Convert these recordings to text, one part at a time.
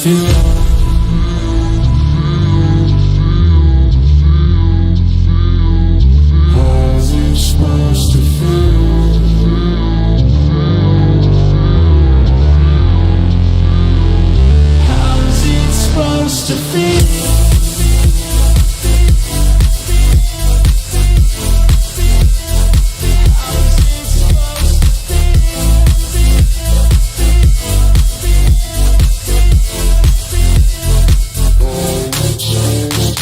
feel? How's it supposed to feel? How's it supposed to feel?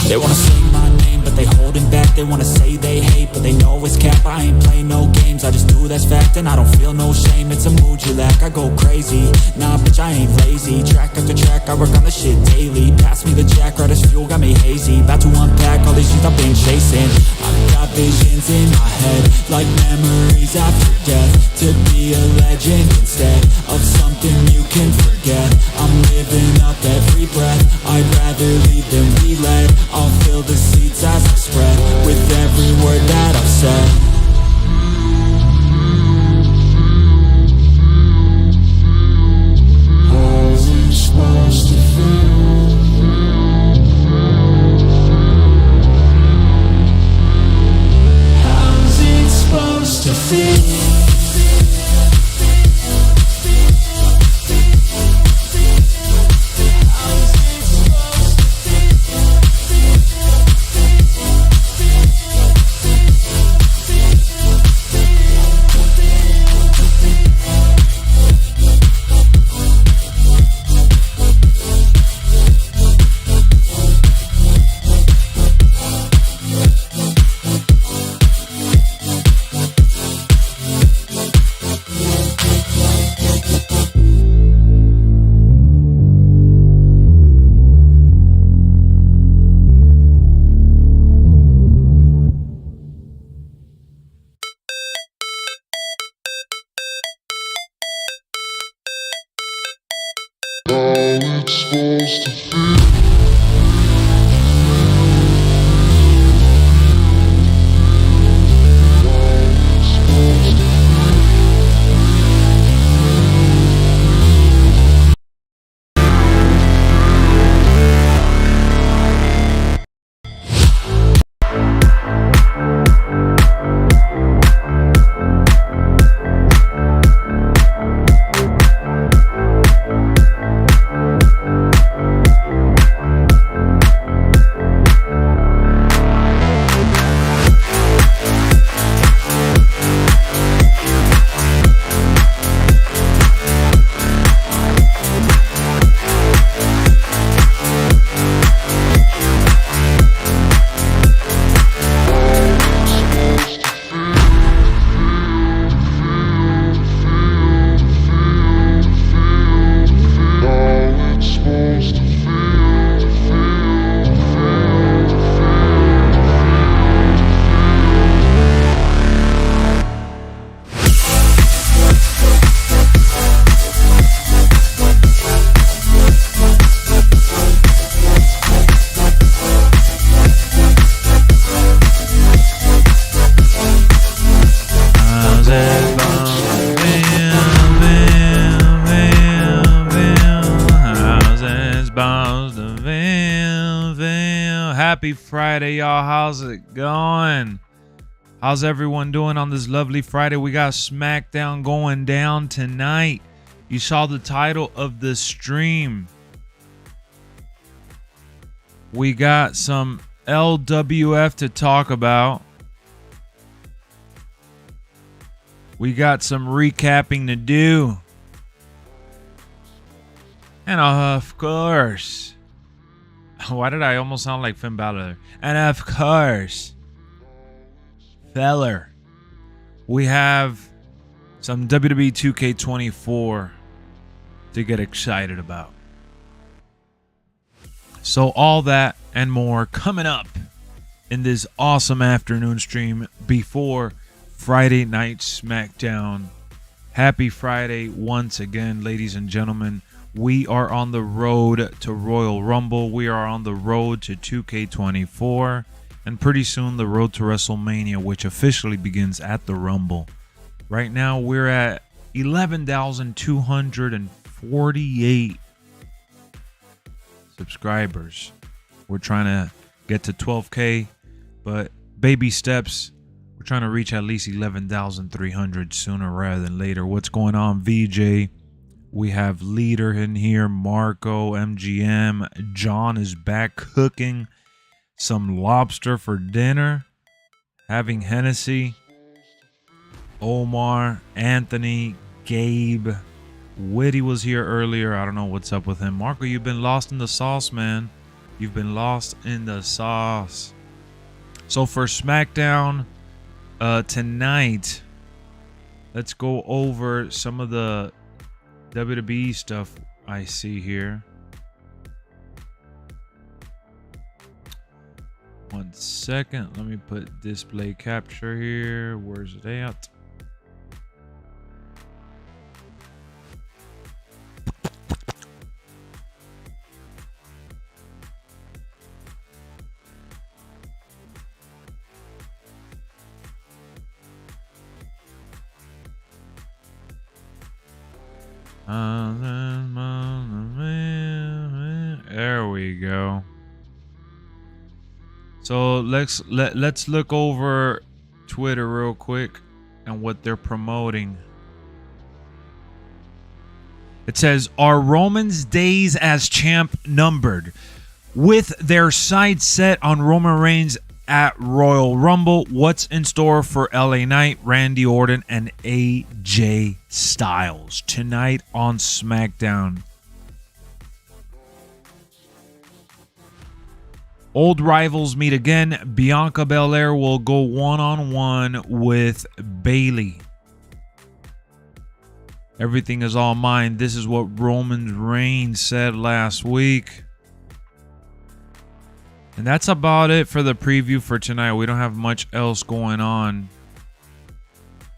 They wanna say my name, but they holding back. They wanna say they hate, but they know it's cap. I ain't play no games, I just do that's fact. And I don't feel no shame, it's a mood you lack. I go crazy, nah bitch I ain't lazy. Track after track, I work on the shit daily. Pass me the jack, right as fuel, got me hazy. About to unpack all these things I've been chasing. I've got visions in my head, like memories after death. To be a legend instead of something you can forget. I'm living up every breath, I'd rather lead than be led. I'll fill the seats as I spread with every word that I've said. How's it supposed to feel? How's it supposed to feel? Supposed to feel. Happy Friday, y'all. How's it going? How's everyone doing on this lovely Friday? We got SmackDown going down tonight. You saw the title of the stream. We got some LWF to talk about. We got some recapping to do. And of course, why did I almost sound like Finn Balor? And of course, feller, we have some WWE 2K24 to get excited about. So all that and more coming up in this awesome afternoon stream before Friday Night SmackDown. Happy Friday once again, ladies and gentlemen. We are on the road to Royal Rumble. We are on the road to 2K24. And pretty soon the road to WrestleMania, which officially begins at the Rumble. Right now we're at 11,248 subscribers. We're trying to get to 12K, but baby steps. We're trying to reach at least 11,300 sooner rather than later. What's going on, VJ? We have Leader in here, Marco, MGM. John is back cooking some lobster for dinner, having Hennessy. Omar, Anthony, Gabe, Witty was here earlier. I don't know what's up with him. Marco, you've been lost in the sauce, man. You've been lost in the sauce. So for SmackDown tonight, let's go over some of the WWE stuff I see here. One second. Let me put display capture here. Where's it at? There we go. So let's look over Twitter real quick and what they're promoting. It says, "Are Roman's days as champ numbered? With their sights set on Roman Reigns at Royal Rumble, what's in store for LA Knight, Randy Orton, and AJ Styles tonight on SmackDown?" Old rivals meet again. Bianca Belair will go one-on-one with Bayley. Everything is all mine. This is what Roman Reigns said last week. And that's about it for the preview for tonight. We don't have much else going on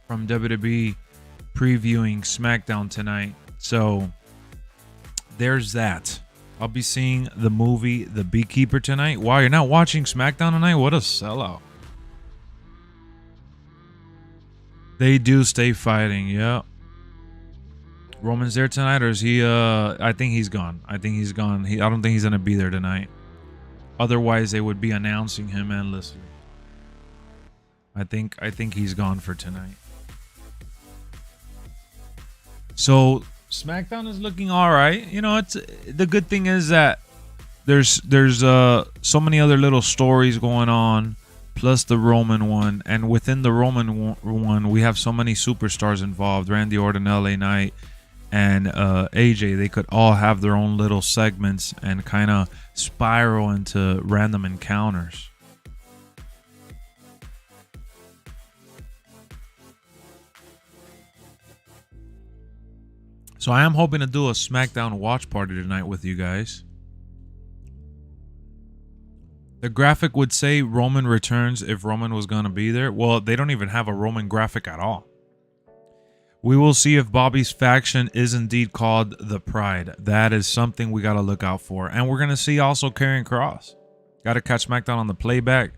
from WWE previewing SmackDown tonight. So there's that. I'll be seeing the movie The Beekeeper tonight. Wow, you're not watching SmackDown tonight? What a sellout. They do stay fighting, yeah. Roman's there tonight, or is he I think he's gone. I think he's gone. I don't think he's gonna be there tonight. Otherwise they would be announcing him endlessly. I think he's gone for tonight. So SmackDown is looking all right. You know, it's the good thing is that there's so many other little stories going on, plus the Roman one, and within the Roman one, we have so many superstars involved: Randy Orton, LA Knight, and AJ. They could all have their own little segments and kind of spiral into random encounters. So I am hoping to do a SmackDown watch party tonight with you guys. The graphic would say Roman returns if Roman was going to be there. Well, they don't even have a Roman graphic at all. We will see if Bobby's faction is indeed called the Pride. That is something we got to look out for. And we're going to see also Karrion Kross. Got to catch SmackDown on the playback.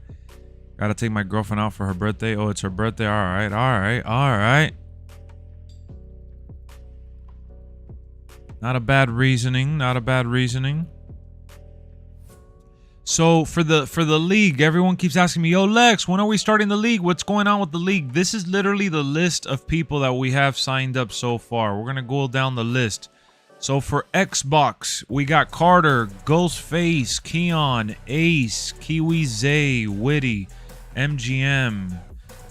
Got to take my girlfriend out for her birthday. Oh, it's her birthday. All right. Not a bad reasoning. So for the league, everyone keeps asking me, "Yo, Lex, when are we starting the league? What's going on with the league?" This is literally the list of people that we have signed up so far. We're going to go down the list. So for Xbox, we got Carter, Ghostface, Keon, Ace, Kiwi Zay, Witty, MGM,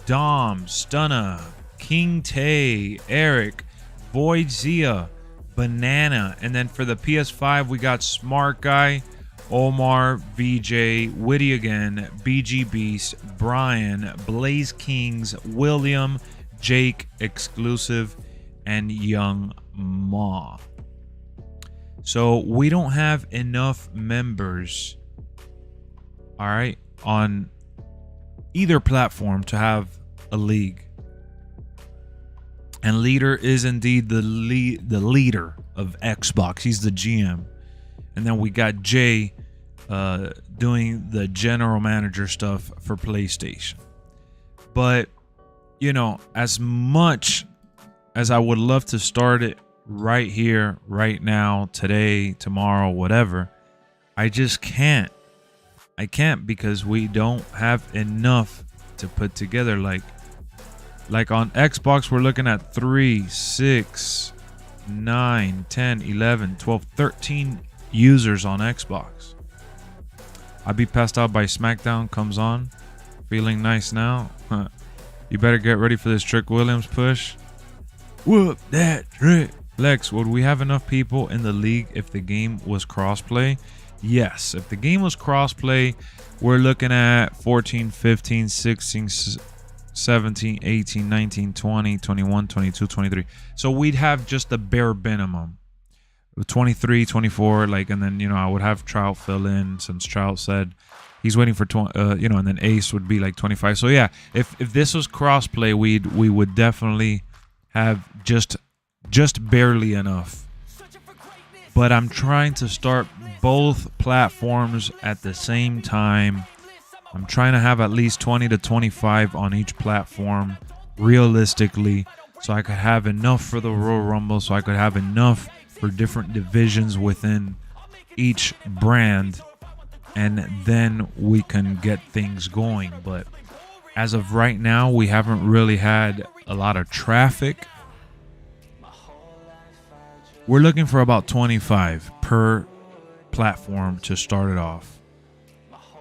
Dom, Stunna, King Tay, Eric, Boyd Zia, Banana. And then for the PS5, we got Smart Guy, Omar, VJ, Witty again, BG Beast, Brian, Blaze Kings, William, Jake, Exclusive, and Young Ma. So we don't have enough members, all right, on either platform to have a league. And Leader is indeed the leader of Xbox. He's the GM. And then we got Jay doing the general manager stuff for PlayStation. But, you know, as much as I would love to start it right here, right now, today, tomorrow, whatever, I just can't. I can't because we don't have enough to put together. Like on Xbox, we're looking at 3, 6, 9, 10, 11, 12, 13 users on Xbox. I'd be passed out by SmackDown comes on. Feeling nice now. You better get ready for this Trick Williams push. Whoop that trick. Lex, would we have enough people in the league if the game was crossplay? Yes. If the game was crossplay, we're looking at 14, 15, 16, 17, 18, 19, 20, 21, 22, 23. So we'd have just the bare minimum. 23, 24, like, and then, you know, I would have Trout fill in since Trout said he's waiting for 20, you know, and then Ace would be like 25. So yeah, if this was crossplay, we would definitely have just barely enough. But I'm trying to start both platforms at the same time. I'm trying to have at least 20 to 25 on each platform realistically, so I could have enough for the Royal Rumble, so I could have enough for different divisions within each brand, and then we can get things going. But as of right now, we haven't really had a lot of traffic. We're looking for about 25 per platform to start it off,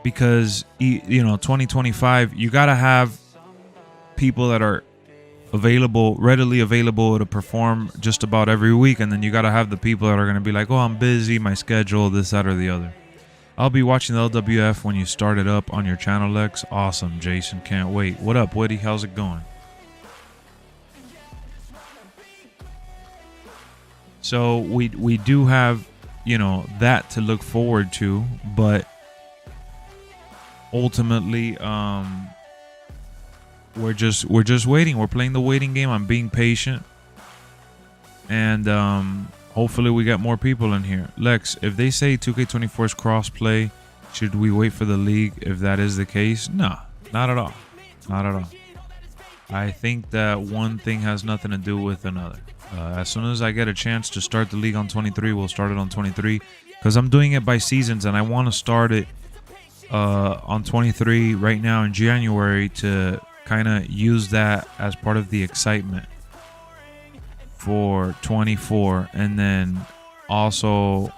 because, you know, 2025, you got to have people that are readily available to perform just about every week, and then you got to have the people that are going to be like, oh, I'm busy, my schedule, this, that, or the other. I'll be watching the LWF when you start it up on your channel, Lex. Awesome, Jason, can't wait. What up, Woody? How's it going? So we do have, you know, that to look forward to, but ultimately, we're just waiting. We're playing the waiting game. I'm being patient, and hopefully we get more people in here. Lex, if they say 2K24 is crossplay, should we wait for the league? If that is the case, no, not at all, not at all. I think that one thing has nothing to do with another. As soon as I get a chance to start the league on 23, we'll start it on 23, because I'm doing it by seasons, and I want to start it on 23 right now in January to kind of use that as part of the excitement for 24, and then also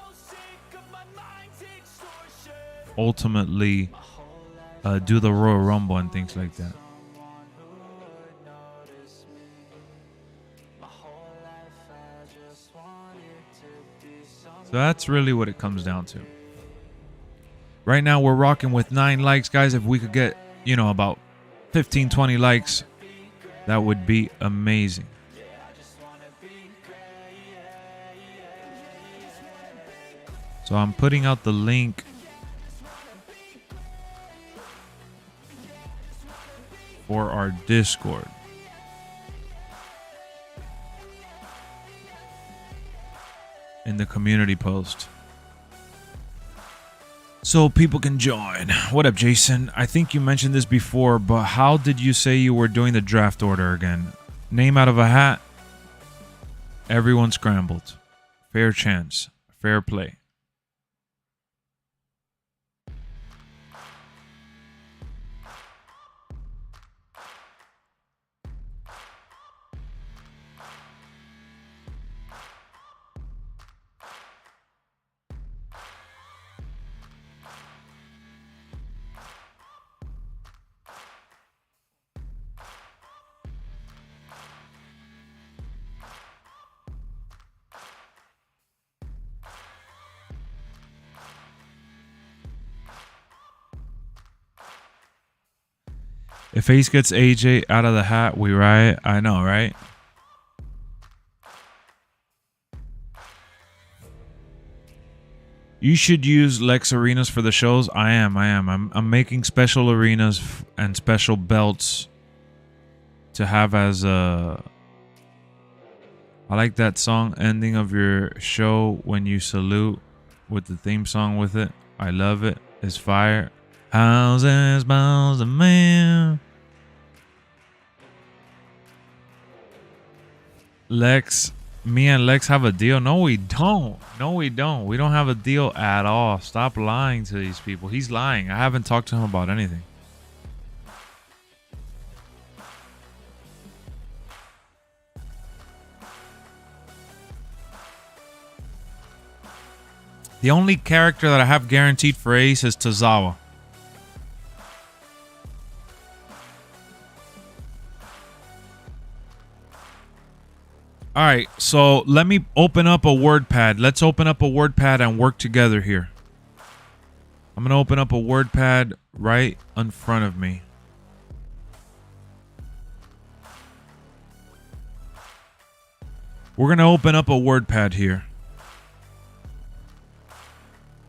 ultimately do the Royal Rumble and things like that. So that's really what it comes down to. Right now we're rocking with 9 likes, guys. If we could get, you know, about 15, 20 likes, that would be amazing. So I'm putting out the link for our Discord. In the community post, so people can join. What up, Jason? I think you mentioned this before, but how did you say you were doing the draft order again? Name out of a hat? Everyone scrambled. Fair chance. Fair play. If Ace gets AJ out of the hat, we riot. I know, right? You should use Lexx arenas for the shows. I am. I'm making special arenas and special belts to have as a... I like that song ending of your show when you salute with the theme song with it. I love it. It's fire. Houses, bounds, a man. Lex, Me and Lex have a deal. No, we don't. No, we don't. We don't have a deal at all. Stop lying to these people. He's lying. I haven't talked to him about anything. The only character that I have guaranteed for Ace is Tozawa. All right, so let me open up a WordPad. Let's open up a WordPad and work together here. I'm going to open up a WordPad right in front of me. We're going to open up a WordPad here.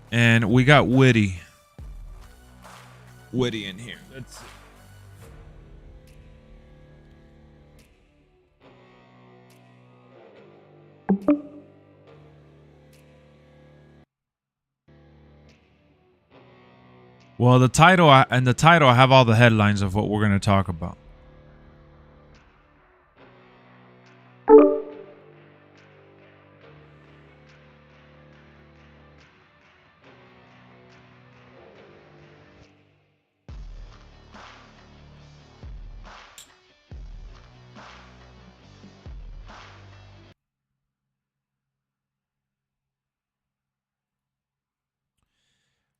And we got Witty. Witty in here. Let's see. Well, the title I have all the headlines of what we're going to talk about.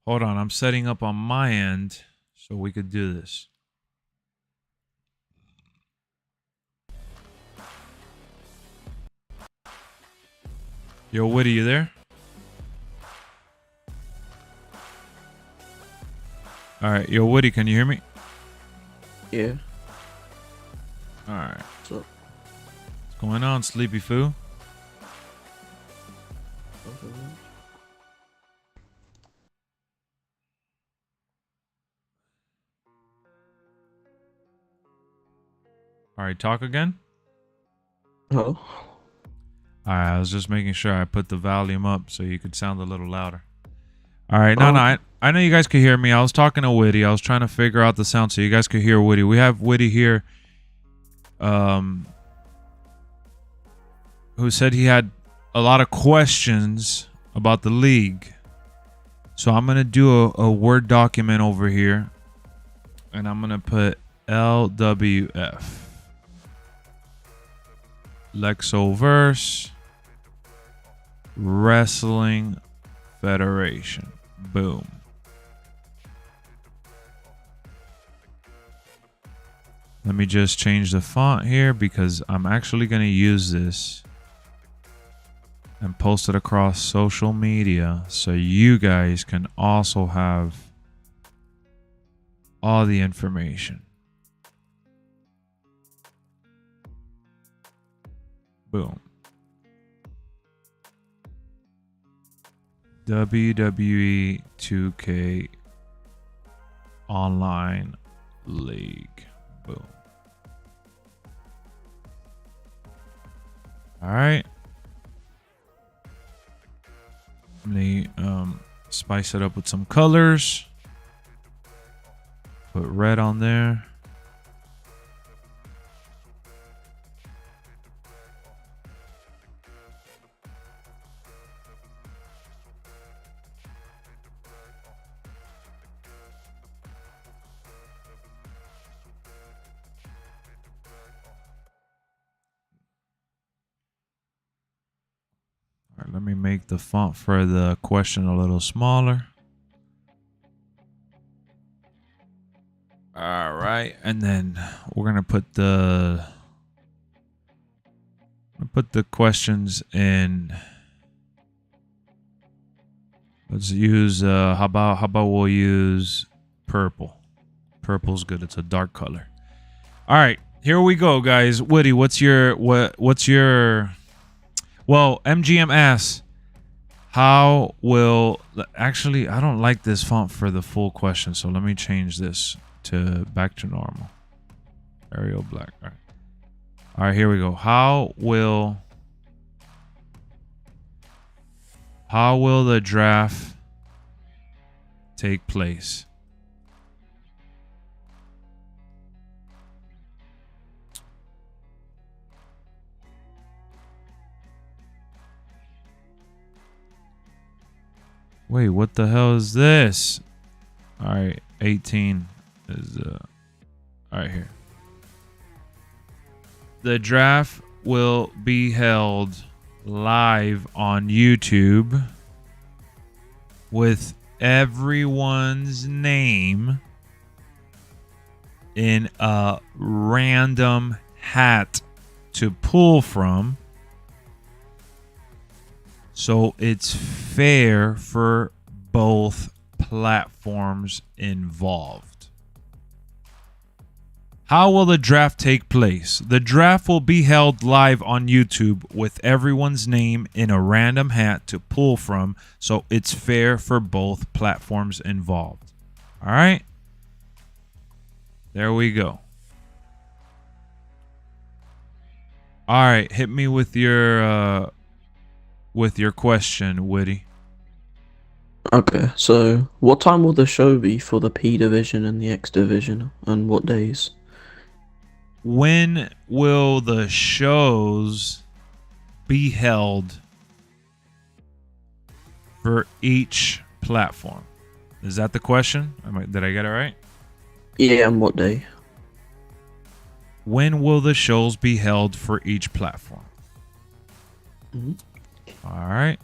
Hold on, I'm setting up on my end so we could do this. Yo, Woody, you there? All right, yo, Woody, can you hear me? Yeah. All right. What's up? What's going on, Sleepy Foo? All right, talk again. Hello. All right, I was just making sure I put the volume up so you could sound a little louder. All right, no, I know you guys could hear me. I was talking to Witty. I was trying to figure out the sound so you guys could hear Witty. We have Witty here, who said he had a lot of questions about the league. So I'm gonna do a Word document over here, and I'm gonna put LWF. Lexoverse Wrestling Federation. Boom. Let me just change the font here because I'm actually going to use this and post it across social media so you guys can also have all the information. Boom. WWE 2K Online League. Boom. All right. Let me spice it up with some colors. Put red on there. All right, let me make the font for the question a little smaller. All right, and then we're gonna put the questions in. Let's use how about we'll use purple. Purple's good. It's a dark color. All right, here we go, guys. Woody, what's your well, MGM asks, how will... Actually, I don't like this font for the full question, so let me change this to back to normal. Arial black. All right. All right, here we go. How will the draft take place? Wait, what the hell is this? All right, 18 is all right here. The draft will be held live on YouTube with everyone's name in a random hat to pull from. So it's fair for both platforms involved. How will the draft take place? The draft will be held live on YouTube with everyone's name in a random hat to pull from, so it's fair for both platforms involved. All right? There we go. All right, hit me with your question, Witty. Okay, so what time will the show be for the P division and the X division, and what days? When will the shows be held for each platform? Is that the question? Did I get it right? Yeah, and what day? When will the shows be held for each platform? Mm-hmm. All right.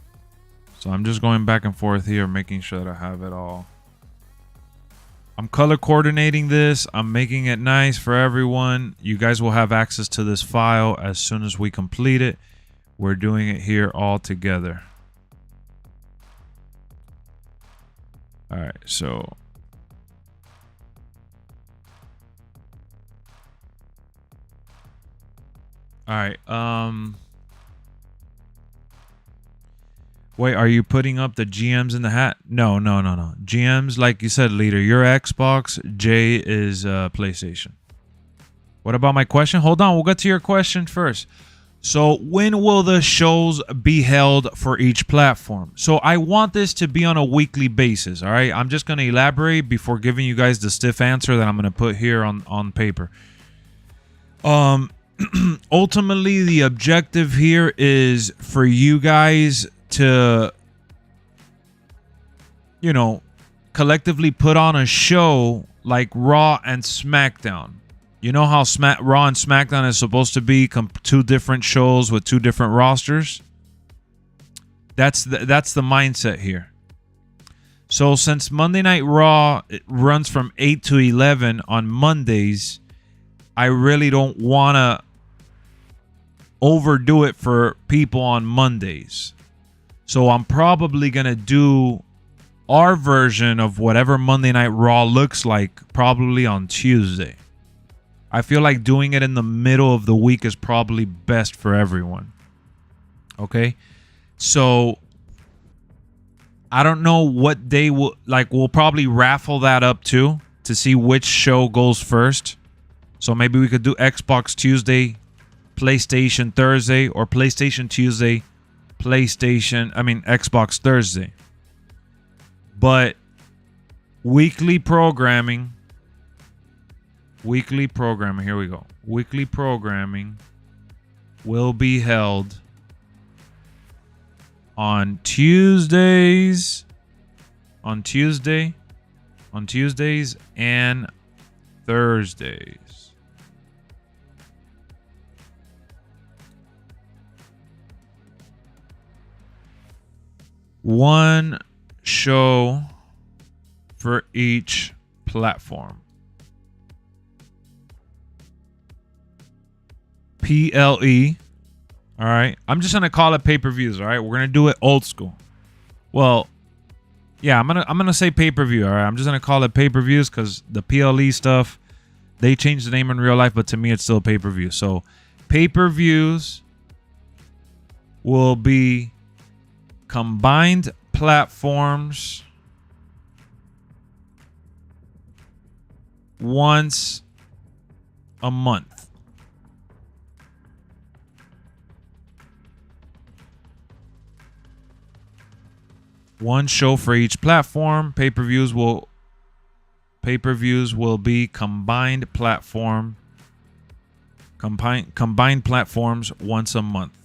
So I'm just going back and forth here, making sure that I have it all. I'm color coordinating this. I'm making it nice for everyone. You guys will have access to this file as soon as we complete it. We're doing it here all together. All right, so all right, wait, are you putting up the GMs in the hat? No. GMs, like you said, leader, you're Xbox, Jay is PlayStation. What about my question? Hold on, we'll get to your question first. So when will the shows be held for each platform? So I want this to be on a weekly basis, all right? I'm just going to elaborate before giving you guys the stiff answer that I'm going to put here on paper. Ultimately, the objective here is for you guys to, collectively put on a show like Raw and SmackDown. You know how Raw and SmackDown is supposed to be two different shows with two different rosters? That's the mindset here. So since Monday Night Raw it runs from 8 to 11 on Mondays, I really don't want to overdo it for people on Mondays. So I'm probably going to do our version of whatever Monday Night Raw looks like probably on Tuesday. I feel like doing it in the middle of the week is probably best for everyone. Okay? So I don't know what day we'll probably raffle that up too to see which show goes first. So maybe we could do Xbox Tuesday, PlayStation Thursday, or PlayStation Tuesday, Xbox Thursday. But weekly programming, here we go. Weekly programming will be held on Tuesdays, and Thursdays. One show for each platform. PLE. All right. I'm just going to call it pay-per-views, all right? We're going to do it old school. Well, yeah, I'm going to say pay-per-view, all right? I'm just going to call it pay-per-views cuz the PLE stuff, they changed the name in real life, but to me it's still pay-per-view. So, pay-per-views will be combined platforms once a month. One show for each platform. Pay-per-views will be combined platforms once a month.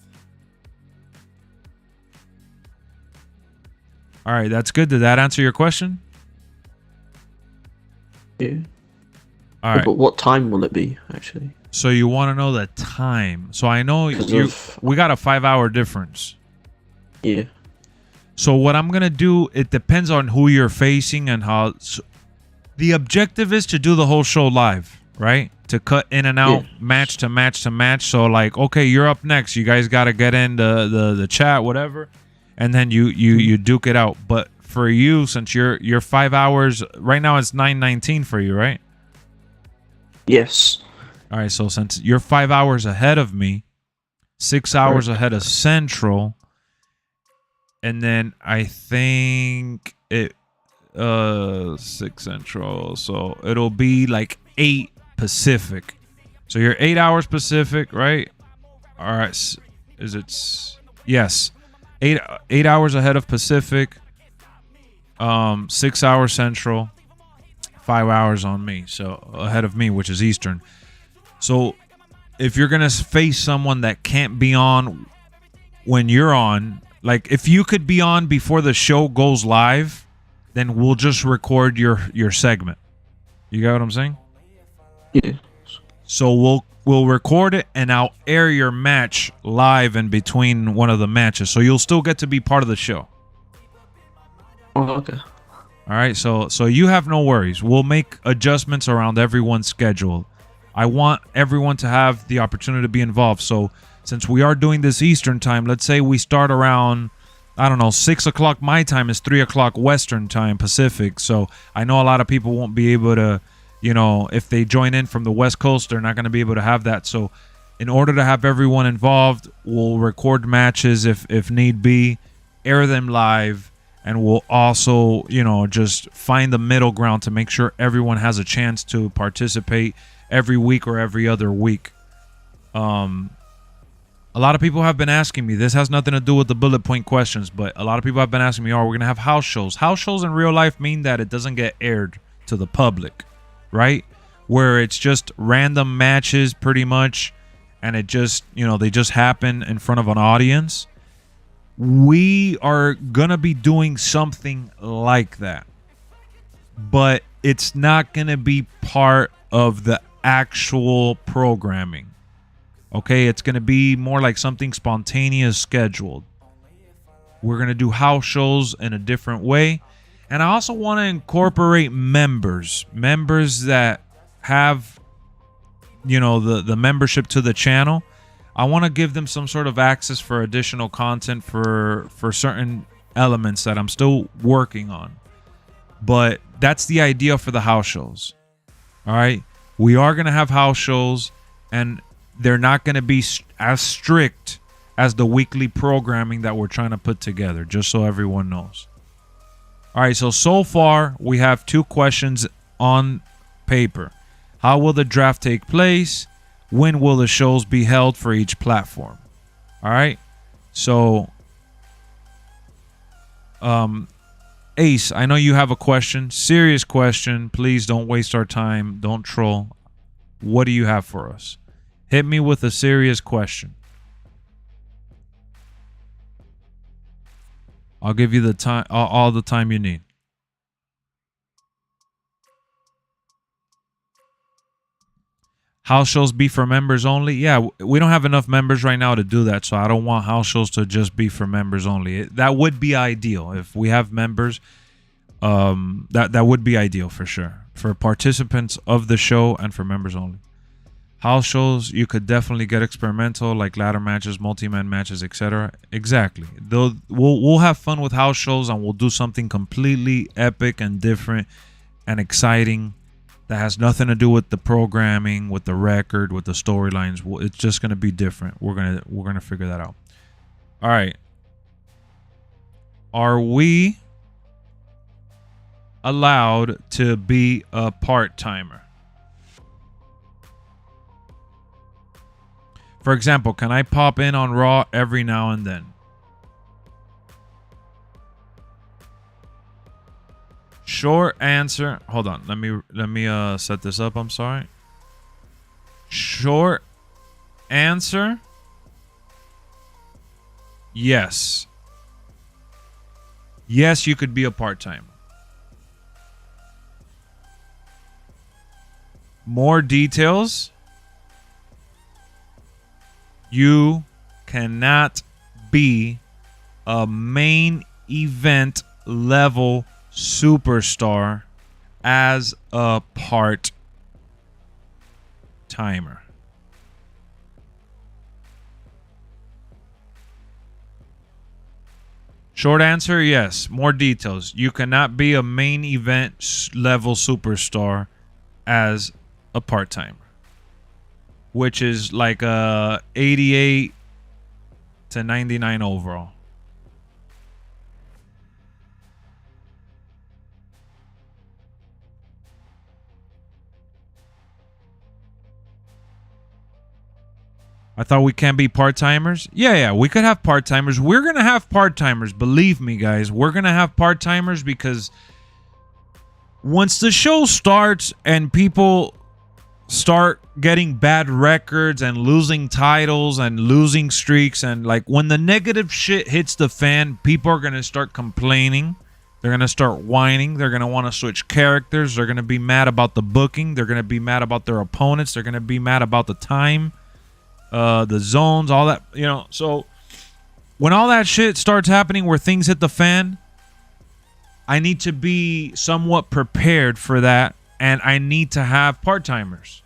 All right, that's good. Did that answer your question? Yeah. All right. But what time will it be actually? So you want to know the time. So I know we got a 5-hour difference. Yeah. So what I'm going to do, it depends on who you're facing and how. So the objective is to do the whole show live, right? To cut in and out, match to match to match. So like, okay, you're up next. You guys got to get in the chat, whatever. And then you duke it out. But for you, since you're 5 hours, right now it's 9:19 for you, right? Yes. All right, so since you're 5 hours ahead of me, 6 hours ahead of Central, and then I think it 6 Central, so it'll be like 8 Pacific. So you're 8 hours Pacific, right? All right, is it? Yes, 8 hours ahead of Pacific. 6 hours Central, 5 hours on me, so ahead of me, which is Eastern. So if you're gonna face someone that can't be on when you're on, like if you could be on before the show goes live, then we'll just record your segment. You got what I'm saying? Yeah. So we'll record it and I'll air your match live in between one of the matches. So you'll still get to be part of the show. Oh, okay. All right, so you have no worries. We'll make adjustments around everyone's schedule. I want everyone to have the opportunity to be involved. So since we are doing this Eastern time, let's say we start around, I don't know, 6 o'clock my time is 3 o'clock Western time, Pacific. So I know a lot of people won't be able to, you know, if they join in from the West Coast, they're not going to be able to have that. So in order to have everyone involved, we'll record matches if need be, air them live. And we'll also, you know, just find the middle ground to make sure everyone has a chance to participate every week or every other week. A lot of people have been asking me, this has nothing to do with the bullet point questions, but a lot of people have been asking me, we're going to have house shows. House shows in real life mean that it doesn't get aired to the public, right? Where it's just random matches pretty much, and it just, you know, they just happen in front of an audience. We are going to be doing something like that, but it's not going to be part of the actual programming. Okay, it's going to be more like something spontaneous scheduled. We're going to do house shows in a different way. And I also want to incorporate members that have, you know, the membership to the channel. I want to give them some sort of access for additional content for certain elements that I'm still working on. But that's the idea for the house shows. All right. We are going to have house shows, and they're not going to be as strict as the weekly programming that we're trying to put together, just so everyone knows. All right. So far, we have 2 questions on paper. How will the draft take place? When will the shows be held for each platform? All right. So, Ace, I know you have a question. Serious question. Please don't waste our time. Don't troll. What do you have for us? Hit me with a serious question. I'll give you the time, all the time you need. House shows be for members only? Yeah, we don't have enough members right now to do that, so I don't want house shows to just be for members only. That would be ideal. If we have members, that would be ideal for sure. For participants of the show and for members only. House shows, you could definitely get experimental, like ladder matches, multi-man matches, etc. Exactly. Though we'll have fun with house shows, and we'll do something completely epic and different and exciting. That has nothing to do with the programming, with the record, with the storylines. It's just going to be different. We're gonna figure that out. All right. Are we allowed to be a part-timer? For example, can I pop in on Raw every now and then? Short answer. Hold on. Let me set this up. I'm sorry. Short answer. Yes. yes, you could be a part-timer. More details. You cannot be a main event level superstar as a part-timer. Short answer, yes. More details. You cannot be a main event level superstar as a part-timer, which is like a 88 to 99 overall. I thought we can't be part-timers. Yeah, we could have part-timers. We're going to have part-timers. Believe me, guys. We're going to have part-timers because once the show starts and people start getting bad records and losing titles and losing streaks, and like when the negative shit hits the fan, people are going to start complaining. They're going to start whining. They're going to want to switch characters. They're going to be mad about the booking. They're going to be mad about their opponents. They're going to be mad about the time. The zones, all that, you know. So when all that shit starts happening where things hit the fan, I need to be somewhat prepared for that, and I need to have part-timers.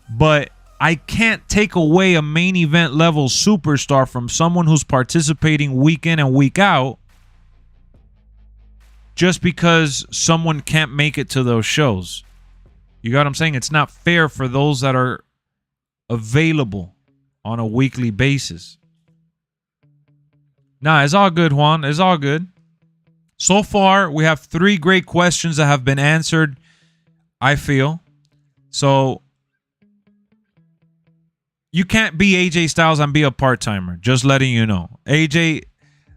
But I can't take away a main event level superstar from someone who's participating week in and week out just because someone can't make it to those shows. You got what I'm saying? It's not fair for those that are available on a weekly basis. Nah, it's all good, Juan. It's all good. So far, we have 3 great questions that have been answered, I feel. So, you can't be AJ Styles and be a part-timer. Just letting you know. AJ,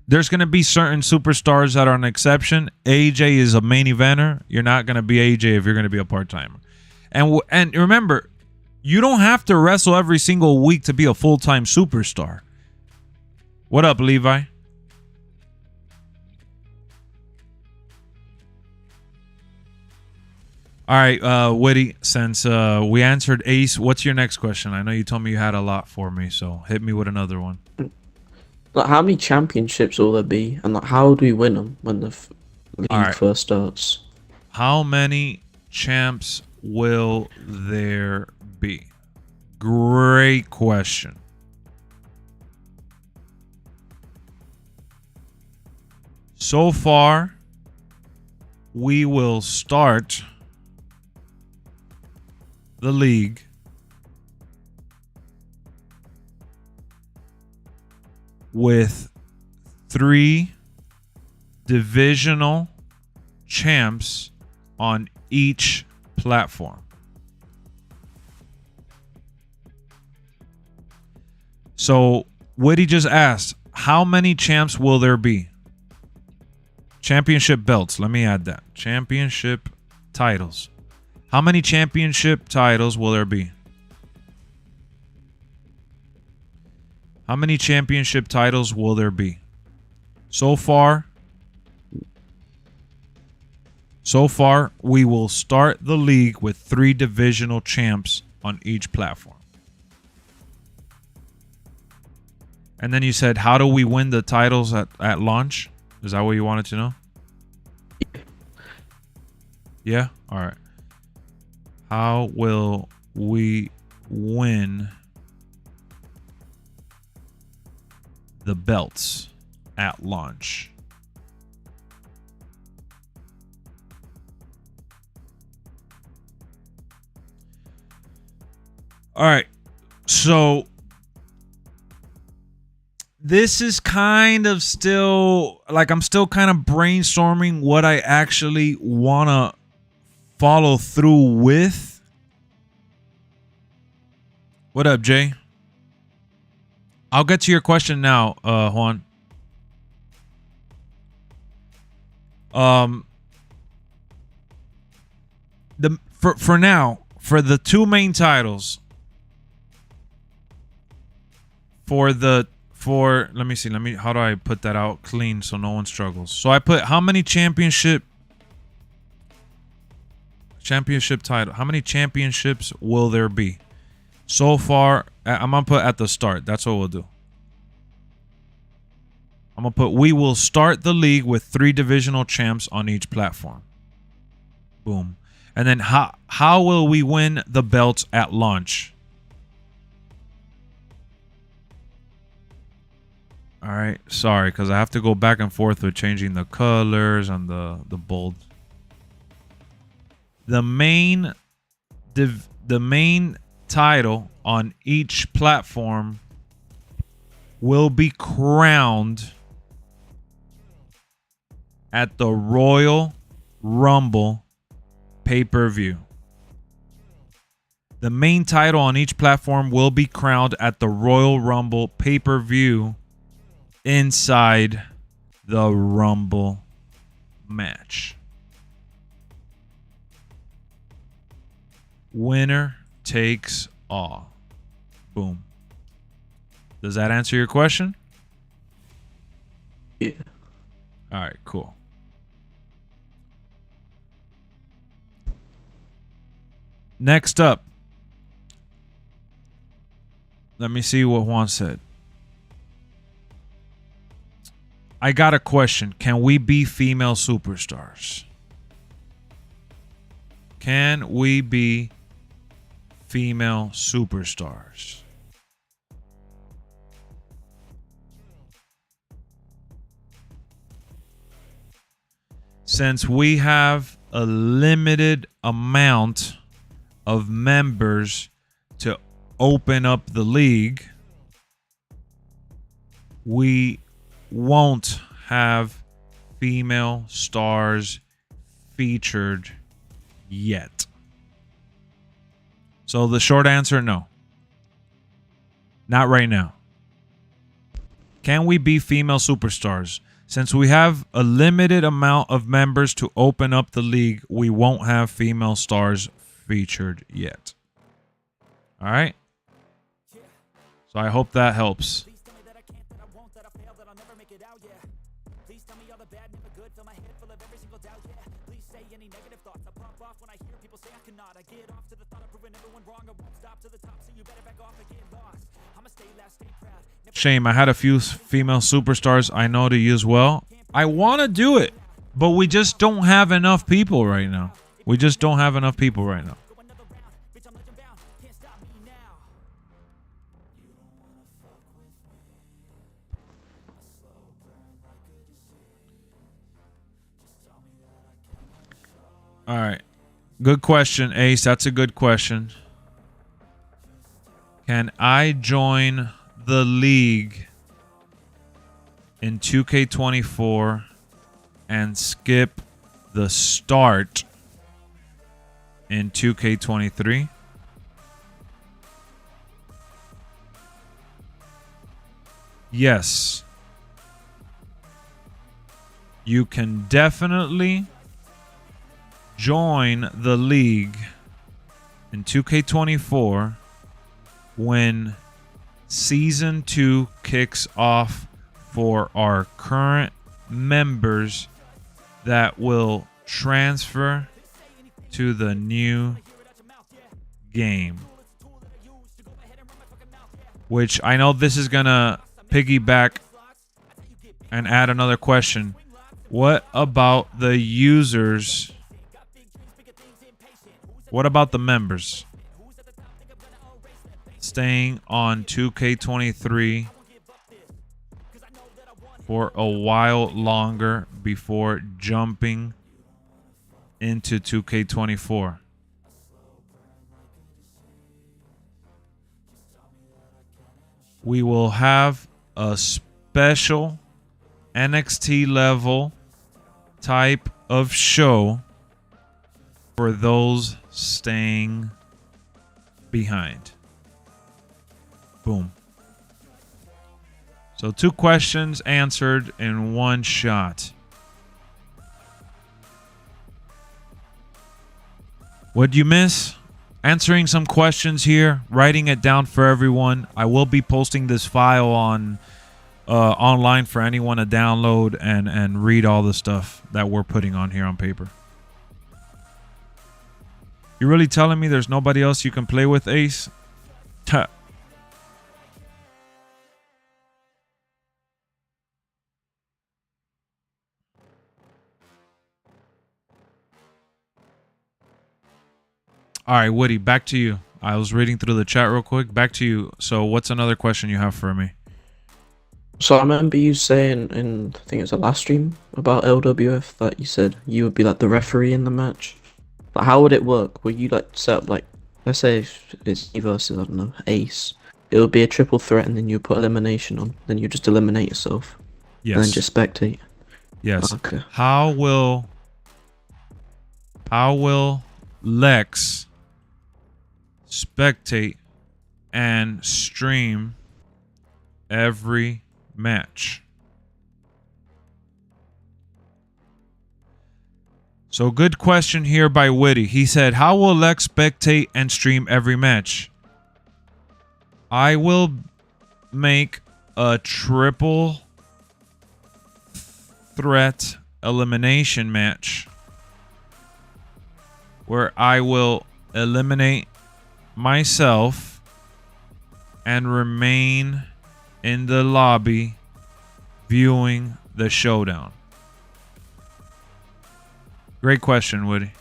there's going to be certain superstars that are an exception. AJ is a main eventer. You're not going to be AJ if you're going to be a part-timer. And remember, you don't have to wrestle every single week to be a full-time superstar. What up, Levi? All right, Witty, since we answered Ace, what's your next question? I know you told me you had a lot for me, so hit me with another one. Like, how many championships will there be? And like, how do we win them when the league first starts? How many champs will there be? Great question. So far, we will start the league with 3 divisional champs on each platform. So, Witty just asked, how many champs will there be? Championship belts. Let me add that. Championship titles. How many championship titles will there be? How many championship titles will there be? So far, we will start the league with 3 divisional champs on each platform. And then you said, how do we win the titles at launch? Is that what you wanted to know? Yeah? All right. How will we win the belts at launch? All right. So this is kind of still, like, I'm still kind of brainstorming what I actually want to follow through with. What up, Jay? I'll get to your question now, Juan. For now, for the 2 main titles, for the for, let me see, how do I put that out clean so no one struggles? So I put how many championship title, how many championships will there be? So far, I'm going to put at the start. That's what we'll do. I'm going to put, we will start the league with 3 divisional champs on each platform. Boom. And then how will we win the belts at launch? All right. Sorry, because I have to go back and forth with changing the colors and the bold. The main title on each platform will be crowned at the Royal Rumble pay-per-view. The main title on each platform will be crowned at the Royal Rumble pay-per-view inside the Rumble match. Winner takes all. Boom. Does that answer your question? Yeah. All right, cool. Next up, let me see what Juan said. I got a question. Can we be female superstars? Can we be female superstars? Since we have a limited amount of members to open up the league, we won't have female stars featured yet. So the short answer, no. Not right now. Can we be female superstars? Since we have a limited amount of members to open up the league, we won't have female stars featured yet. All right? So I hope that helps. Shame, I had a few female superstars I know to use well. I want to do it, but we just don't have enough people right now. We just don't have enough people right now. All right. Good question, Ace. That's a good question. Can I join the league in 2K24 and skip the start in 2K23? Yes. You can definitely join the league in 2K24 when Season 2 kicks off for our current members that will transfer to the new game. Which I know this is going to piggyback and add another question. What about the users? What about the members staying on 2K23 for a while longer before jumping into 2K24? We will have a special NXT level type of show for those staying behind. Boom. So 2 questions answered in one shot. What'd you miss? Answering some questions here, writing it down for everyone. I will be posting this file on online for anyone to download and read all the stuff that we're putting on here on paper. You're really telling me there's nobody else you can play with, Ace? Tuh. All right, Woody, back to you. I was reading through the chat real quick. Back to you. So what's another question you have for me? So I remember you saying in, I think it was the last stream about LWF, that you said you would be like the referee in the match. Like, how would it work? Would you like set up, like, let's say if it's me versus, I don't know, Ace. It would be a triple threat and then you put elimination on. Then you just eliminate yourself. Yes. And then just spectate. Yes. Okay. How will Lexx spectate and stream every match? So good question here by Witty. He said, how will Lexx spectate and stream every match? I will make a triple threat elimination match where I will eliminate myself and remain in the lobby viewing the showdown. Great question, Woody.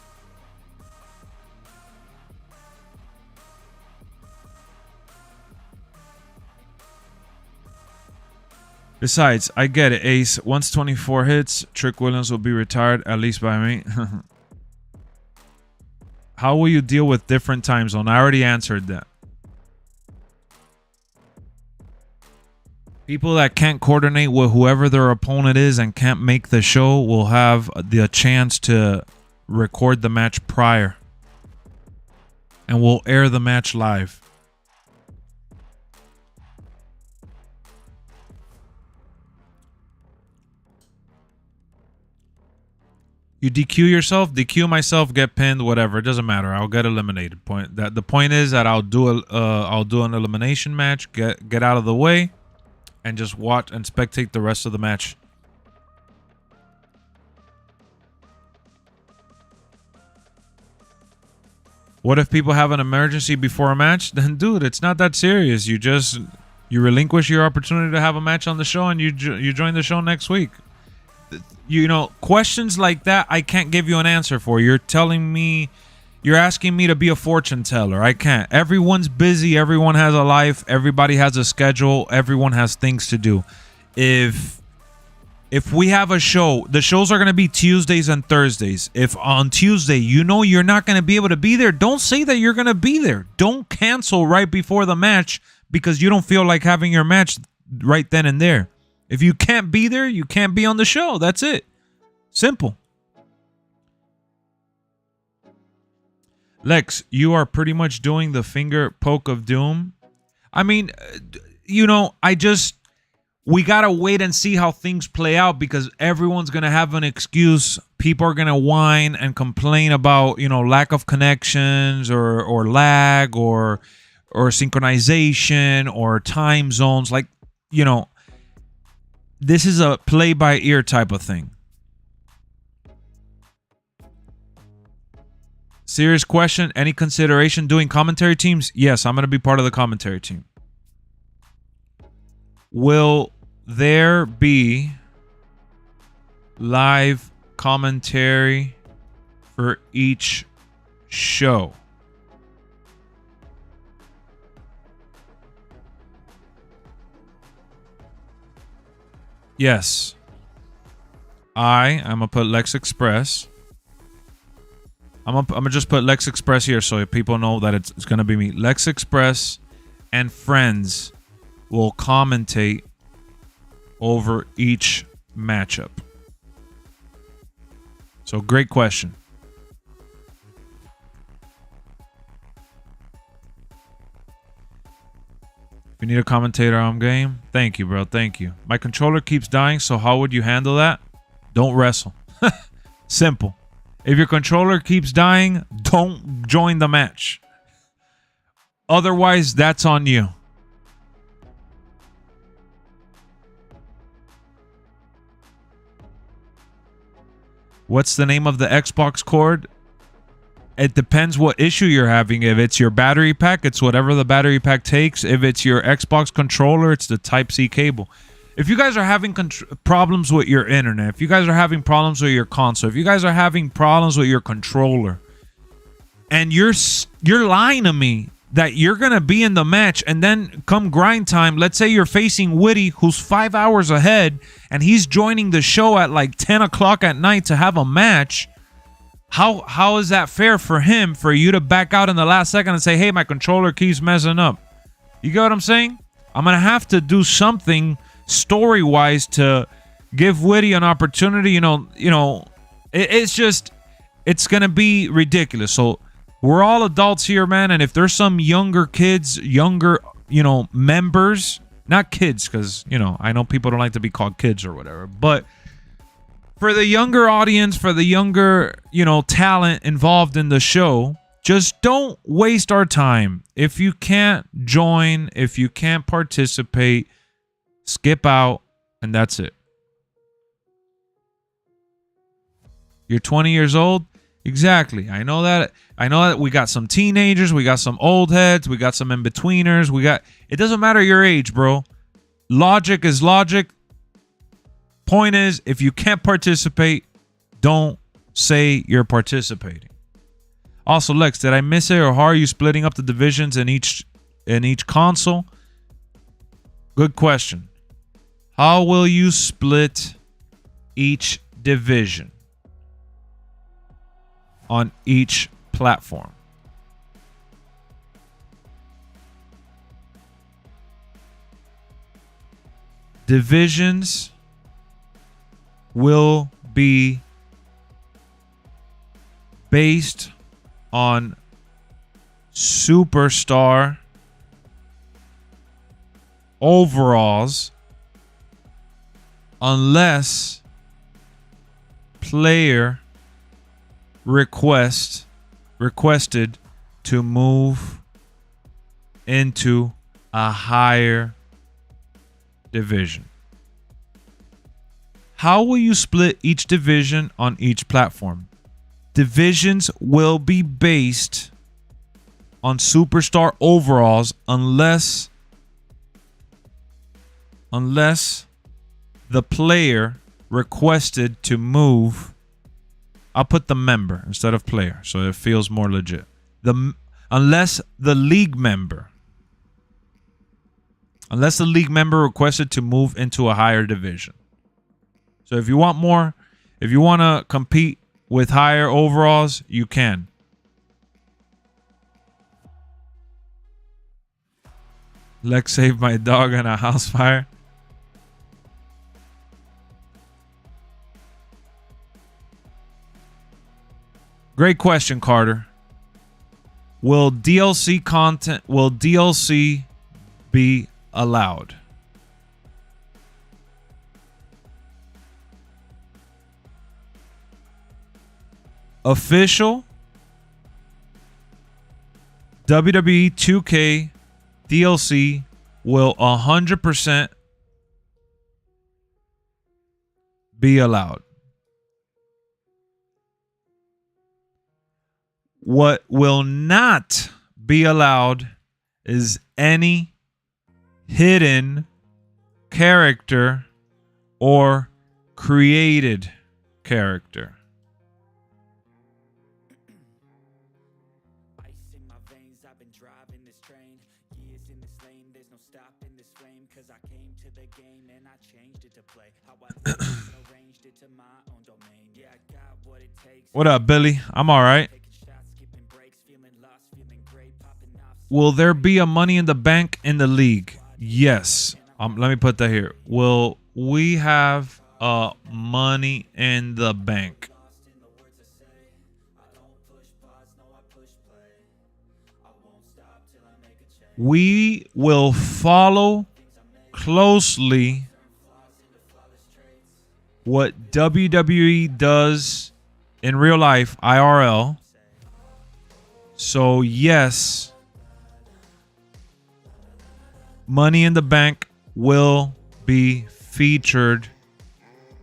Besides, I get it, Ace. Once 24 hits, Trick Williams will be retired, at least by me. How will you deal with different time zone? I already answered that. People that can't coordinate with whoever their opponent is and can't make the show will have the chance to record the match prior. And we'll air the match live. You DQ yourself, DQ myself, get pinned, whatever. It doesn't matter. I'll get eliminated. The point is that I'll do an elimination match, get out of the way, and just watch and spectate the rest of the match. What if people have an emergency before a match? Then, dude, it's not that serious. You relinquish your opportunity to have a match on the show, and you join the show next week. You know, questions like that, I can't give you an answer for. You're asking me to be a fortune teller. I can't. Everyone's busy. Everyone has a life. Everybody has a schedule. Everyone has things to do. If we have a show, the shows are going to be Tuesdays and Thursdays. If on Tuesday, you know you're not going to be able to be there, don't say that you're going to be there. Don't cancel right before the match because you don't feel like having your match right then and there. If you can't be there, you can't be on the show. That's it. Simple. Lexx, you are pretty much doing the finger poke of doom. I mean, you know, we got to wait and see how things play out because everyone's going to have an excuse. People are going to whine and complain about, you know, lack of connections or lag or synchronization or time zones. Like, you know, this is a play by ear type of thing. Serious question. Any consideration doing commentary teams? Yes, I'm going to be part of the commentary team. Will there be live commentary for each show? Yes. I'm going to put LexxExpress. I'm gonna just put LexxExpress here so people know that it's going to be me. LexxExpress and friends will commentate over each matchup. So great question. If you need a commentator on game, thank you, bro. Thank you. My controller keeps dying, so how would you handle that? Don't wrestle. Simple. If your controller keeps dying, don't join the match. Otherwise, that's on you. What's the name of the Xbox cord? It depends what issue you're having. If it's your battery pack, it's whatever the battery pack takes. If it's your Xbox controller, it's the Type-C cable. If you guys are having problems with your internet, if you guys are having problems with your console, if you guys are having problems with your controller, and you're lying to me that you're going to be in the match, and then come grind time, let's say you're facing Witty, who's 5 hours ahead, and he's joining the show at like 10 o'clock at night to have a match, how is that fair for him, for you to back out in the last second and say, hey, my controller keeps messing up? You get what I'm saying? I'm going to have to do something story-wise to give Witty an opportunity. It's going to be ridiculous. So we're all adults here, man, and if there's some younger kids, members, not kids, because, I know people don't like to be called kids or whatever, but for the younger audience, for the younger, talent involved in the show, just don't waste our time. If you can't join, if you can't participate, skip out, and that's it. You're 20 years old? Exactly. I know that we got some teenagers, we got some old heads, we got some in-betweeners, it doesn't matter your age, bro. Logic is logic. Point is, if you can't participate, don't say you're participating. Also, Lex, did I miss it, or how are you splitting up the divisions in each console? Good question. How will you split each division on each platform? Divisions will be based on superstar overalls unless player requested to move into a higher division. How will you split each division on each platform? Divisions will be based on superstar overalls unless the player requested to move. I'll put the member instead of player so it feels more legit. Unless the league member requested to move into a higher division. So if you want to compete with higher overalls, you can. Lex saved my dog in a house fire. Great question, Carter. Will DLC be allowed? Official WWE 2K DLC will 100% be allowed. What will not be allowed is any hidden character or created character. What up, Billy? I'm all right. Will there be a Money in the Bank in the league? Yes. Let me put that here. Will we have a Money in the Bank? We will follow closely what WWE does in real life, IRL. So yes, Money in the Bank will be featured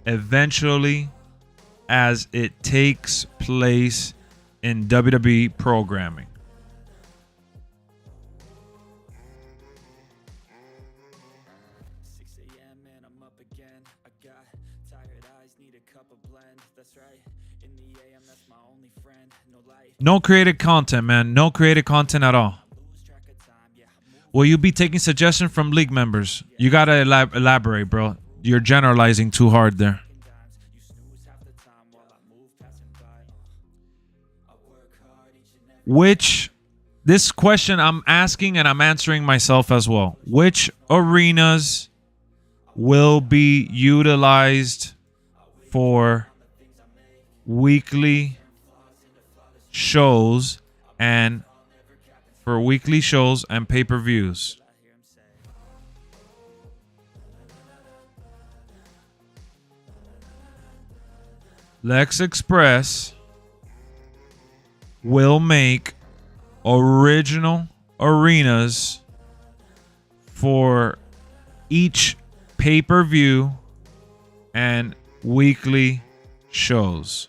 eventually as it takes place in WWE programming. No created content, man. No created content at all. Will you be taking suggestions from league members? You gotta elaborate, bro. You're generalizing too hard there. This question I'm asking and I'm answering myself as well. Which arenas will be utilized for weekly shows and pay-per-views? LexxExpress will make original arenas for each pay-per-view and weekly shows.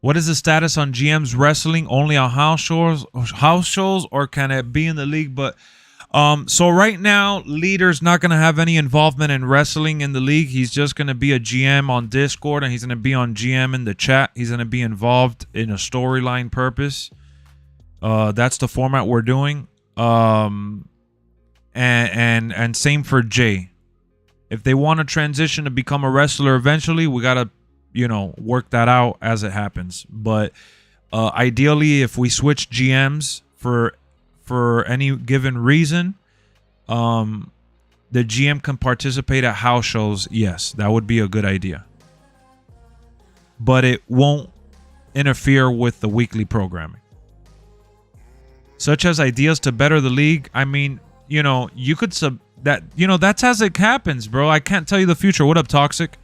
What is the status on GM's wrestling? Only on house shows, or can it be in the league? But so right now, Leader's not going to have any involvement in wrestling in the league. He's just going to be a GM on Discord, and he's going to be on GM in the chat. He's going to be involved in a storyline purpose. That's the format we're doing. And same for Jay. If they want to transition to become a wrestler eventually, we got to, work that out as it happens. But ideally, if we switch GMs for any given reason, the GM can participate at house shows. Yes, that would be a good idea. But it won't interfere with the weekly programming. Such as ideas to better the league. I mean, you could that's as it happens, bro. I can't tell you the future. What up, Toxic?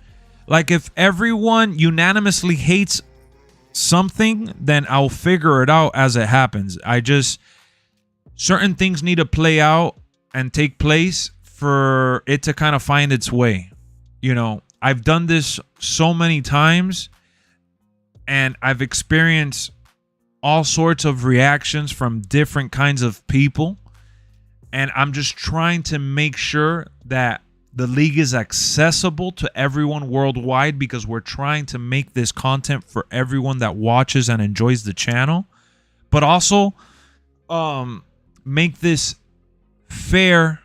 Like, if everyone unanimously hates something, then I'll figure it out as it happens. Certain things need to play out and take place for it to kind of find its way. I've done this so many times, and I've experienced all sorts of reactions from different kinds of people. And I'm just trying to make sure that the league is accessible to everyone worldwide, because we're trying to make this content for everyone that watches and enjoys the channel, but also make this fair.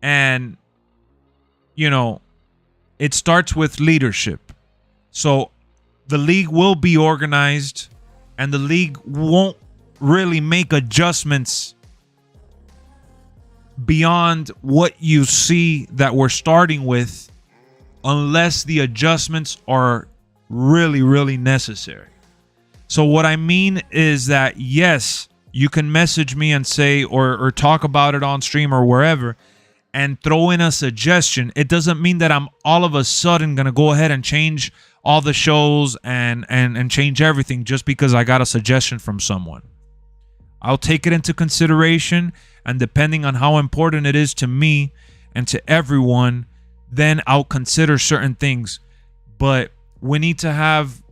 And it starts with leadership. So the league will be organized, and the league won't really make adjustments beyond what you see that we're starting with, unless the adjustments are really, really necessary. So what I mean is that, yes, you can message me and say, or talk about it on stream or wherever, and throw in a suggestion. It doesn't mean that I'm all of a sudden going to go ahead and change all the shows and change everything just because I got a suggestion from someone. I'll take it into consideration, and depending on how important it is to me and to everyone, then I'll consider certain things. But we need to have,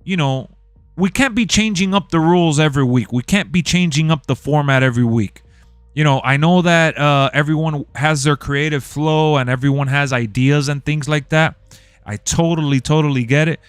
we can't be changing up the rules every week. We can't be changing up the format every week. I know that everyone has their creative flow and everyone has ideas and things like that. I totally get it.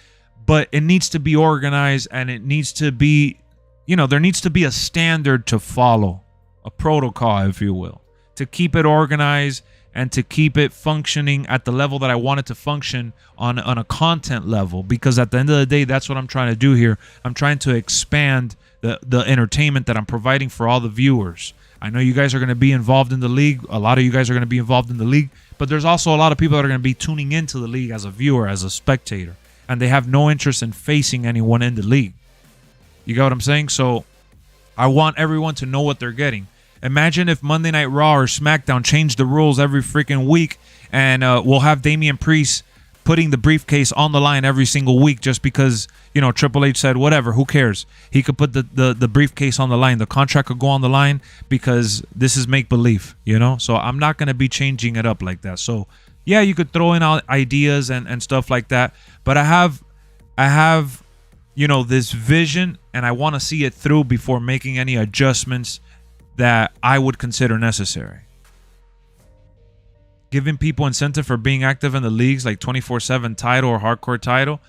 But it needs to be organized, and it needs to be, there needs to be a standard to follow, a protocol, if you will, to keep it organized and to keep it functioning at the level that I want it to function on a content level. Because at the end of the day, that's what I'm trying to do here. I'm trying to expand the entertainment that I'm providing for all the viewers. I know you guys are going to be involved in the league. A lot of you guys are going to be involved in the league. But there's also a lot of people that are going to be tuning into the league as a viewer, as a spectator. And they have no interest in facing anyone in the league. You got what I'm saying? So I want everyone to know what they're getting. Imagine if Monday Night Raw or SmackDown changed the rules every freaking week, and we'll have Damian Priest putting the briefcase on the line every single week just because, you know, Triple H said, whatever, who cares? He could put the briefcase on the line. The contract could go on the line because this is make-believe, you know? So I'm not going to be changing it up like that. So, yeah, you could throw in ideas and stuff like that. But I have, you know, this vision, and I want to see it through before making any adjustments that I would consider necessary. Giving people incentive for being active in the leagues, like 24/7 title or hardcore title.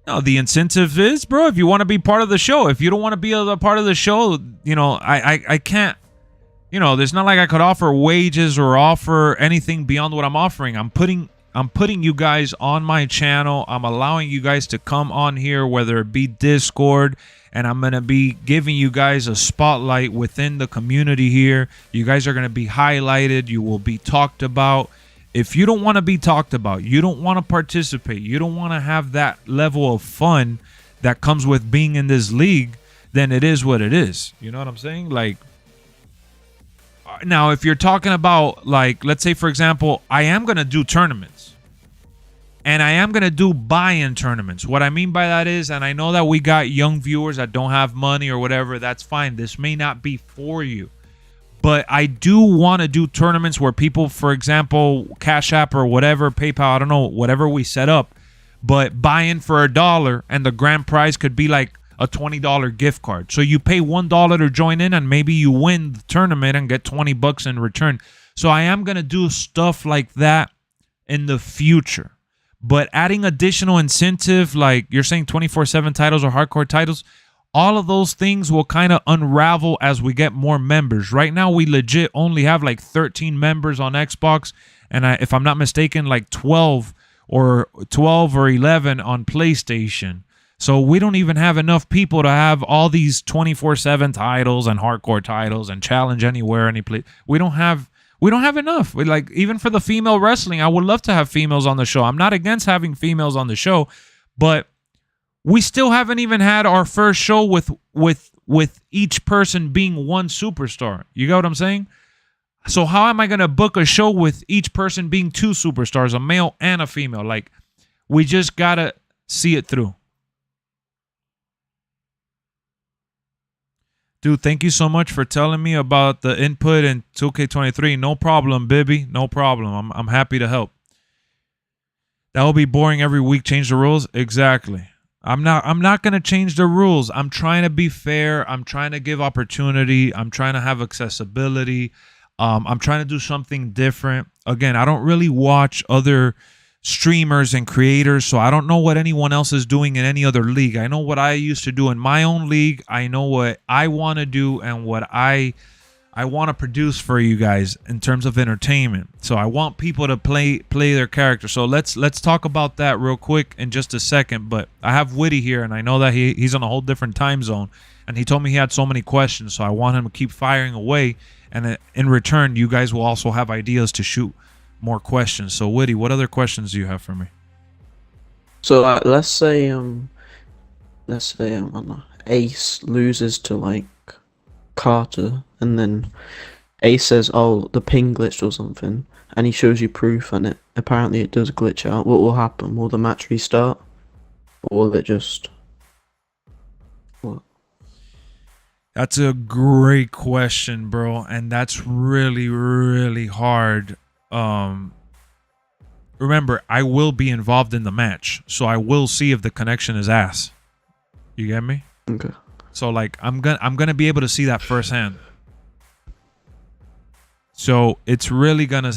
No, the incentive is, bro, if you want to be part of the show. If you don't want to be a part of the show, you know, I can't, you know, there's not like I could offer wages or offer anything beyond what I'm offering. I'm putting you guys on my channel. I'm allowing you guys to come on here, whether it be Discord, and I'm going to be giving you guys a spotlight within the community here. You guys are going to be highlighted. You will be talked about. If you don't want to be talked about, you don't want to participate, you don't want to have that level of fun that comes with being in this league, then it is what it is. You know what I'm saying? Like, now, if you're talking about, like, let's say, for example, I am going to do tournaments. And I am going to do buy-in tournaments. What I mean by that is, and I know that we got young viewers that don't have money or whatever, that's fine. This may not be for you. But I do want to do tournaments where people, for example, CashApp or whatever, PayPal, I don't know, whatever we set up, but buy in for $1 and the grand prize could be like a $20 gift card. So you pay $1 to join in and maybe you win the tournament and get $20 in return. So I am going to do stuff like that in the future. But adding additional incentive, like you're saying 24/7 titles or hardcore titles, all of those things will kind of unravel as we get more members. Right now, we legit only have like 13 members on Xbox. And if I'm not mistaken, like 12 or 11 on PlayStation. So we don't even have enough people to have all these 24/7 titles and hardcore titles and challenge anywhere, any place. We don't have enough. Like, even for the female wrestling, I would love to have females on the show. I'm not against having females on the show, but we still haven't even had our first show with each person being one superstar. You get what I'm saying? So how am I going to book a show with each person being two superstars, a male and a female? Like, we just got to see it through. Dude, thank you so much for telling me about the input in 2K23. No problem, Bibby. No problem. I'm happy to help. That will be boring every week. Change the rules? Exactly. I'm not going to change the rules. I'm trying to be fair. I'm trying to give opportunity. I'm trying to have accessibility. I'm trying to do something different. Again, I don't really watch other streamers and creators, so I don't know what anyone else is doing in any other league. I know what I used to do in my own league. I know what I want to do and what I want to produce for you guys in terms of entertainment. So I want people to play their character. So let's talk about that real quick in just a second. But I have Witty here, and I know that he's on a whole different time zone, and he told me he had so many questions. So I want him to keep firing away, and in return, you guys will also have ideas to shoot more questions. So Witty, what other questions do you have for me? So let's say Ace loses to like Carter, and then Ace says, "Oh, the ping glitched or something," and he shows you proof, and it does glitch out. What will happen? Will the match restart, or will it just what? That's a great question, bro, and that's really, really hard. Remember, I will be involved in the match, so I will see if the connection is ass. You get me? Okay. So like I'm gonna be able to see that firsthand. So it's really gonna.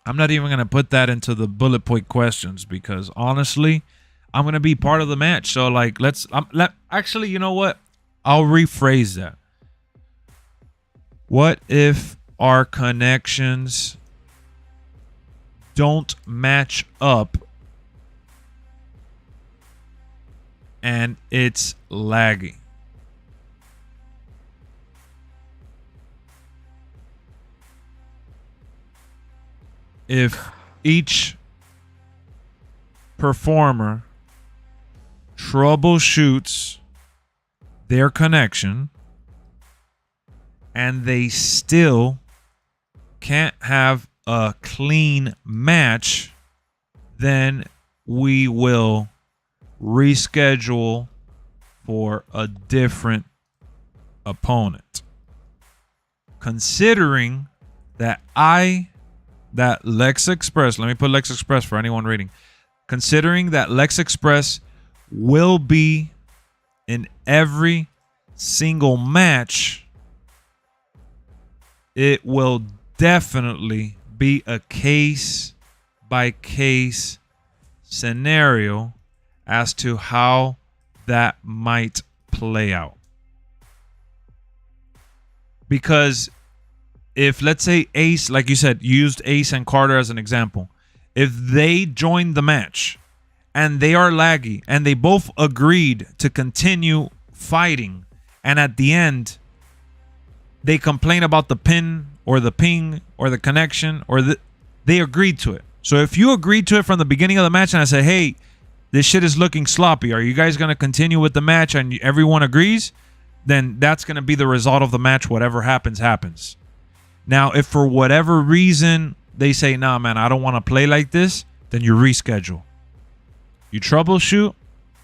I'm not even gonna put that into the bullet point questions because honestly, I'm gonna be part of the match. So like actually, you know what? I'll rephrase that. What if our connections don't match up and it's laggy? If each performer troubleshoots their connection and they still can't have a clean match, then we will reschedule for a different opponent. Considering that LexxExpress, let me put LexxExpress for anyone reading. Considering that LexxExpress will be in every single match, it will definitely be a case by case scenario as to how that might play out. Because if, let's say, Ace, like you said, you used Ace and Carter as an example. If they joined the match and they are laggy and they both agreed to continue fighting, and at the end they complain about the pin or the ping or the connection, or they agreed to it. So if you agreed to it from the beginning of the match and I say, hey, this shit is looking sloppy, are you guys going to continue with the match, and everyone agrees, then that's going to be the result of the match. Whatever happens, happens. Now, if for whatever reason they say, nah, man, I don't want to play like this, then you reschedule. You troubleshoot.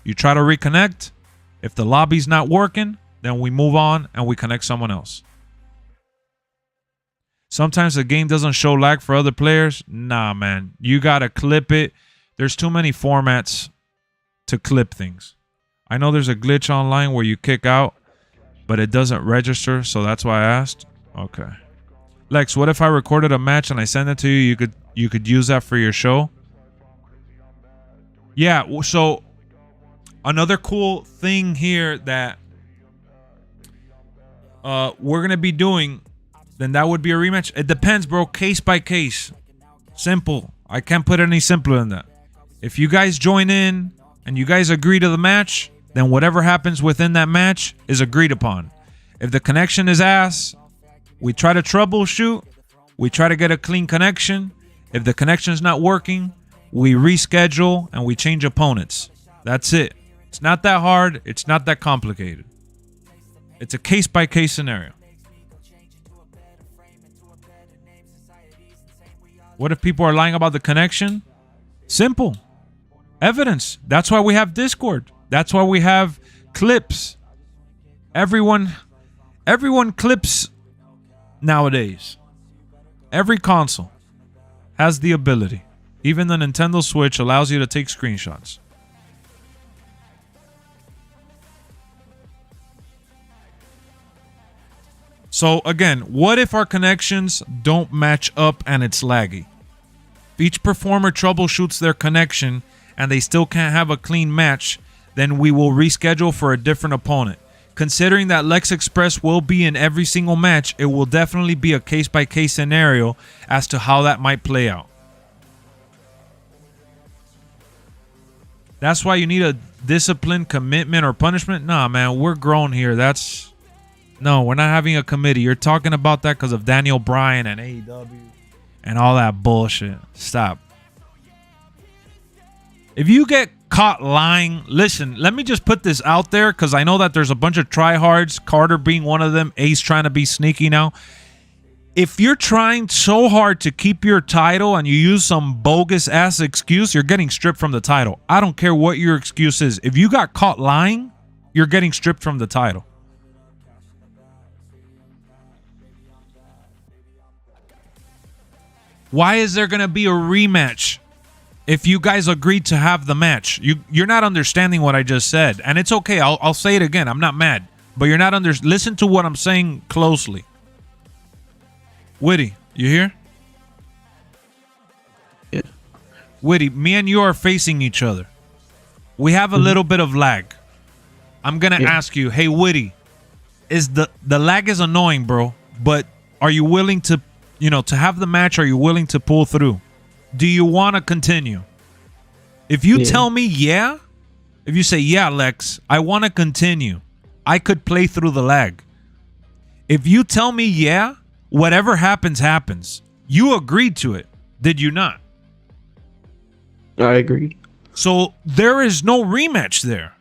You try to reconnect. If the lobby's not working, then we move on and we connect someone else. Sometimes the game doesn't show lag for other players. Nah, man. You got to clip it. There's too many formats to clip things. I know there's a glitch online where you kick out, but it doesn't register, so that's why I asked. Okay. Lex, what if I recorded a match and I send it to you? You could use that for your show? Yeah, so another cool thing here that we're going to be doing, then that would be a rematch. It depends, bro. Case by case. Simple. I can't put any simpler than that. If you guys join in and you guys agree to the match, then whatever happens within that match is agreed upon. If the connection is ass, we try to troubleshoot. We try to get a clean connection. If the connection is not working, we reschedule and we change opponents. That's it. It's not that hard. It's not that complicated. It's a case-by-case scenario. What if people are lying about the connection? Simple. Evidence. That's why we have Discord. That's why we have clips. Everyone clips nowadays. Every console has the ability. Even the Nintendo Switch allows you to take screenshots. So again, what if our connections don't match up and it's laggy? If each performer troubleshoots their connection and they still can't have a clean match, then we will reschedule for a different opponent. Considering that LexxExpress will be in every single match, it will definitely be a case-by-case scenario as to how that might play out. That's why you need a discipline, commitment, or punishment. Nah, man, we're grown here. No, we're not having a committee. You're talking about that because of Daniel Bryan and AEW and all that bullshit. Stop. If you get caught lying, listen, let me just put this out there because I know that there's a bunch of tryhards, Carter being one of them, Ace trying to be sneaky now. If you're trying so hard to keep your title and you use some bogus ass excuse, you're getting stripped from the title. I don't care what your excuse is. If you got caught lying, you're getting stripped from the title. Why is there going to be a rematch if you guys agreed to have the match? You're not understanding what I just said. And it's okay. I'll say it again. I'm not mad. But you're not listen to what I'm saying closely. Witty, you here? Yeah. Witty, me and you are facing each other. We have a little bit of lag. I'm going to ask you, hey, Witty, is the lag is annoying, bro, but are you willing to, to have the match? Are you willing to pull through? Do you want to continue? If you tell me if you say, yeah, Lex, I want to continue, I could play through the lag. If you tell me, yeah, whatever happens, happens. You agreed to it, did you not? I agreed. So there is no rematch there.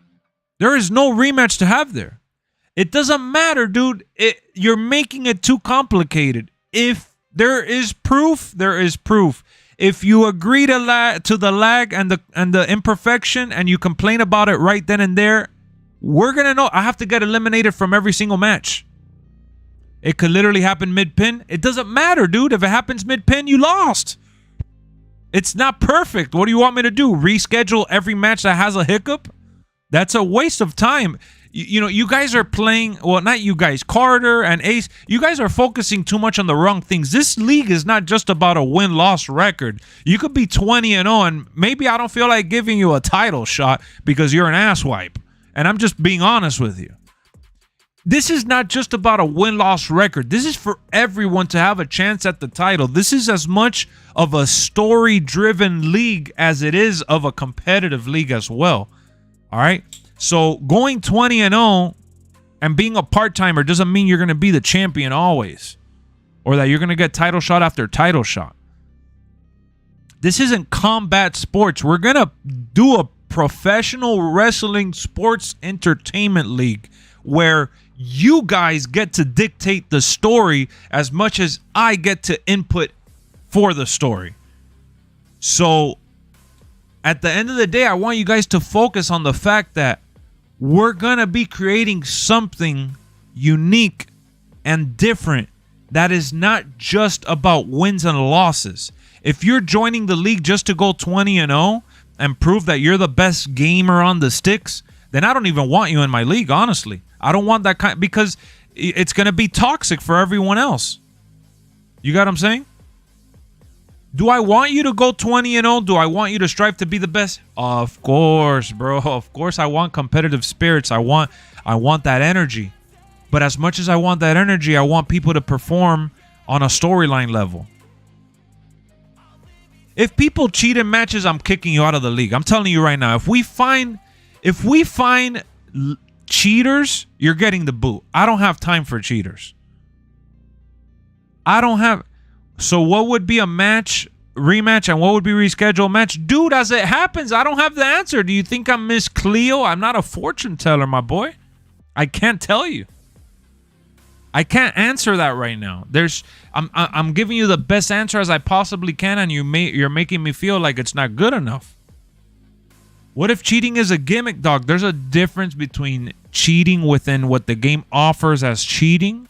There is no rematch to have there. It doesn't matter, dude. You're making it too complicated. If there is proof, there is proof. if you agree to the lag and the imperfection and you complain about it right then and there, we're gonna know. I have to get eliminated from every single match. It could literally happen mid-pin. It doesn't matter, dude. If it happens mid-pin, you lost. It's not perfect. What do you want me to do? Reschedule every match that has a hiccup? That's a waste of time. You know, you guys are playing, well, not you guys, Carter and Ace, you guys are focusing too much on the wrong things. This league is not just about a win-loss record. You could be 20-0, and maybe I don't feel like giving you a title shot because you're an asswipe. And I'm just being honest with you. This is not just about a win-loss record. This is for everyone to have a chance at the title. This is as much of a story-driven league as it is of a competitive league as well. All right? So going 20-0 and being a part-timer doesn't mean you're going to be the champion always, or that you're going to get title shot after title shot. This isn't combat sports. We're going to do a professional wrestling sports entertainment league where you guys get to dictate the story as much as I get to input for the story. So at the end of the day, I want you guys to focus on the fact that we're going to be creating something unique and different that is not just about wins and losses. If you're joining the league just to go 20-0 and prove that you're the best gamer on the sticks, then I don't even want you in my league, honestly. I don't want that kind, because it's going to be toxic for everyone else. You got what I'm saying? Do I want you to go 20-0? Do I want you to strive to be the best? Of course, bro. Of course, I want competitive spirits. I want that energy. But as much as I want that energy, I want people to perform on a storyline level. If people cheat in matches, I'm kicking you out of the league. I'm telling you right now. If we find cheaters, you're getting the boot. I don't have time for cheaters. So what would be a rematch and what would be rescheduled match? Dude, as it happens, I don't have the answer. Do you think I'm Miss Cleo? I'm not a fortune teller, my boy. I can't tell you. I can't answer that right now. I'm giving you the best answer as I possibly can, and you're making me feel like it's not good enough. What if cheating is a gimmick, dog? There's a difference between cheating within what the game offers as cheating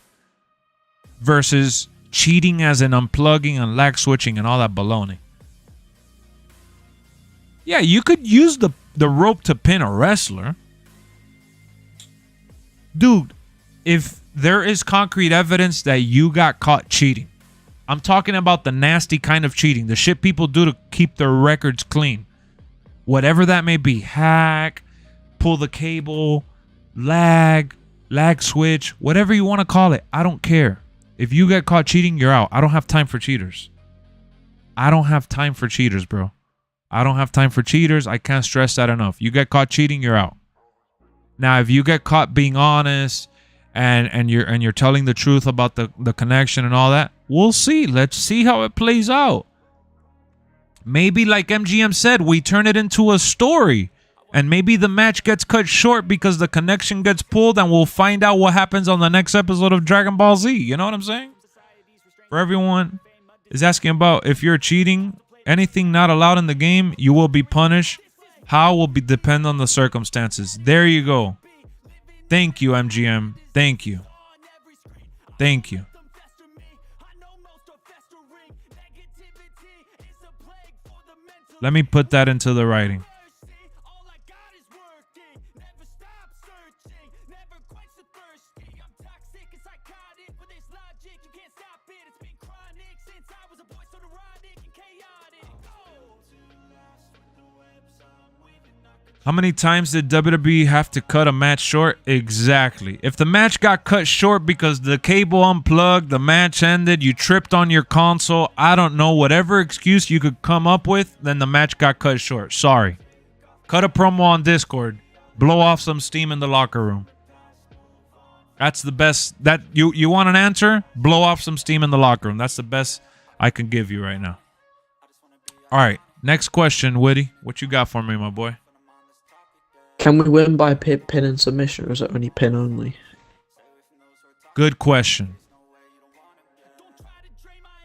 versus cheating as in unplugging and lag switching and all that baloney. Yeah, you could use the rope to pin a wrestler. Dude, if there is concrete evidence that you got caught cheating, I'm talking about the nasty kind of cheating, the shit people do to keep their records clean. Whatever that may be, hack, pull the cable, lag switch, whatever you want to call it, I don't care. If you get caught cheating, you're out. I don't have time for cheaters. I don't have time for cheaters, bro. I don't have time for cheaters. I can't stress that enough. You get caught cheating, you're out. Now, if you get caught being honest and you're telling the truth about the connection and all that, we'll see. Let's see how it plays out. Maybe, like MGM said, we turn it into a story. And maybe the match gets cut short because the connection gets pulled, and we'll find out what happens on the next episode of Dragon Ball Z. You know what I'm saying? For everyone is asking about if you're cheating, anything not allowed in the game, you will be punished. How will depend on the circumstances. There you go. Thank you, MGM. Thank you. Thank you. Let me put that into the writing. How many times did WWE have to cut a match short? Exactly. If the match got cut short because the cable unplugged, the match ended, you tripped on your console, I don't know, whatever excuse you could come up with, then the match got cut short. Sorry. Cut a promo on Discord. Blow off some steam in the locker room. That's the best. That you want an answer? Blow off some steam in the locker room. That's the best I can give you right now. All right. Next question, Woody. What you got for me, my boy? Can we win by pin and submission, or is it only pin only? Good question.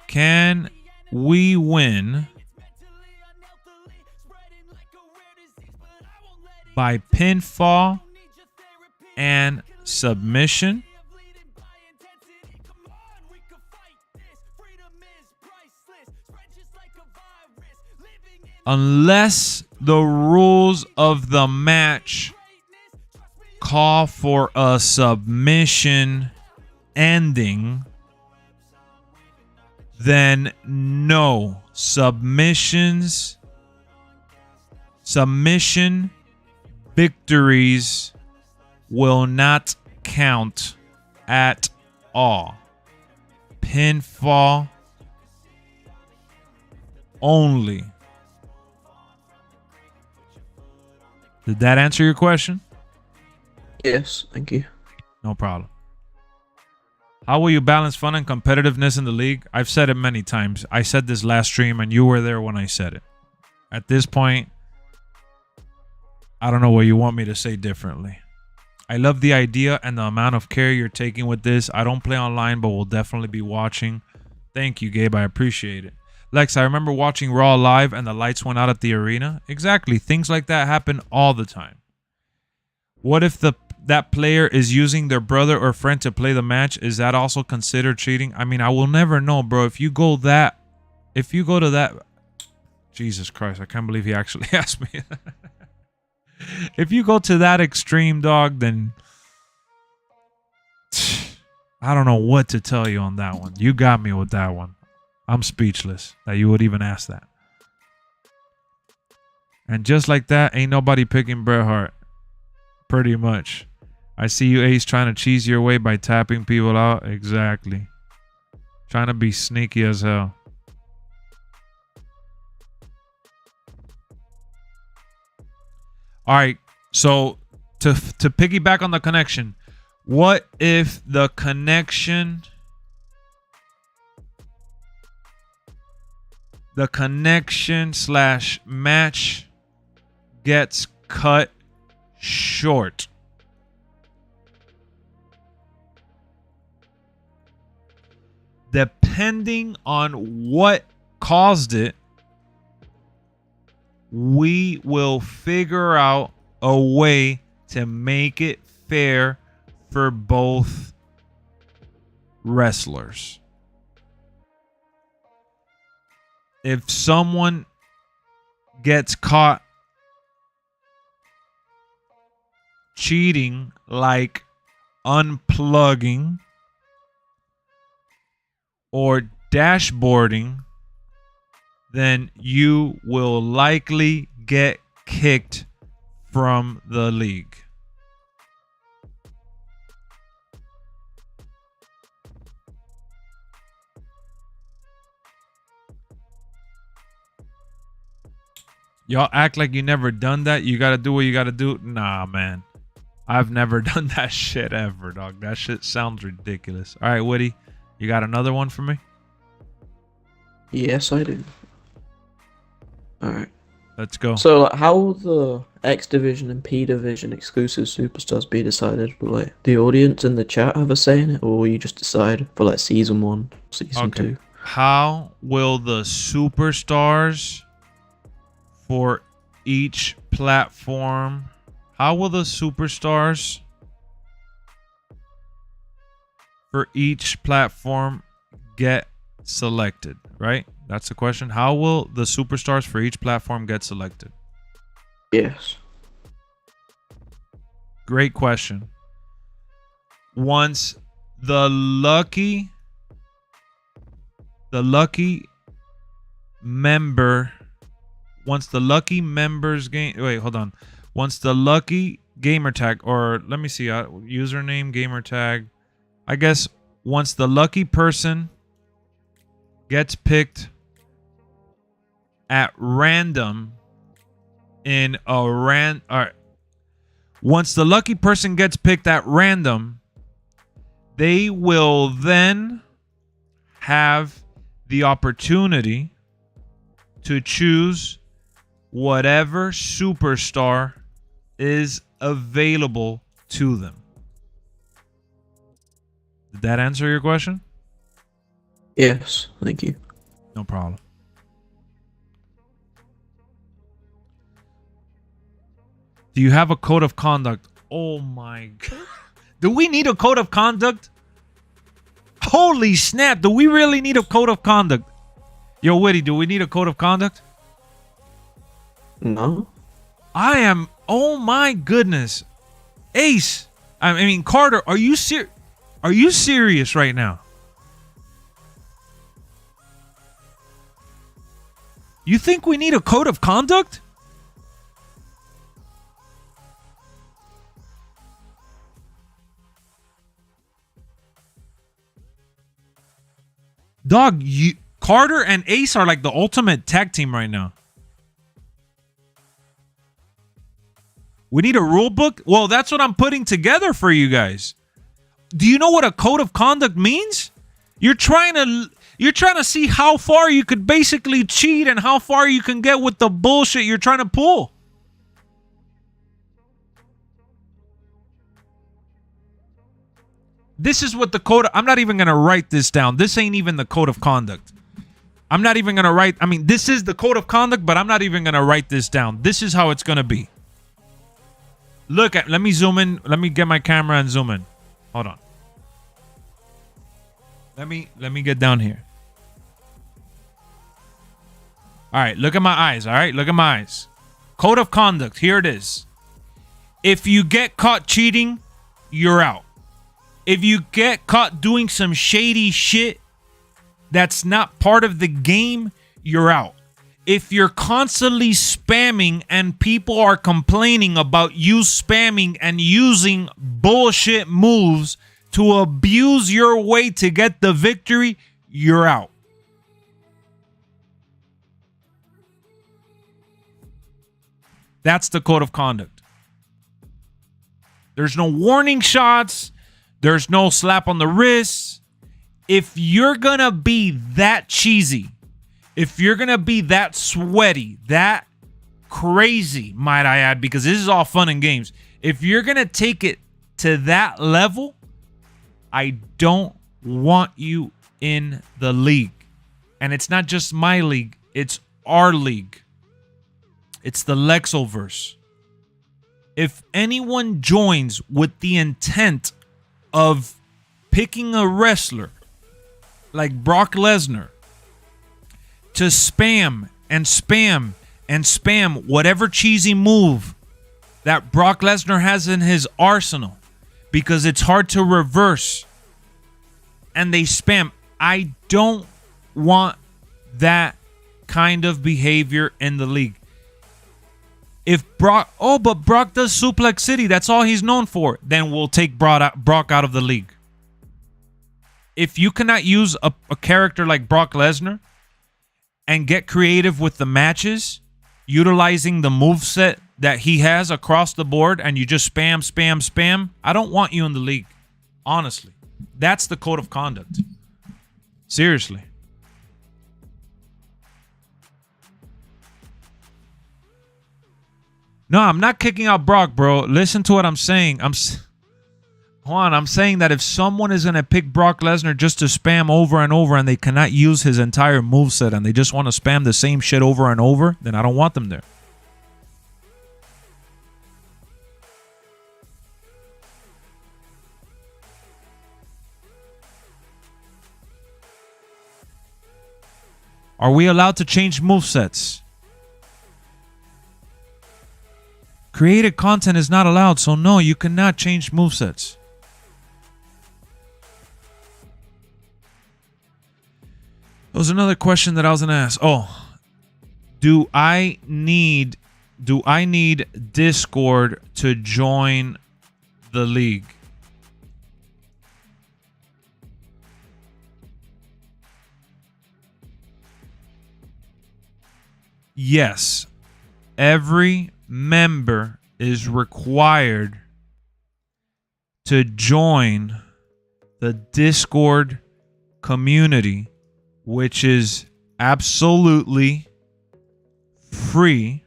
Can we win by pinfall and submission. Unless the rules of the match call for a submission ending, then no. Submission victories will not count at all. Pinfall only. Did that answer your question? Yes, thank you. No problem. How will you balance fun and competitiveness in the league? I've said it many times. I said this last stream and you were there when I said it. At this point, I don't know what you want me to say differently. I love the idea and the amount of care you're taking with this. I don't play online, but will definitely be watching. Thank you, Gabe. I appreciate it. Lex, I remember watching Raw live and the lights went out at the arena. Exactly. Things like that happen all the time. What if that player is using their brother or friend to play the match? Is that also considered cheating? I mean, I will never know, bro. If you go to that, Jesus Christ, I can't believe he actually asked me. If you go to that extreme, dog, then I don't know what to tell you on that one. You got me with that one. I'm speechless that you would even ask that. And just like that, ain't nobody picking Bret Hart. Pretty much. I see you, Ace, trying to cheese your way by tapping people out. Exactly. Trying to be sneaky as hell. All right. So to piggyback on the connection, what if the connection / match gets cut short? Depending on what caused it, we will figure out a way to make it fair for both wrestlers. If someone gets caught cheating, like unplugging or dashboarding, then you will likely get kicked from the league. Y'all act like you never done that. You gotta do what you gotta do. Nah, man. I've never done that shit ever, dog. That shit sounds ridiculous. All right, Woody. You got another one for me? Yes, I do. Alright. Let's go. So, like, how will the X Division and P Division exclusive superstars be decided? Will, like, the audience in the chat have a say in it, or will you just decide for, like, Season 1, Season 2? How will the superstars for each platform... How will the superstars for each platform get selected, right? That's the question. How will the superstars for each platform get selected? Yes. Great question. Once the lucky members game... Wait, hold on. Once the lucky gamer tag, or let me see, username, gamer tag. I guess once the lucky person gets picked at random in a once the lucky person gets picked at random, they will then have the opportunity to choose whatever superstar is available to them. Did that answer your question? Yes, thank you. No problem. Do you have a code of conduct? Oh my God. Do we need a code of conduct? Holy snap. Do we really need a code of conduct? Yo, Witty, do we need a code of conduct? No. Oh my goodness. Ace. I mean, Carter, are you serious right now? You think we need a code of conduct? Dog, Carter and Ace are like the ultimate tag team right now. We need a rule book? Well, that's what I'm putting together for you guys. Do you know what a code of conduct means? You're trying to see how far you could basically cheat and how far you can get with the bullshit you're trying to pull. This is what the code... I'm not even going to write this down. This ain't even the code of conduct. I'm not even going to write... I mean, this is the code of conduct, but I'm not even going to write this down. This is how it's going to be. Let me zoom in. Let me get my camera and zoom in. Hold on. Let me get down here. All right, look at my eyes, all right? Look at my eyes. Code of conduct, here it is. If you get caught cheating, you're out. If you get caught doing some shady shit that's not part of the game, you're out. If you're constantly spamming and people are complaining about you spamming and using bullshit moves to abuse your way to get the victory, you're out. That's the code of conduct. There's no warning shots. There's no slap on the wrist. If you're going to be that cheesy, if you're going to be that sweaty, that crazy, might I add, because this is all fun and games. If you're going to take it to that level, I don't want you in the league. And it's not just my league. It's our league. It's the Lexxoverse. If anyone joins with the intent of picking a wrestler like Brock Lesnar to spam and spam and spam whatever cheesy move that Brock Lesnar has in his arsenal because it's hard to reverse, and they spam, I don't want that kind of behavior in the league. If Brock, but Brock does Suplex City, that's all he's known for, then we'll take Brock out of the league. If you cannot use a character like Brock Lesnar and get creative with the matches, utilizing the moveset that he has across the board, and you just spam, spam, spam, I don't want you in the league. Honestly. That's the code of conduct. Seriously. No, I'm not kicking out Brock, bro. Listen to what I'm saying. I'm saying that if someone is going to pick Brock Lesnar just to spam over and over and they cannot use his entire moveset and they just want to spam the same shit over and over, then I don't want them there. Are we allowed to change movesets? Created content is not allowed, so no, you cannot change movesets. There was another question that I was gonna ask. Oh, do I need Discord to join the league? Yes. Every member is required to join the Discord community, which is absolutely free.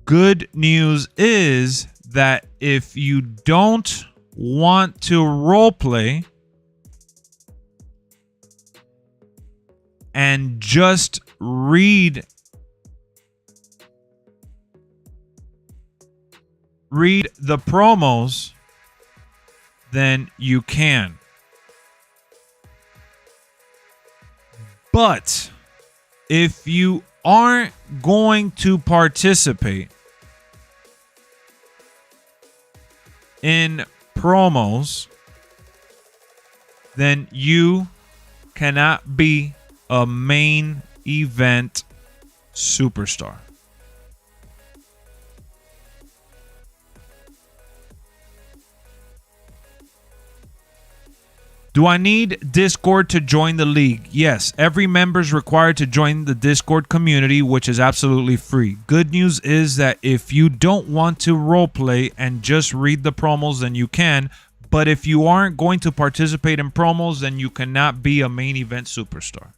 Good news is that if you don't want to roleplay and just read read the promos, then you can. But if you aren't going to participate in promos, then you cannot be a main event superstar. Do I need Discord to join the league? Yes, every member is required to join the Discord community, which is absolutely free. Good news is that if you don't want to roleplay and just read the promos, then you can. But if you aren't going to participate in promos, then you cannot be a main event superstar.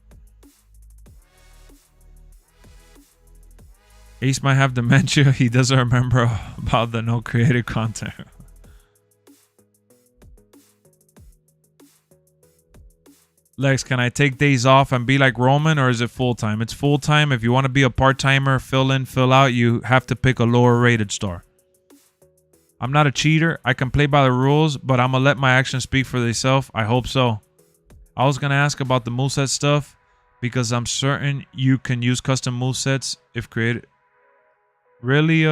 Ace might have dementia. He doesn't remember about the no creative content. Lex, can I take days off and be like Roman, or is it full-time? It's full-time. If you want to be a part-timer, fill in, fill out, you have to pick a lower rated star. I'm not a cheater. I can play by the rules, but I'm going to let my actions speak for themselves. I hope so. I was going to ask about the moveset stuff because I'm certain you can use custom movesets if created. Really,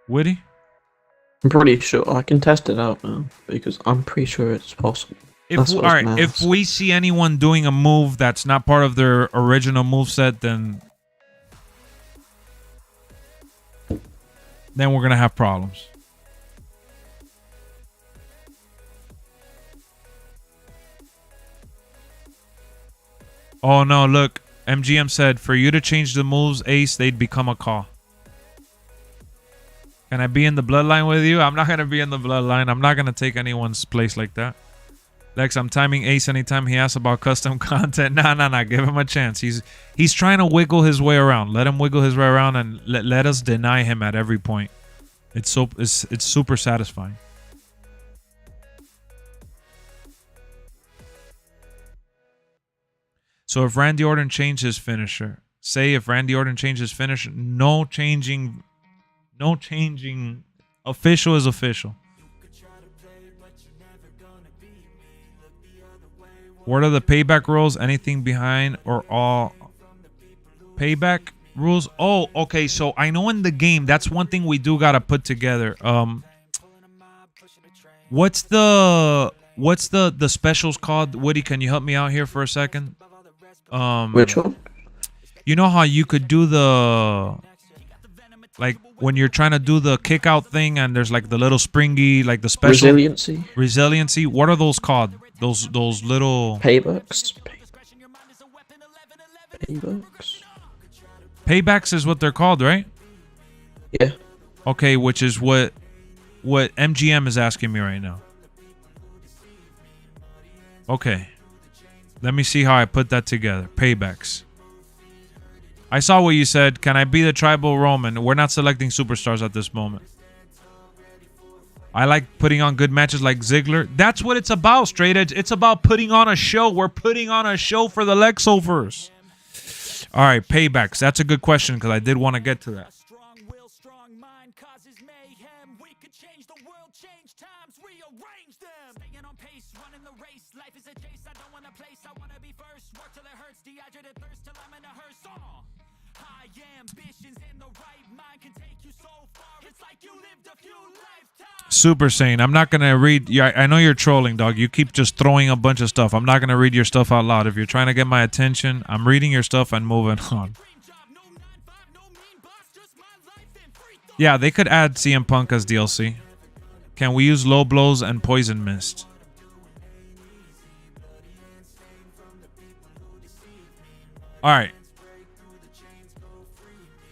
Witty? I'm pretty sure I can test it out, man, because I'm pretty sure it's possible. If we see anyone doing a move that's not part of their original moveset, then we're gonna have problems. Oh no, look, MGM said for you to change the moves, Ace, they'd become a call. Can I be in the bloodline with you? I'm not gonna be in the bloodline. I'm not gonna take anyone's place like that. Lex, I'm timing Ace anytime he asks about custom content. Nah. Give him a chance. He's trying to wiggle his way around. Let him wiggle his way around and let us deny him at every point. It's super satisfying. So if Randy Orton changed his finisher, say if Randy Orton changed his finisher, no changing. Official is official. What are the payback rules? Anything behind or all payback rules? Oh, okay. So I know in the game, that's one thing we do gotta put together. What's the specials called? Woody, can you help me out here for a second? Which one? You know how you could do the, like when you're trying to do the kick out thing and there's like the little springy, like the special resiliency. What are those called? Those little paybacks. Paybacks is what they're called, right? Yeah. Okay, which is what MGM is asking me right now. Okay. Let me see how I put that together. Paybacks. I saw what you said. Can I be the tribal Roman? We're not selecting superstars at this moment. I like putting on good matches like Ziggler. That's what it's about, Straight Edge. It's about putting on a show. We're putting on a show for the Lexovers. All right, paybacks. That's a good question because I did want to get to that. Super Saiyan, I'm not going to read. Yeah, I know you're trolling, dog. You keep just throwing a bunch of stuff. I'm not going to read your stuff out loud. If you're trying to get my attention, I'm reading your stuff and moving on. Yeah, they could add CM Punk as DLC. Can we use low blows and poison mist? All right.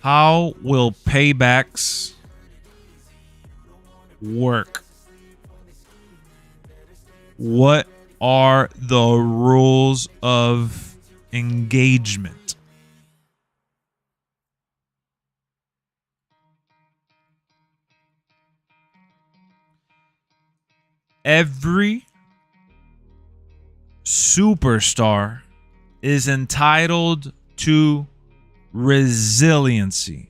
How will paybacks work? What are the rules of engagement? Every superstar is entitled to resiliency.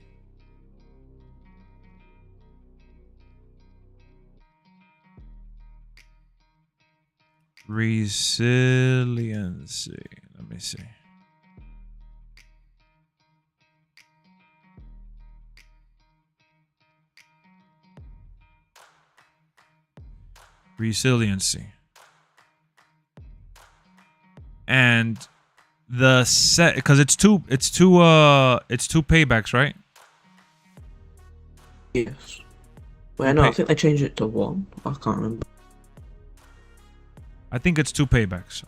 Resiliency. Let me see. Resiliency. And the set, because it's two paybacks, right? Yes. Well, no, I think they changed it to one. I can't remember. I think it's two paybacks.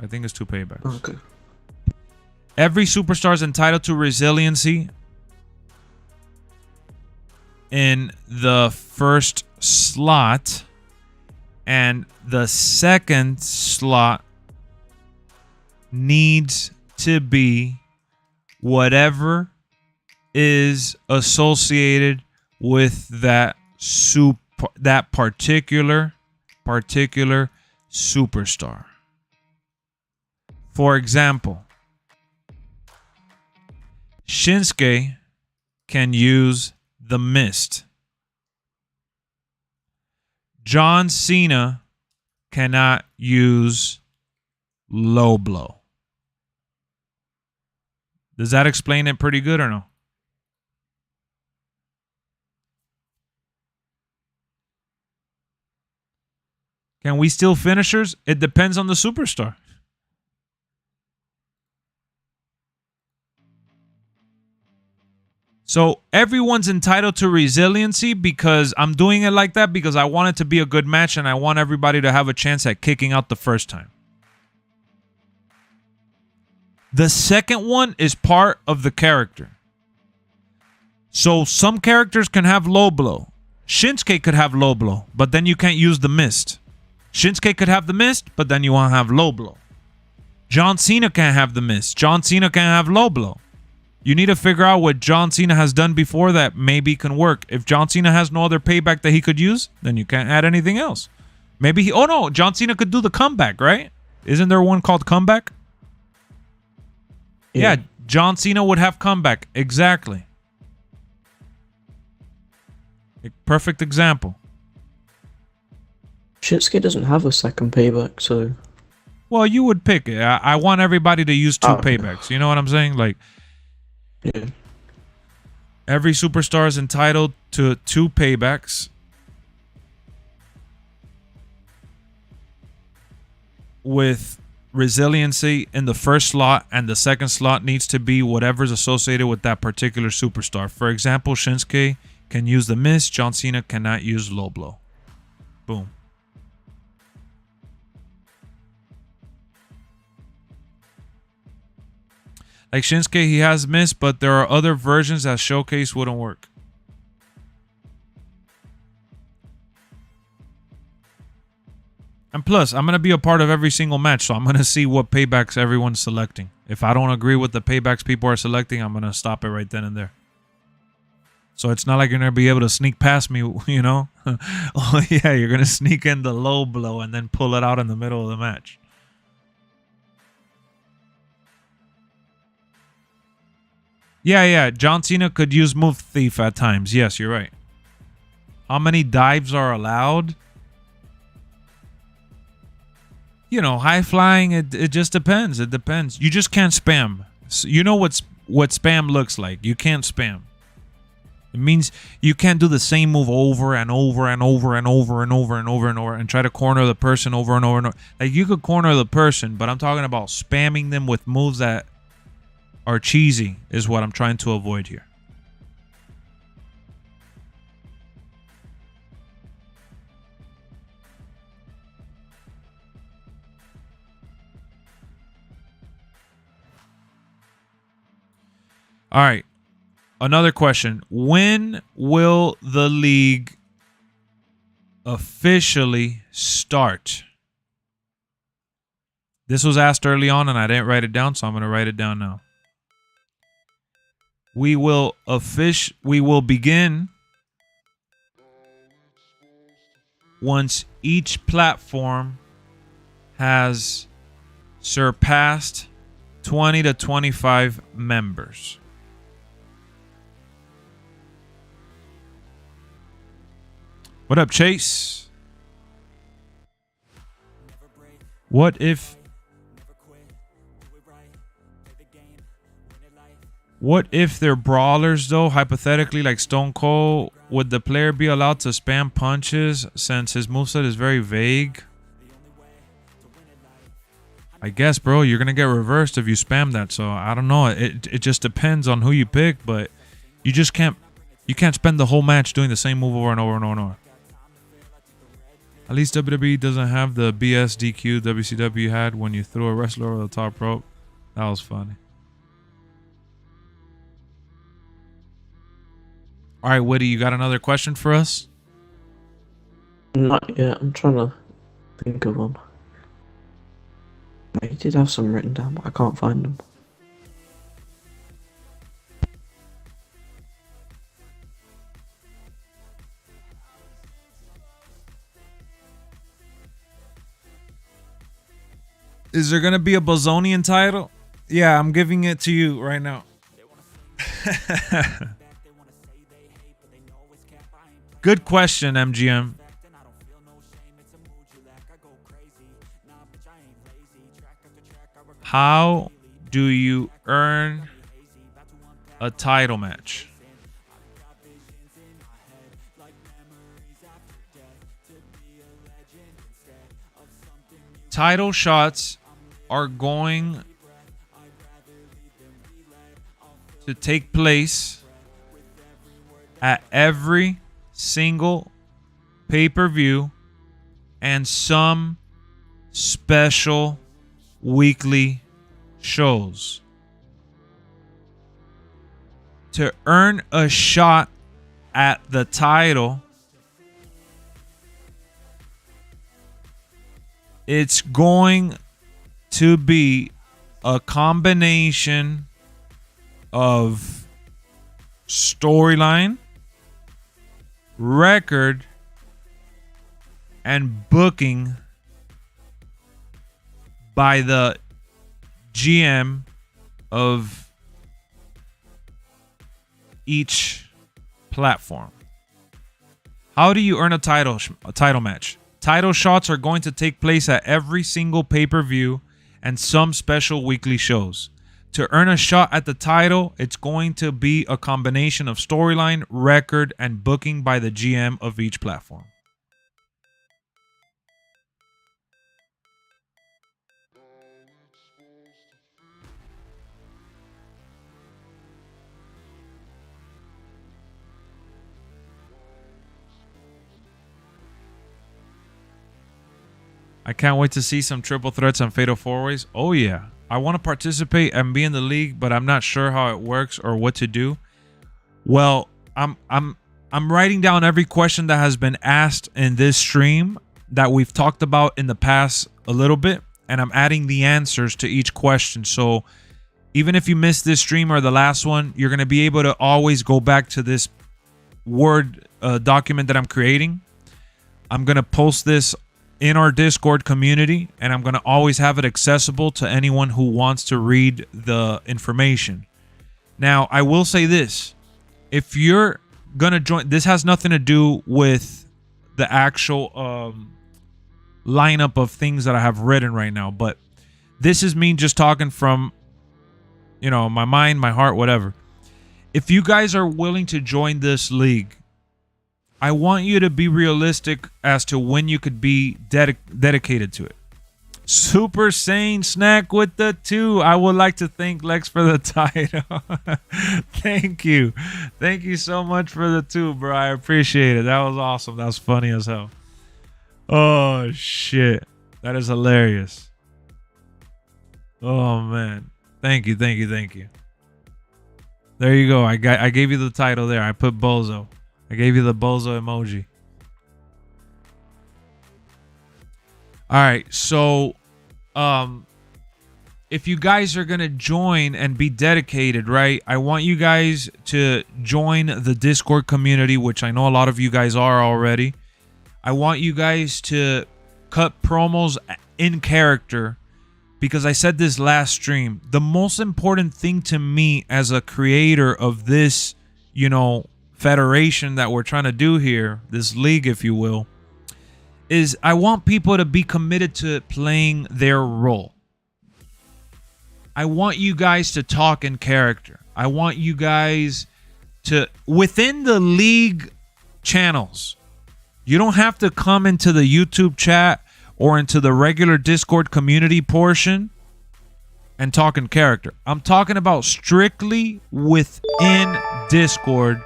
Okay. Every superstar is entitled to resiliency in the first slot, and the second slot needs to be whatever is associated with that particular superstar. For example, Shinsuke can use the Mist. John Cena cannot use Low Blow. Does that explain it pretty good or no? Can we steal finishers? It depends on the superstar. So everyone's entitled to resiliency because I'm doing it like that because I want it to be a good match and I want everybody to have a chance at kicking out the first time. The second one is part of the character. So some characters can have low blow. Shinsuke could have low blow, but then you can't use the Mist. Shinsuke could have the Mist, but then you won't have low blow. John Cena can't have the Mist. John Cena can't have low blow. You need to figure out what John Cena has done before that maybe can work. If John Cena has no other payback that he could use, then you can't add anything else. Maybe he... Oh, no. John Cena could do the comeback, right? Isn't there one called comeback? Yeah, John Cena would have comeback. Exactly. A perfect example. Shinsuke doesn't have a second payback, so... Well, you would pick it. I want everybody to use two paybacks. You know what I'm saying? Like... Yeah. Every superstar is entitled to two paybacks with resiliency in the first slot, and the second slot needs to be whatever's associated with that particular superstar. For example, Shinsuke can use the Mist. John Cena cannot use low blow. Boom. Like Shinsuke, he has Mist, but there are other versions that Showcase wouldn't work. And plus, I'm going to be a part of every single match, so I'm going to see what paybacks everyone's selecting. If I don't agree with the paybacks people are selecting, I'm going to stop it right then and there. So it's not like you're going to be able to sneak past me, you know? Oh, yeah, you're going to sneak in the low blow and then pull it out in the middle of the match. Yeah, John Cena could use Move Thief at times. Yes, you're right. How many dives are allowed? You know, high flying, it just depends. It depends. You just can't spam. So you know what spam looks like. You can't spam. It means you can't do the same move over and over and over and over and over and over and over and try to corner the person over and over and over. Like, you could corner the person, but I'm talking about spamming them with moves that are cheesy is what I'm trying to avoid here. All right. Another question. When will the league officially start? This was asked early on and I didn't write it down, so I'm going to write it down now. We will begin once each platform has surpassed 20 to 25 members. What up, Chase? What if they're brawlers though? Hypothetically, like Stone Cold, would the player be allowed to spam punches since his moveset is very vague? I guess, bro, you're gonna get reversed if you spam that. So I don't know. It just depends on who you pick, but you just can't spend the whole match doing the same move over and over and over and over. At least WWE doesn't have the BS DQ WCW had when you threw a wrestler over the top rope. That was funny. All right, Woody, you got another question for us? Not yet. I'm trying to think of one. I did have some written down, but I can't find them. Is there going to be a Bazonian title? Yeah, I'm giving it to you right now. Good question, MGM. How do you earn a title match? Title shots are going to take place at every single pay-per-view and some special weekly shows. To earn a shot at the title, it's going to be a combination of storyline, record, and booking by the GM of each platform. How do you earn a title match? Title shots are going to take place at every single pay-per-view and some special weekly shows. To earn a shot at the title, it's going to be a combination of storyline, record, and booking by the GM of each platform. I can't wait to see some triple threats and fatal four-ways. Oh yeah. I want to participate and be in the league, but I'm not sure how it works or what to do. Well, I'm writing down every question that has been asked in this stream that we've talked about in the past a little bit, and I'm adding the answers to each question. So even if you missed this stream or the last one, you're going to be able to always go back to this Word document that I'm creating. I'm going to post this in our Discord community, and I'm going to always have it accessible to anyone who wants to read the information. Now, I will say this. If you're going to join, this has nothing to do with the actual lineup of things that I have written right now, but this is me just talking from, you know, my mind, my heart, whatever. If you guys are willing to join this league, I want you to be realistic as to when you could be dedicated to it. Super Saiyan Snack with the 2. I would like to thank Lexx for the title. Thank you. Thank you so much for the 2, bro. I appreciate it. That was awesome. That was funny as hell. Oh, shit. That is hilarious. Oh, man. Thank you. Thank you. Thank you. There you go. I gave you the title there. I put Bozo. I gave you the bozo emoji. All right, so if you guys are going to join and be dedicated, right, I want you guys to join the Discord community, which I know a lot of you guys are already. I want you guys to cut promos in character, because I said this last stream. The most important thing to me as a creator of this, you know, federation that we're trying to do here, this league, if you will, is I want people to be committed to playing their role. I want you guys to talk in character. I want you guys to, within the league channels, you don't have to come into the YouTube chat or into the regular Discord community portion and talk in character. I'm talking about strictly within Discord.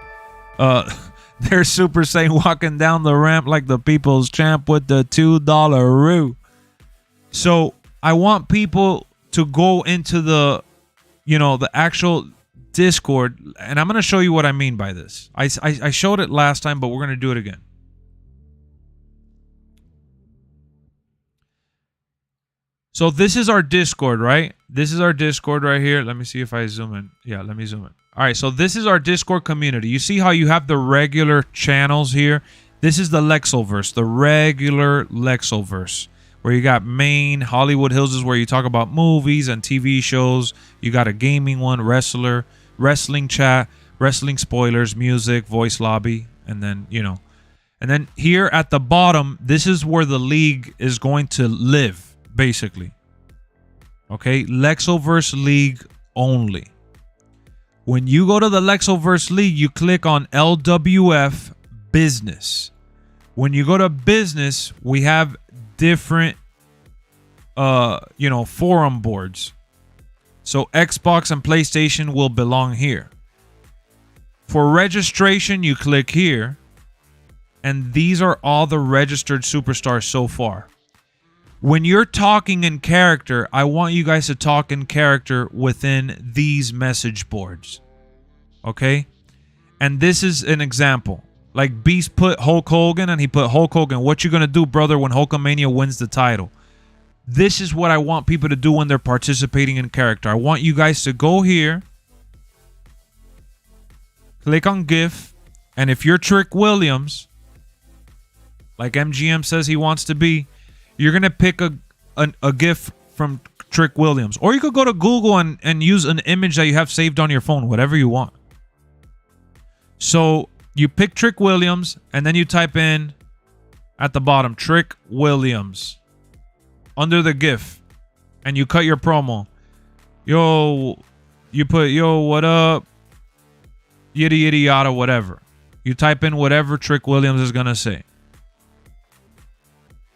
There's Super Saiyan walking down the ramp like the people's champ with the $2 roo. So I want people to go into the, the actual Discord, and I'm going to show you what I mean by this. I showed it last time, but we're going to do it again. So this is our Discord, right? This is our Discord right here. Let me see if I zoom in. Yeah, let me zoom in. All right, so this is our Discord community. You see how you have the regular channels here? This is the LexxEverse, the regular LexxEverse, where you got main. Hollywood Hills is where you talk about movies and TV shows. You got a gaming one, wrestling chat, wrestling spoilers, music, voice lobby, and then, And then here at the bottom, this is where the league is going to live, basically. Okay, LexxEverse League only. When you go to the LexxEverse League, you click on LWF Business. When you go to Business, we have different, forum boards. So Xbox and PlayStation will belong here. For registration, you click here. And these are all the registered superstars so far. When you're talking in character, I want you guys to talk in character within these message boards. Okay? And this is an example. Like Beast put Hulk Hogan and he put Hulk Hogan. What you gonna do, brother, when Hulkamania wins the title? This is what I want people to do when they're participating in character. I want you guys to go here. Click on GIF. And if you're Trick Williams, like MGM says he wants to be, you're going to pick a GIF from Trick Williams. Or you could go to Google and use an image that you have saved on your phone, whatever you want. So you pick Trick Williams, and then you type in at the bottom, Trick Williams, under the GIF, and you cut your promo. Yo, you put, yo, what up? Yada, yada, yada, whatever. You type in whatever Trick Williams is going to say.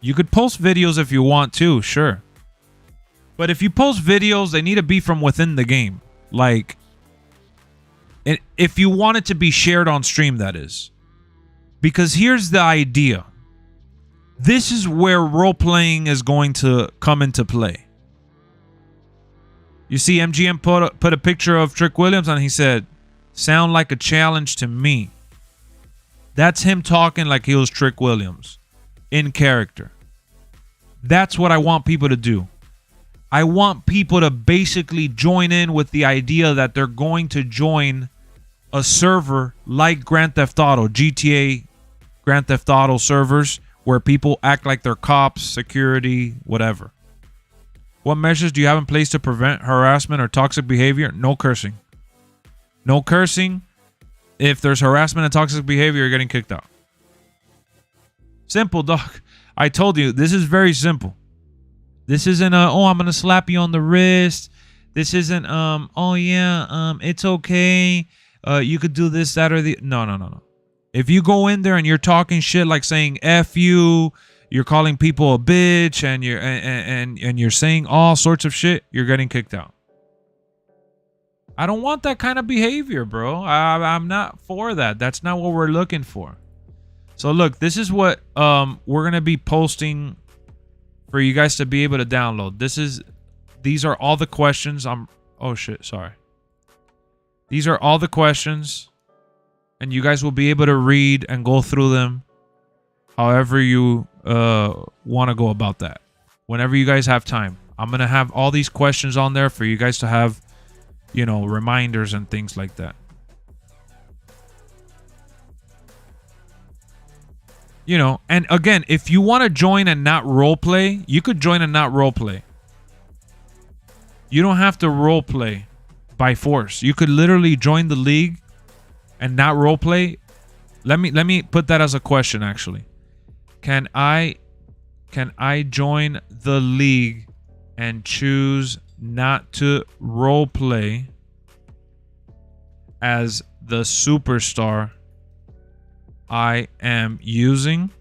You could post videos if you want to, sure. But if you post videos, they need to be from within the game. Like, if you want it to be shared on stream, that is. Because here's the idea. This is where role-playing is going to come into play. You see, MGM put a picture of Trick Williams and he said, sound like a challenge to me. That's him talking like he was Trick Williams. In character. That's what I want people to do. I want people to basically join in with the idea that they're going to join a server like Grand Theft Auto, GTA Grand Theft Auto servers, where people act like they're cops, security, whatever. What measures do you have in place to prevent harassment or toxic behavior? No cursing. No cursing. If there's harassment and toxic behavior, you're getting kicked out. Simple, dog. I told you, this is very simple. This isn't I'm gonna slap you on the wrist. This isn't it's okay. You could do this, that, or the no. If you go in there and you're talking shit like saying F you, you're calling people a bitch, and you're saying all sorts of shit, you're getting kicked out. I don't want that kind of behavior, bro. I'm not for that. That's not what we're looking for. So look, this is what we're going to be posting for you guys to be able to download. These are all the questions. Oh shit, sorry. These are all the questions, and you guys will be able to read and go through them however you want to go about that. Whenever you guys have time. I'm going to have all these questions on there for you guys to have, reminders and things like that. And again, if you want to join and not roleplay, you could join and not roleplay. You don't have to roleplay by force. You could literally join the league and not roleplay. Let me put that as a question, actually. Can I can I join the league and choose not to roleplay as the superstar I am using?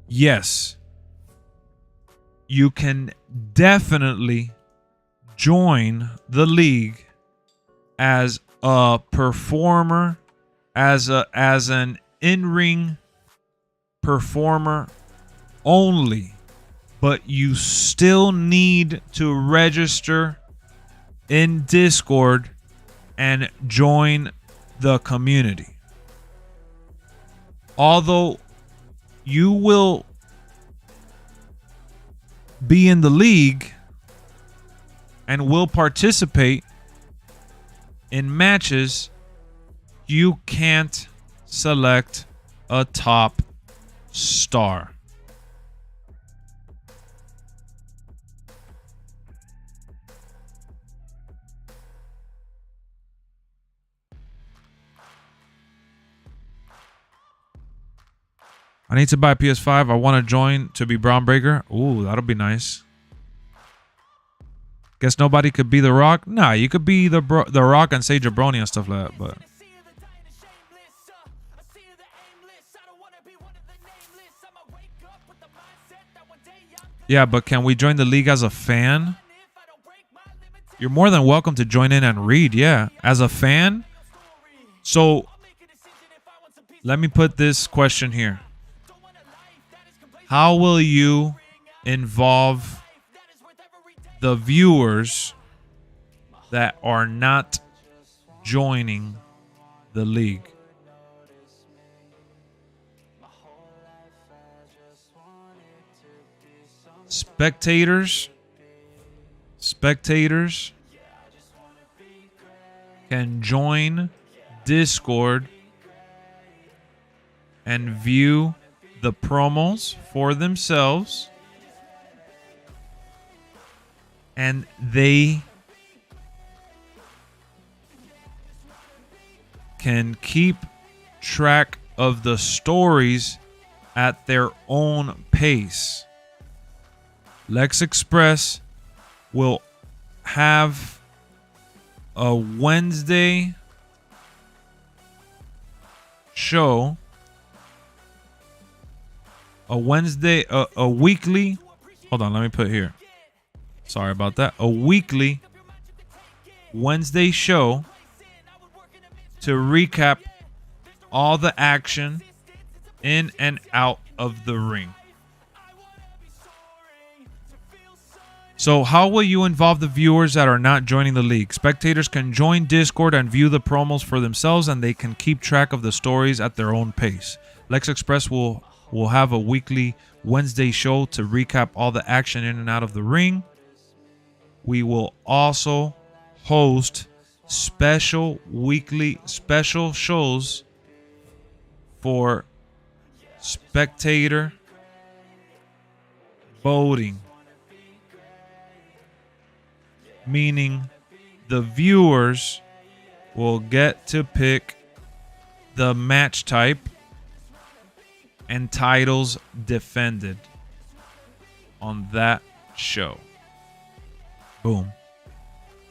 Yes. You can definitely join the league as a performer, as an in-ring performer only, but you still need to register in Discord and join the community. Although you will be in the league and will participate in matches, you can't select a top star. I need to buy a PS5. I want to join to be Braun Breaker. Ooh, that'll be nice. Guess nobody could be The Rock? Nah, you could be the Rock and say Jabroni and stuff like that, but... Yeah, but can we join the league as a fan? You're more than welcome to join in and read, yeah. As a fan? So, let me put this question here. How will you involve the viewers that are not joining the league? Spectators can join Discord and view the promos for themselves, and they can keep track of the stories at their own pace. LexxExpress will have a Wednesday show, a weekly, hold on, let me put it here. Sorry about that. A weekly Wednesday show to recap all the action in and out of the ring. So how will you involve the viewers that are not joining the league? Spectators can join Discord and view the promos for themselves, and they can keep track of the stories at their own pace. LexxExpress will have a weekly Wednesday show to recap all the action in and out of the ring. We will also host special shows for spectator voting, meaning the viewers will get to pick the match type and titles defended on that show. Boom.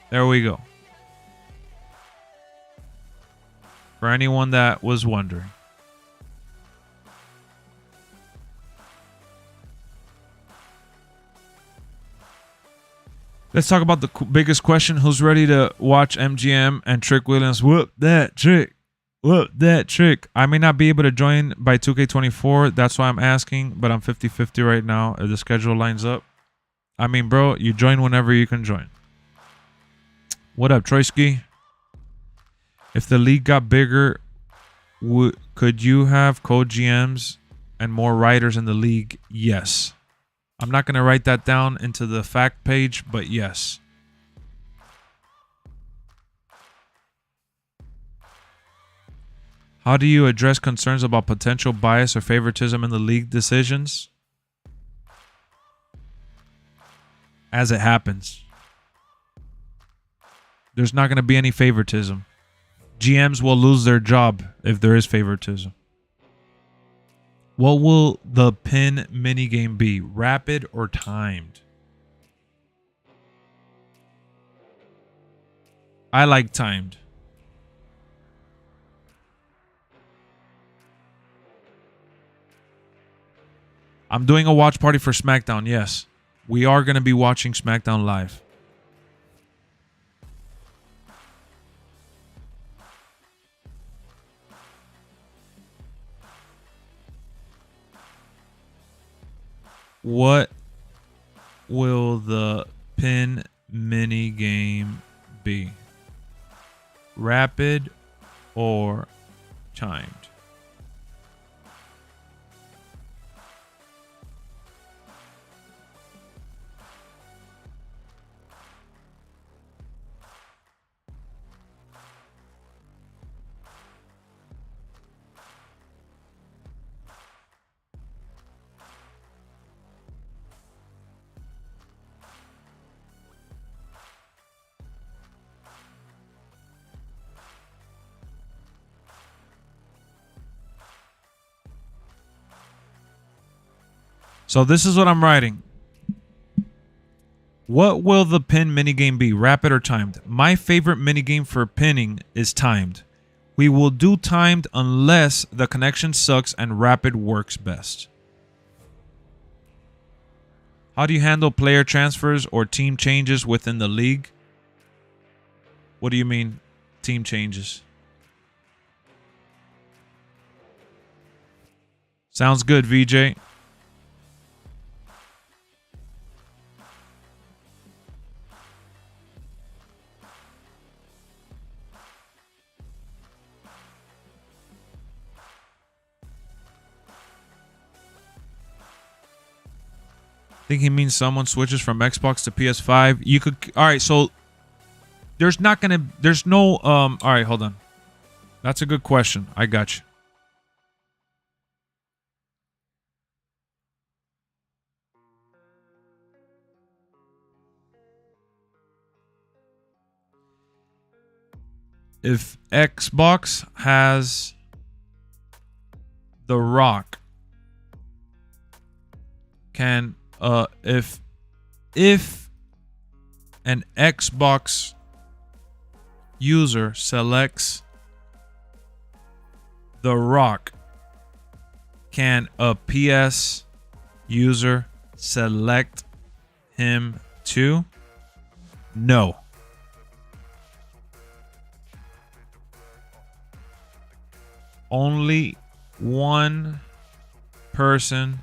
There we go. For anyone that was wondering. Let's talk about the biggest question. Who's ready to watch MGM and Trick Williams whoop that trick? Whoop that trick. I may not be able to join by 2K24. That's why I'm asking, but I'm 50-50 right now if the schedule lines up. I mean, bro, you join whenever you can join. What up, Troyski? If the league got bigger, could you have co-GMs and more writers in the league? Yes. I'm not going to write that down into the fact page, but yes. How do you address concerns about potential bias or favoritism in the league decisions? As it happens. There's not going to be any favoritism. GMs will lose their job if there is favoritism. What will the pin minigame be? Rapid or timed? I like timed. I'm doing a watch party for SmackDown, yes. We are going to be watching SmackDown live. What will the pin mini game be? Rapid or timed? So this is what I'm writing. What will the pin minigame be? Rapid or timed? My favorite minigame for pinning is timed. We will do timed unless the connection sucks and rapid works best. How do you handle player transfers or team changes within the league? What do you mean, team changes? Sounds good, VJ. I think he means someone switches from Xbox to PS5. You could, all right, so there's no all right, hold on. That's a good question. I got you. If Xbox has The Rock, can if an Xbox user selects The Rock, can a PS user select him too? No. Only one person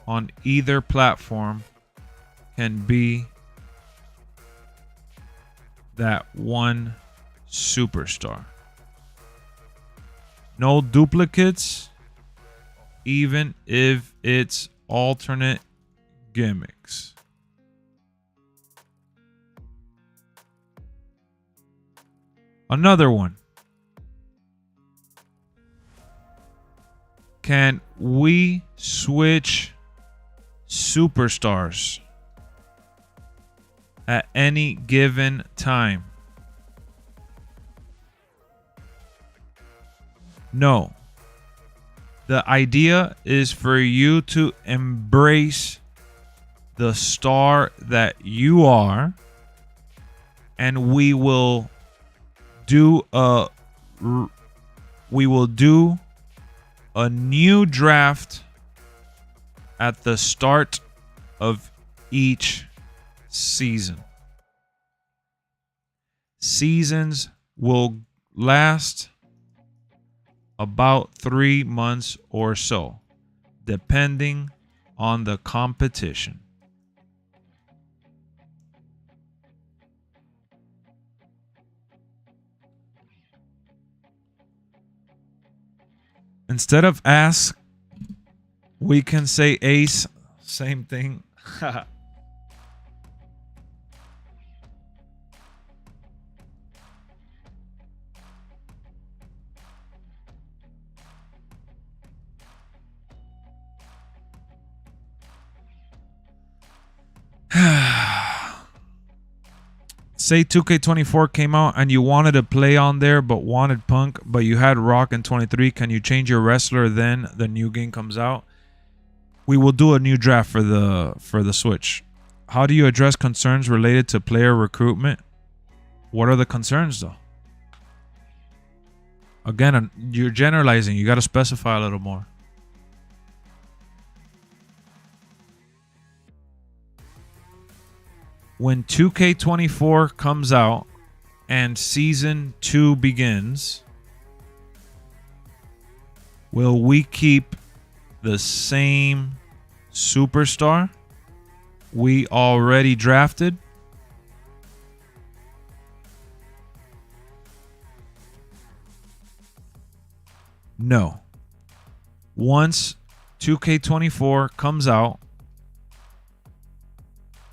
on either platform can be that one superstar. No duplicates, even if it's alternate gimmicks. Another one. Can we switch superstars at any given time? No. The idea is for you to embrace the star that you are, and we will do a new draft at the start of each season. Seasons will last about 3 months or so, depending on the competition. Instead of ask, we can say ace. Same thing. say 2K24 came out and you wanted to play on there but wanted Punk, but you had Rock in 23. Can you change your wrestler then the new game comes out? We will do a new draft for the Switch. How do you address concerns related to player recruitment? What are the concerns though? Again, you're generalizing. You got to specify a little more. When 2K24 comes out and Season 2 begins, will we keep the same superstar we already drafted? No. Once 2K24 comes out,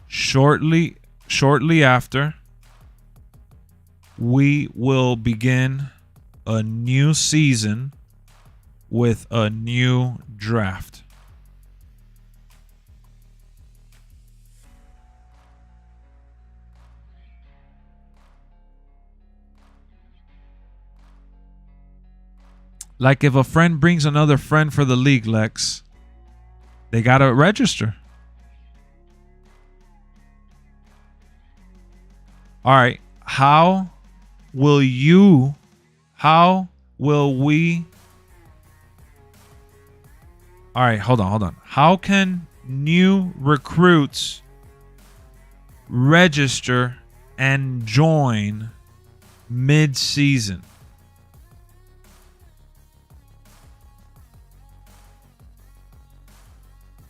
shortly after, we will begin a new season with a new draft. Like if a friend brings another friend for the league, Lex, they got to register. All right. How will we, all right, hold on. How can new recruits register and join mid-season?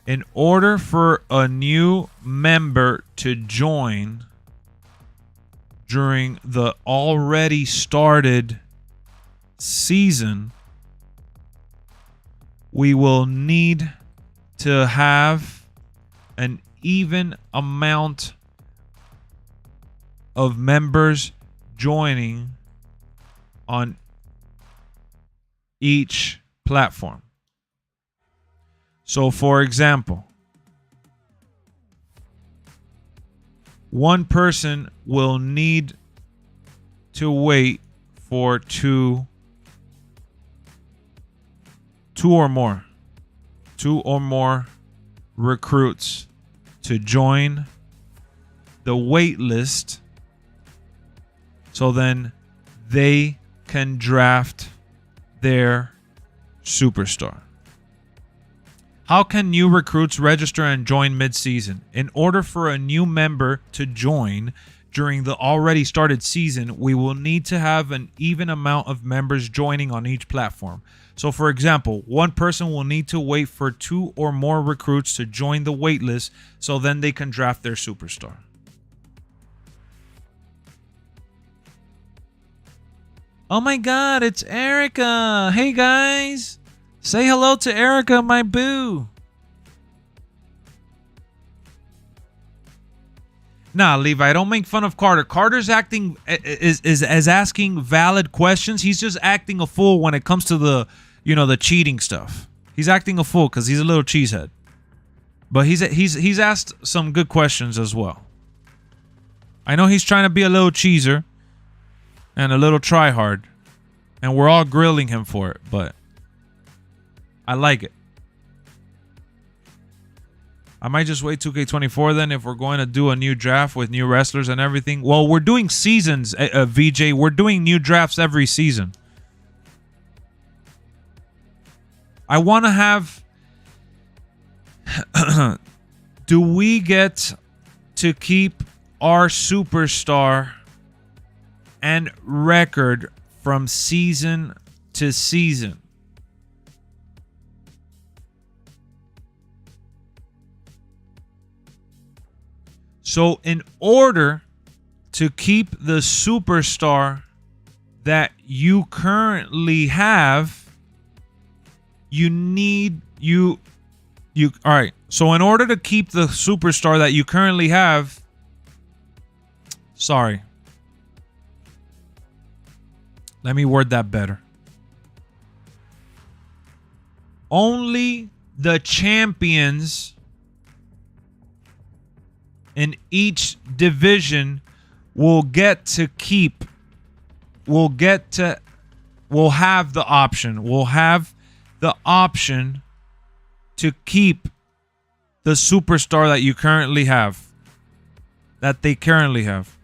In order for a new member to join during the already started season, we will need to have an even amount of members joining on each platform. So, for example, one person will need to wait for two or more recruits to join the wait list, so then they can draft their superstar. How can new recruits register and join mid-season? In order for a new member to join during the already started season, we will need to have an even amount of members joining on each platform. So, for example, one person will need to wait for two or more recruits to join the wait list, so then they can draft their superstar. Oh my God, it's Erica. Hey guys. Say hello to Erica, my boo. Nah, Levi, don't make fun of Carter. Carter's acting is asking valid questions. He's just acting a fool when it comes to the cheating stuff. He's acting a fool because he's a little cheesehead. But he's asked some good questions as well. I know he's trying to be a little cheeser and a little tryhard, and we're all grilling him for it, but I like it. I might just wait 2K24 then if we're going to do a new draft with new wrestlers and everything. Well, we're doing seasons, VJ. We're doing new drafts every season. I want to have... Do we get to keep our superstar and record from season to season? So in order to keep the superstar that you currently have, you all right. So in order to keep the superstar that you currently have, sorry. Let me word that better. Only the champions in each division will get to keep, will have the option to keep the superstar that you currently have, that they currently have.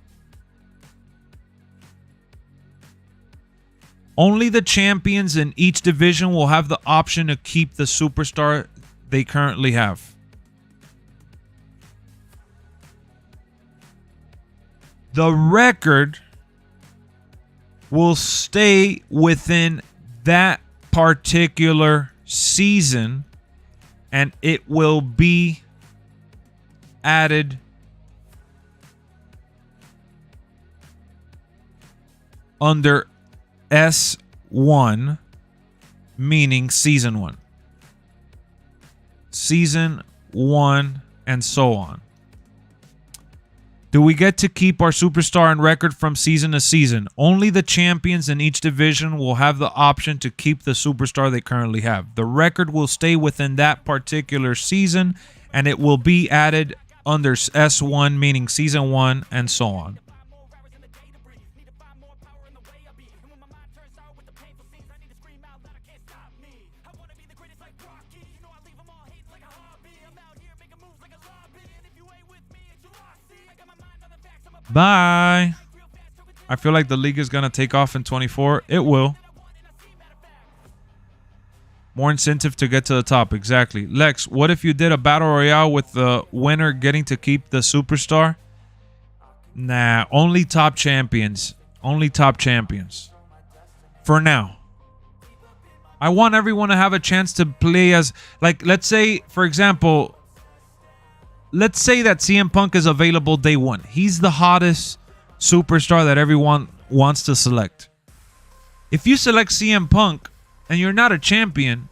Only the champions in each division will have the option to keep the superstar they currently have. The record will stay within that particular season, and it will be added under S1, meaning season 1. Season 1 and so on. Do we get to keep our superstar and record from season to season? Only the champions in each division will have the option to keep the superstar they currently have. The record will stay within that particular season, and it will be added under S1, meaning season 1, and so on. Bye. I feel like the league is going to take off in 24. It will. More incentive to get to the top. Exactly. Lex, what if you did a battle royale with the winner getting to keep the superstar? Nah, only top champions. Only top champions. For now. I want everyone to have a chance to play as... Like, let's say, for example... Let's say that CM Punk is available day 1. He's the hottest superstar that everyone wants to select. If you select CM Punk and you're not a champion,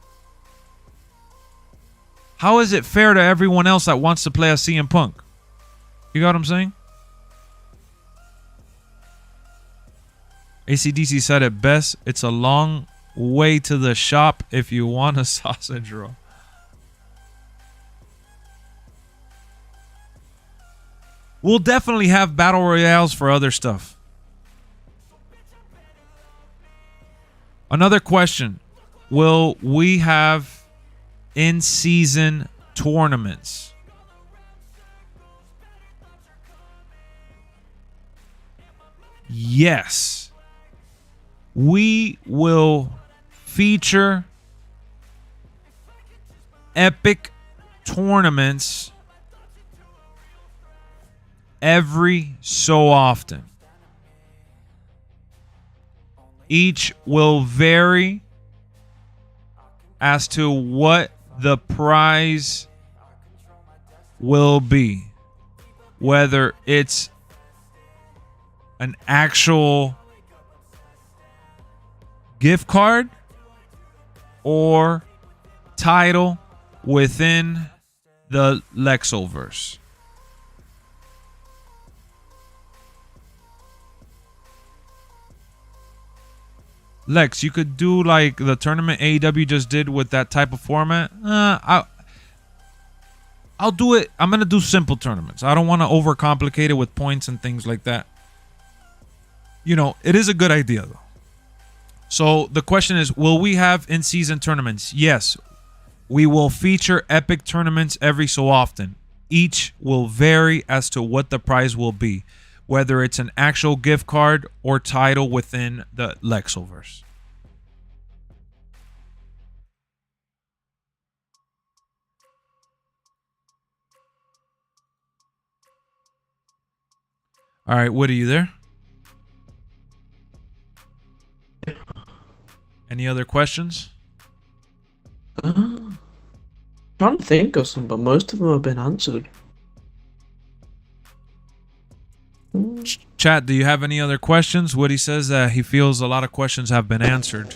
how is it fair to everyone else that wants to play as CM Punk? You got what I'm saying? AC/DC said it best. It's a long way to the shop if you want a sausage roll. We'll definitely have battle royales for other stuff. Another question. Will we have in-season tournaments? Yes. We will feature epic tournaments every so often. Each will vary as to what the prize will be. Whether it's an actual gift card or title within the LexxOverse. Lex, you could do like the tournament AEW just did with that type of format. I'll do it. I'm going to do simple tournaments. I don't want to overcomplicate it with points and things like that. You know, it is a good idea though. So the question is, will we have in-season tournaments? Yes. We will feature epic tournaments every so often. Each will vary as to what the prize will be, whether it's an actual gift card or title within the LexxOverse. All right, Woody, you there? Any other questions? Trying to think of some, but most of them have been answered. Chat, do you have any other questions? Woody says that he feels a lot of questions have been answered.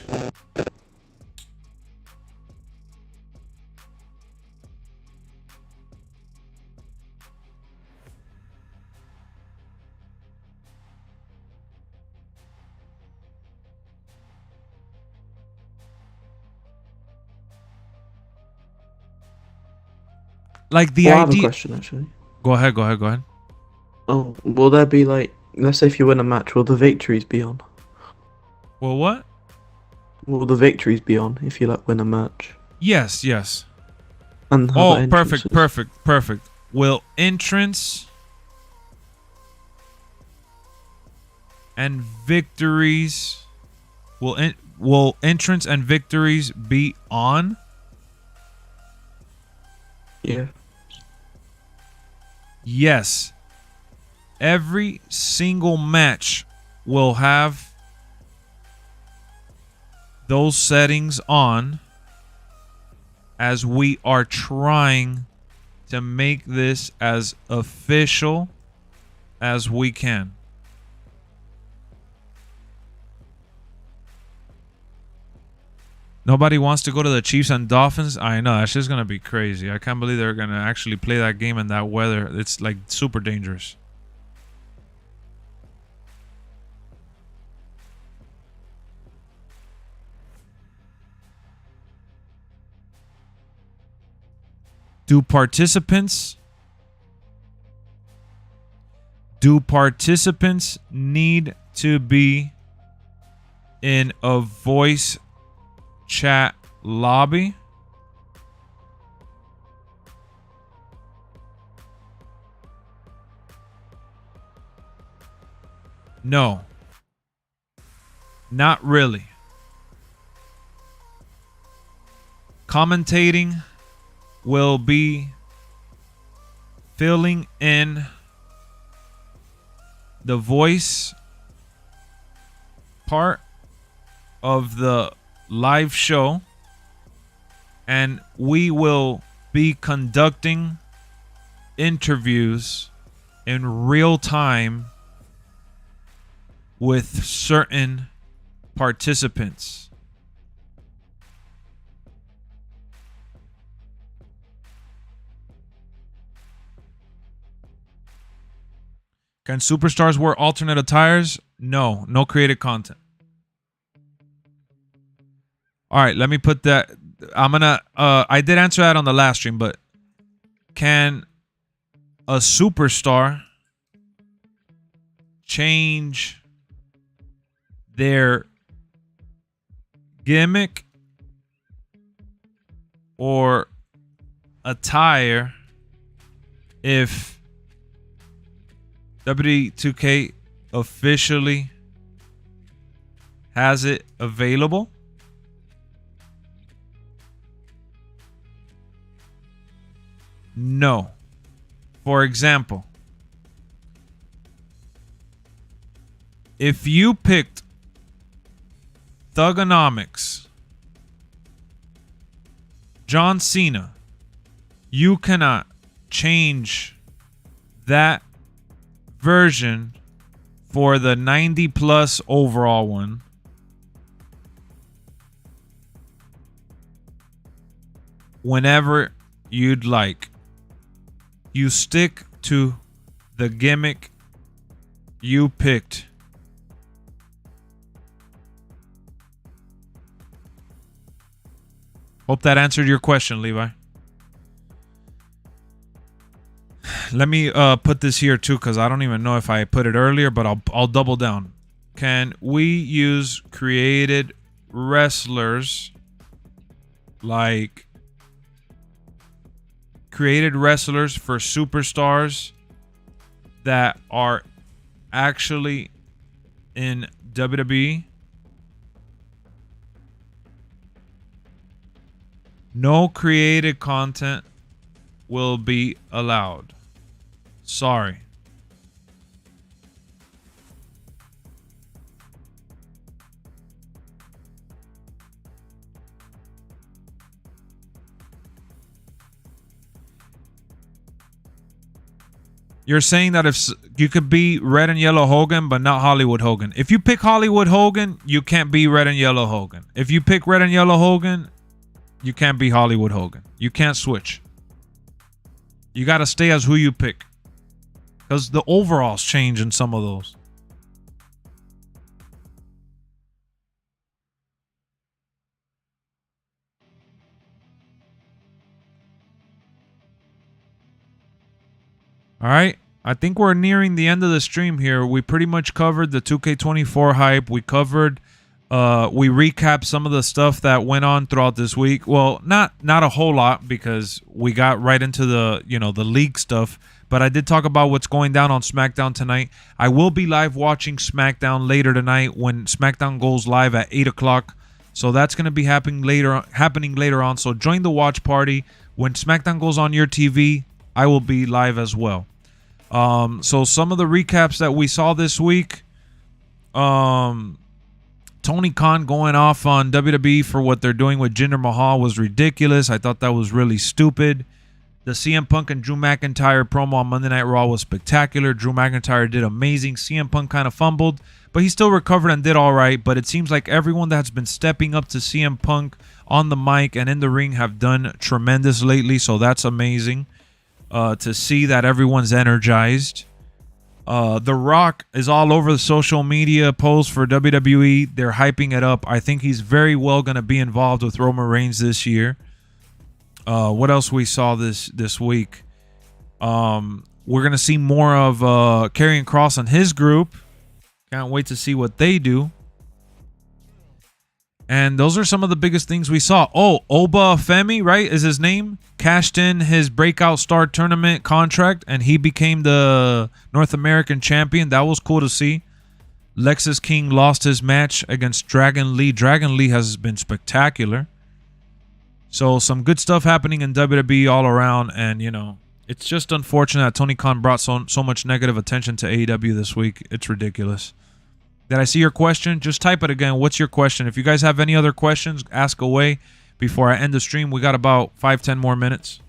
Like the I have a idea. question actually. Go ahead. Oh, will there be like let's say if you win a match, will the victories be on? Well, what? Will the victories be on if you like win a match? Yes, yes. And how about Oh, perfect, entrances? perfect, perfect. Will entrance and victories will entrance and victories be on? Yeah. Yes. Every single match will have those settings on, as we are trying to make this as official as we can. Nobody wants to go to the Chiefs and Dolphins. I know, that's just gonna be crazy. I can't believe they're gonna actually play that game in that weather. It's like super dangerous. Do participants need to be in a voice chat lobby? No. Not really. Commentating will be filling in the voice part of the live show, and we will be conducting interviews in real time with certain participants. Can superstars wear alternate attires? No, no created content. All right, let me put that. I did answer that on the last stream, but can a superstar change their gimmick or attire if WWE 2K officially has it available? No. For example, if you picked Thugonomics, John Cena, you cannot change that version for the 90 plus overall one whenever you'd like. You stick to the gimmick you picked. Hope that answered your question, Levi. Let me put this here too, because I don't even know if I put it earlier, but I'll double down. Can we use created wrestlers, like created wrestlers for superstars that are actually in WWE? No created content will be allowed. Sorry. You're saying that if you could be red and yellow Hogan, but not Hollywood Hogan. If you pick Hollywood Hogan, you can't be red and yellow Hogan. If you pick red and yellow Hogan, you can't be Hollywood Hogan. You can't switch. You got to stay as who you pick, because the overalls change in some of those. All right. I think we're nearing the end of the stream here. We pretty much covered the 2K24 hype. We covered, we recapped some of the stuff that went on throughout this week. Well, not a whole lot because we got right into the, the league stuff. But I did talk about what's going down on SmackDown tonight. I will be live watching SmackDown later tonight when SmackDown goes live at 8 o'clock. So that's going to be happening later on. So join the watch party. When SmackDown goes on your TV, I will be live as well. So some of the recaps that we saw this week, Tony Khan going off on WWE for what they're doing with Jinder Mahal was ridiculous. I thought that was really stupid. The CM Punk and Drew McIntyre promo on Monday Night Raw was spectacular. Drew McIntyre did amazing. CM Punk kind of fumbled, but he still recovered and did all right. But it seems like everyone that's been stepping up to CM Punk on the mic and in the ring have done tremendous lately, so that's amazing. To see that everyone's energized. The Rock is all over the social media posts for WWE. They're hyping it up. I think he's very well going to be involved with Roman Reigns this year. What else we saw this week? We're going to see more of Karrion Kross and his group. Can't wait to see what they do. And those are some of the biggest things we saw. Oh, Oba Femi, right, is his name? Cashed in his Breakout Star Tournament contract, and he became the North American champion. That was cool to see. Lexus King lost his match against Dragon Lee. Dragon Lee has been spectacular. So some good stuff happening in WWE all around. And, it's just unfortunate that Tony Khan brought so much negative attention to AEW this week. It's ridiculous. Did I see your question? Just type it again. What's your question? If you guys have any other questions, ask away before I end the stream. We got about 5-10 more minutes.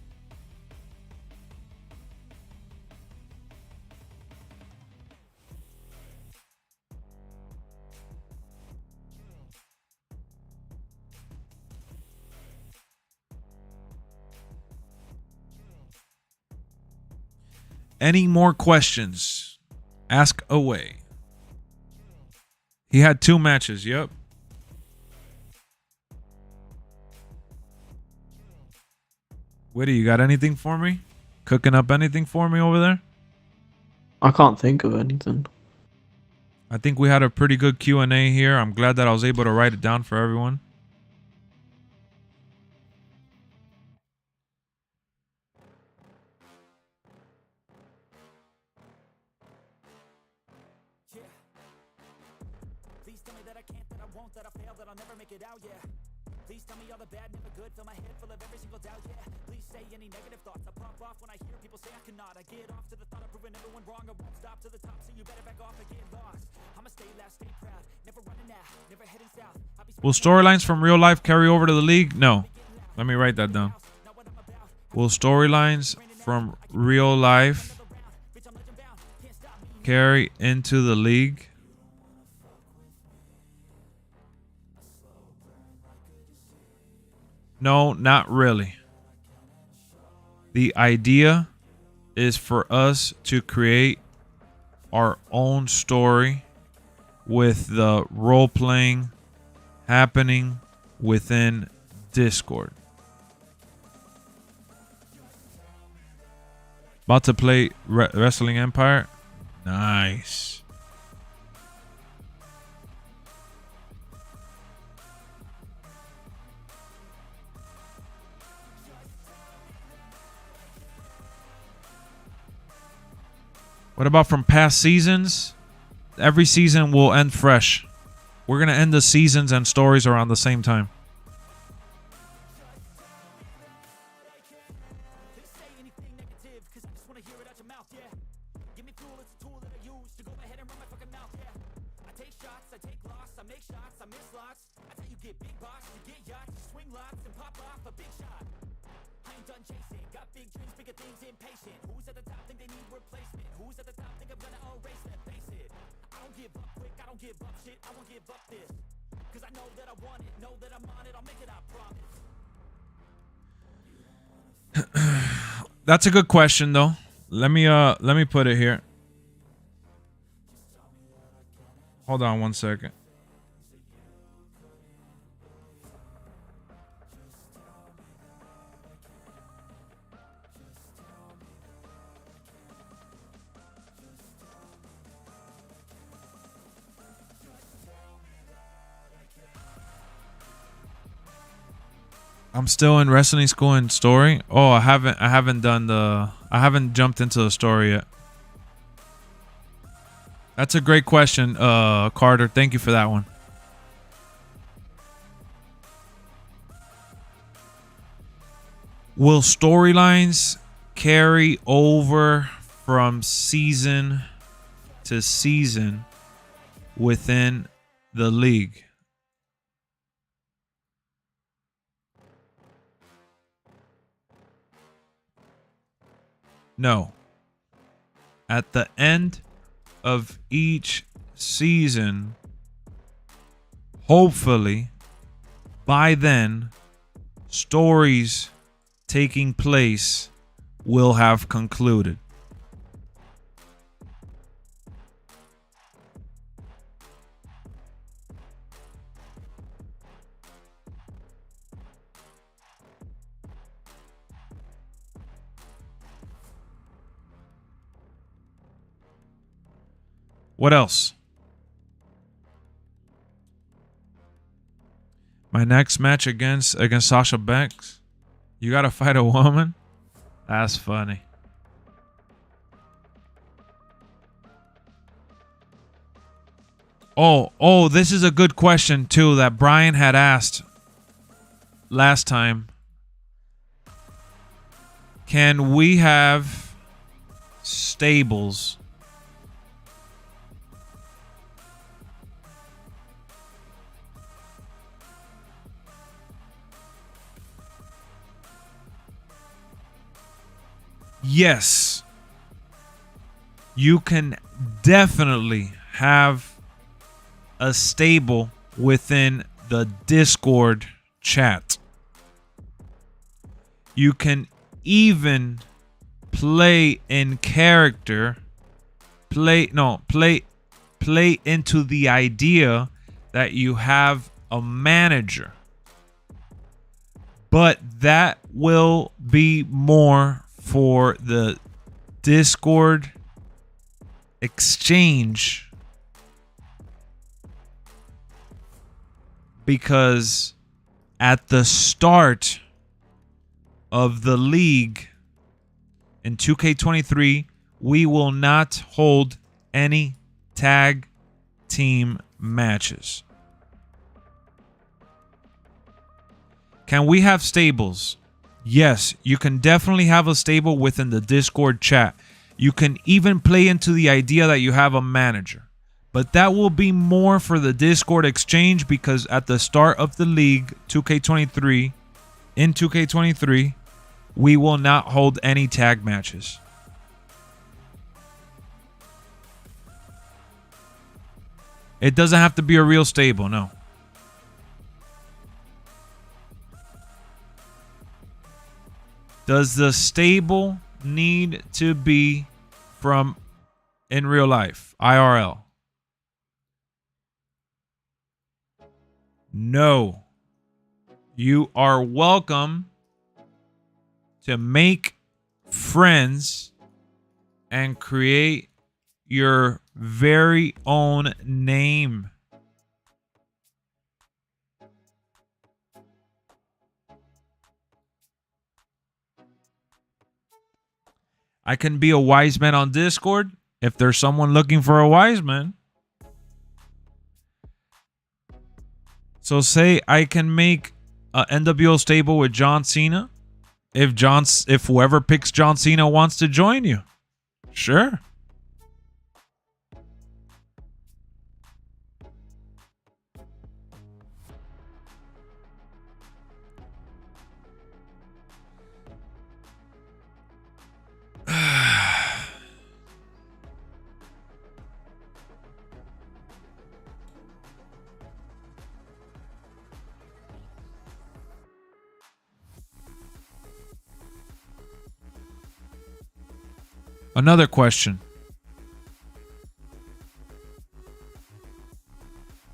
Any more questions? Ask away. He had 2 matches. Yep. Witty, you got anything for me? Cooking up anything for me over there? I can't think of anything. I think we had a pretty good Q&A here. I'm glad that I was able to write it down for everyone. Please tell me all the bad, never good. Fill my head full of every single doubt, yeah. Please say any negative thoughts. I pop off when I hear people say I cannot. I get off to the thought of proving everyone wrong. I won't stop to the top, so you better back off and get lost. I'ma stay loud, stay proud. Never running out, never heading south. Will storylines from real life carry over to the league? No. Let me write that down. Will storylines from real life carry into the league? No, not really. The idea is for us to create our own story with the role-playing happening within Discord. About to play Wrestling Empire? Nice. What about from past seasons? Every season will end fresh. We're going to end the seasons and stories around the same time. That's a good question, though. Let me put it here. Hold on one second. I'm still in wrestling school and story. Oh, I haven't jumped into the story yet. That's a great question, Carter. Thank you for that one. Will storylines carry over from season to season within the league? No. At the end of each season, hopefully, by then, stories taking place will have concluded. What else? My next match against Sasha Banks. You gotta fight a woman? That's funny. Oh, this is a good question too that Brian had asked last time. Can we have stables? Yes, you can definitely have a stable within the Discord chat. You can even play in character, play into the idea that you have a manager. But that will be more for the Discord exchange, because at the start of the league in 2K23, we will not hold any tag team matches. Can we have stables? Yes, you can definitely have a stable within the Discord chat. You can even play into the idea that you have a manager. But that will be more for the Discord exchange, because at the start of the league, 2K23, we will not hold any tag matches. It doesn't have to be a real stable, no. Does the stable need to be from in real life, IRL? No. You are welcome to make friends and create your very own name. I can be a wise man on Discord if there's someone looking for a wise man. So say I can make a NWO stable with John Cena. If whoever picks John Cena wants to join you. Sure. Another question.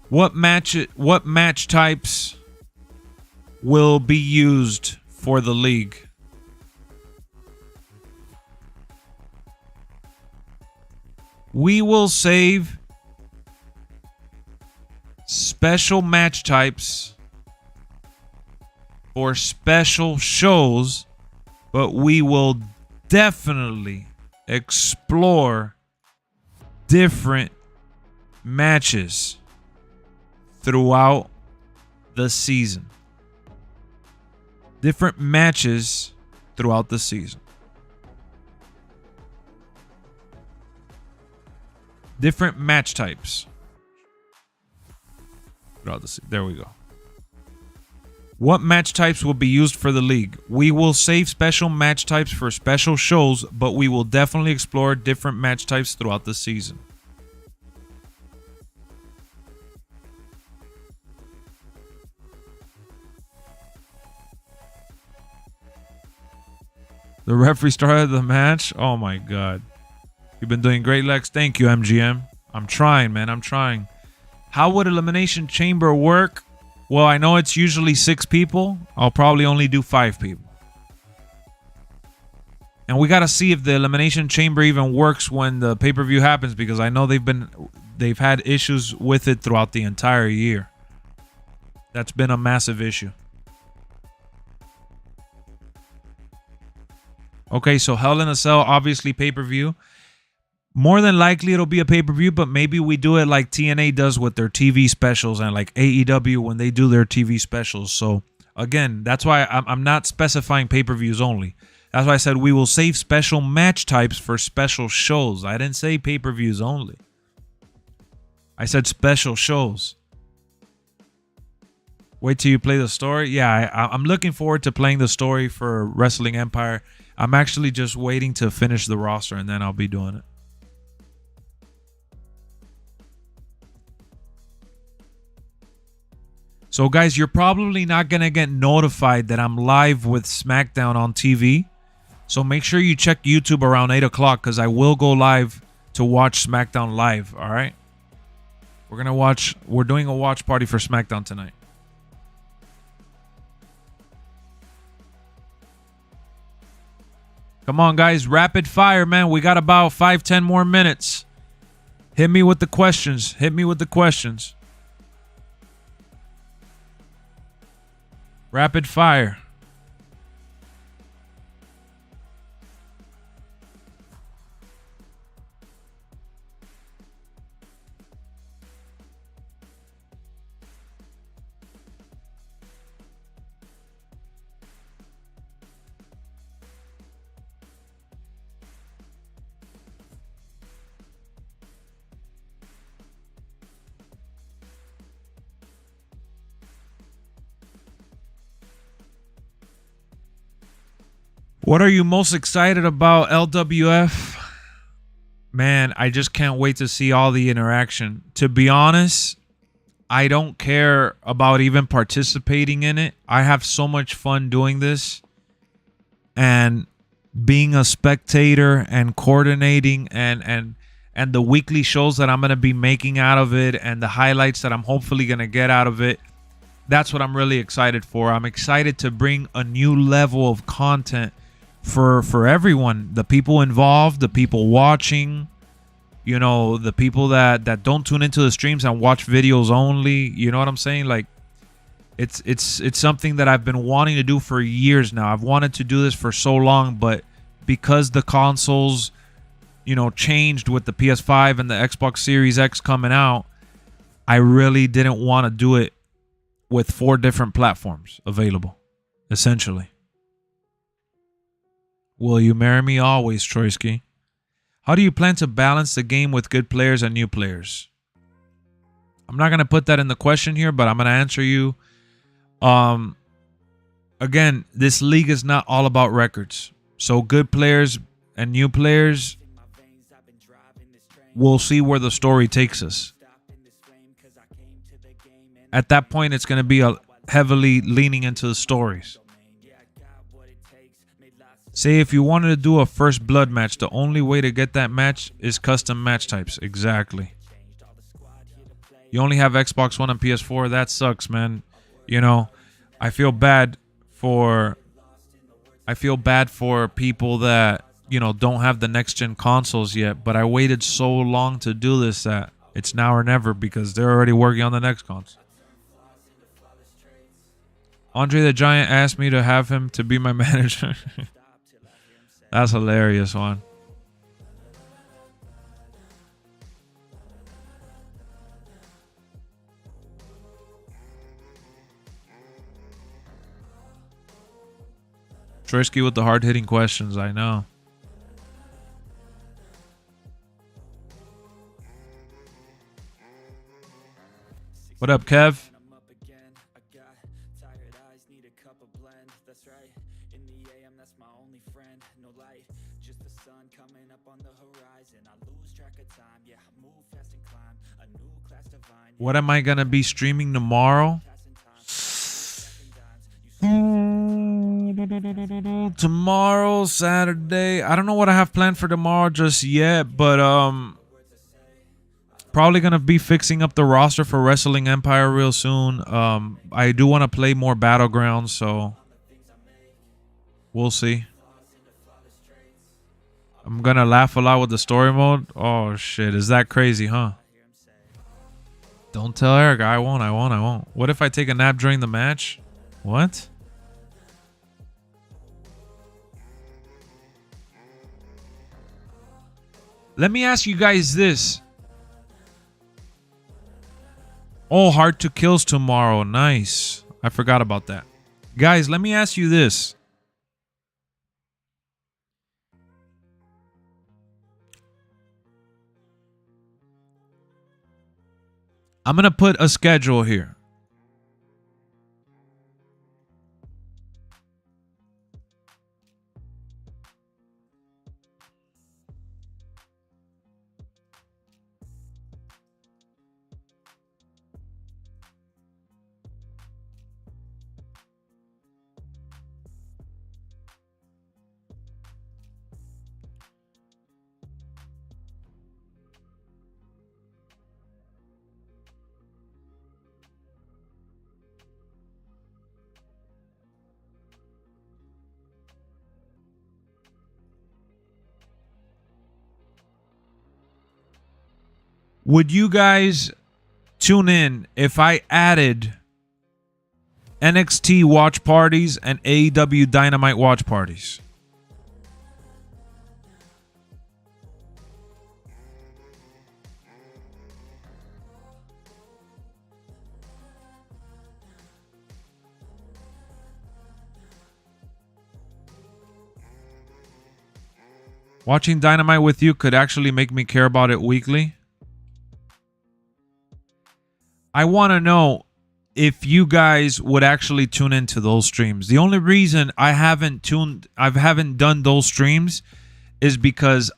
What match types will be used for the league? We will save special match types for special shows, but we will definitely explore different matches throughout the season. Different matches throughout the season. Different match types throughout the season. There we go. What match types will be used for the league? We will save special match types for special shows, but we will definitely explore different match types throughout the season. The referee started the match. Oh my God. You've been doing great, Lex. Thank you, MGM. I'm trying, man. I'm trying. How would Elimination Chamber work? Well, I know it's usually 6 people. I'll probably only do 5 people. And we got to see if the Elimination Chamber even works when the pay-per-view happens, because I know they've had issues with it throughout the entire year. That's been a massive issue. Okay, so Hell in a Cell, obviously pay-per-view. More than likely it'll be a pay-per-view, but maybe we do it like TNA does with their TV specials and like AEW when they do their TV specials. So again, that's why I'm not specifying pay-per-views only. That's why I said we will save special match types for special shows. I didn't say pay-per-views only. I said special shows. Wait till you play the story. Yeah, I'm looking forward to playing the story for Wrestling Empire. I'm actually just waiting to finish the roster and then I'll be doing it. So guys, you're probably not going to get notified that I'm live with SmackDown on TV. So make sure you check YouTube around 8 o'clock because I will go live to watch SmackDown live, all right? We're doing a watch party for SmackDown tonight. Come on, guys. Rapid fire, man. We got about 5-10 more minutes. Hit me with the questions. Hit me with the questions. Rapid fire. What are you most excited about, LWF? Man, I just can't wait to see all the interaction. To be honest, I don't care about even participating in it. I have so much fun doing this and being a spectator and coordinating and the weekly shows that I'm going to be making out of it and the highlights that I'm hopefully going to get out of it. That's what I'm really excited for. I'm excited to bring a new level of content for everyone, the people involved, the people watching, you know, the people that don't tune into the streams and watch videos only. You know what I'm saying? Like it's something that I've been wanting to do for years now. I've wanted to do this for so long, but because the consoles, you know, changed with the PS5 and the Xbox Series X coming out, I really didn't want to do it with 4 different platforms available, essentially. Will you marry me always, Troyski? How do you plan to balance the game with good players and new players? I'm not going to put that in the question here, but I'm going to answer you. Again, this league is not all about records. So good players and new players, we'll see where the story takes us. At that point, it's going to be heavily leaning into the stories. Say if you wanted to do a first blood match, the only way to get that match is custom match types. Exactly. You only have Xbox One and PS4. That sucks, man. You know, I feel bad for people that, you know, don't have the next gen consoles yet, but I waited so long to do this that it's now or never because they're already working on the next console. Andre the Giant asked me to have him to be my manager. That's hilarious, Juan. Trisky with the hard-hitting questions, I know. What up, Kev? What am I gonna be streaming tomorrow? Tomorrow, Saturday. I don't know what I have planned for tomorrow just yet, but probably gonna be fixing up the roster for Wrestling Empire real soon. I do want to play more Battlegrounds, so we'll see. I'm gonna laugh a lot with the story mode. Oh shit, is that crazy, huh? Don't tell Eric. I won't. What if I take a nap during the match? What? Let me ask you guys this. Oh, Hard to Kill's tomorrow. Nice. I forgot about that. Guys, let me ask you this. I'm going to put a schedule here. Would you guys tune in if I added NXT watch parties and AEW Dynamite watch parties? Watching Dynamite with you could actually make me care about it weekly. I want to know if you guys would actually tune into those streams. The only reason I haven't done those streams is because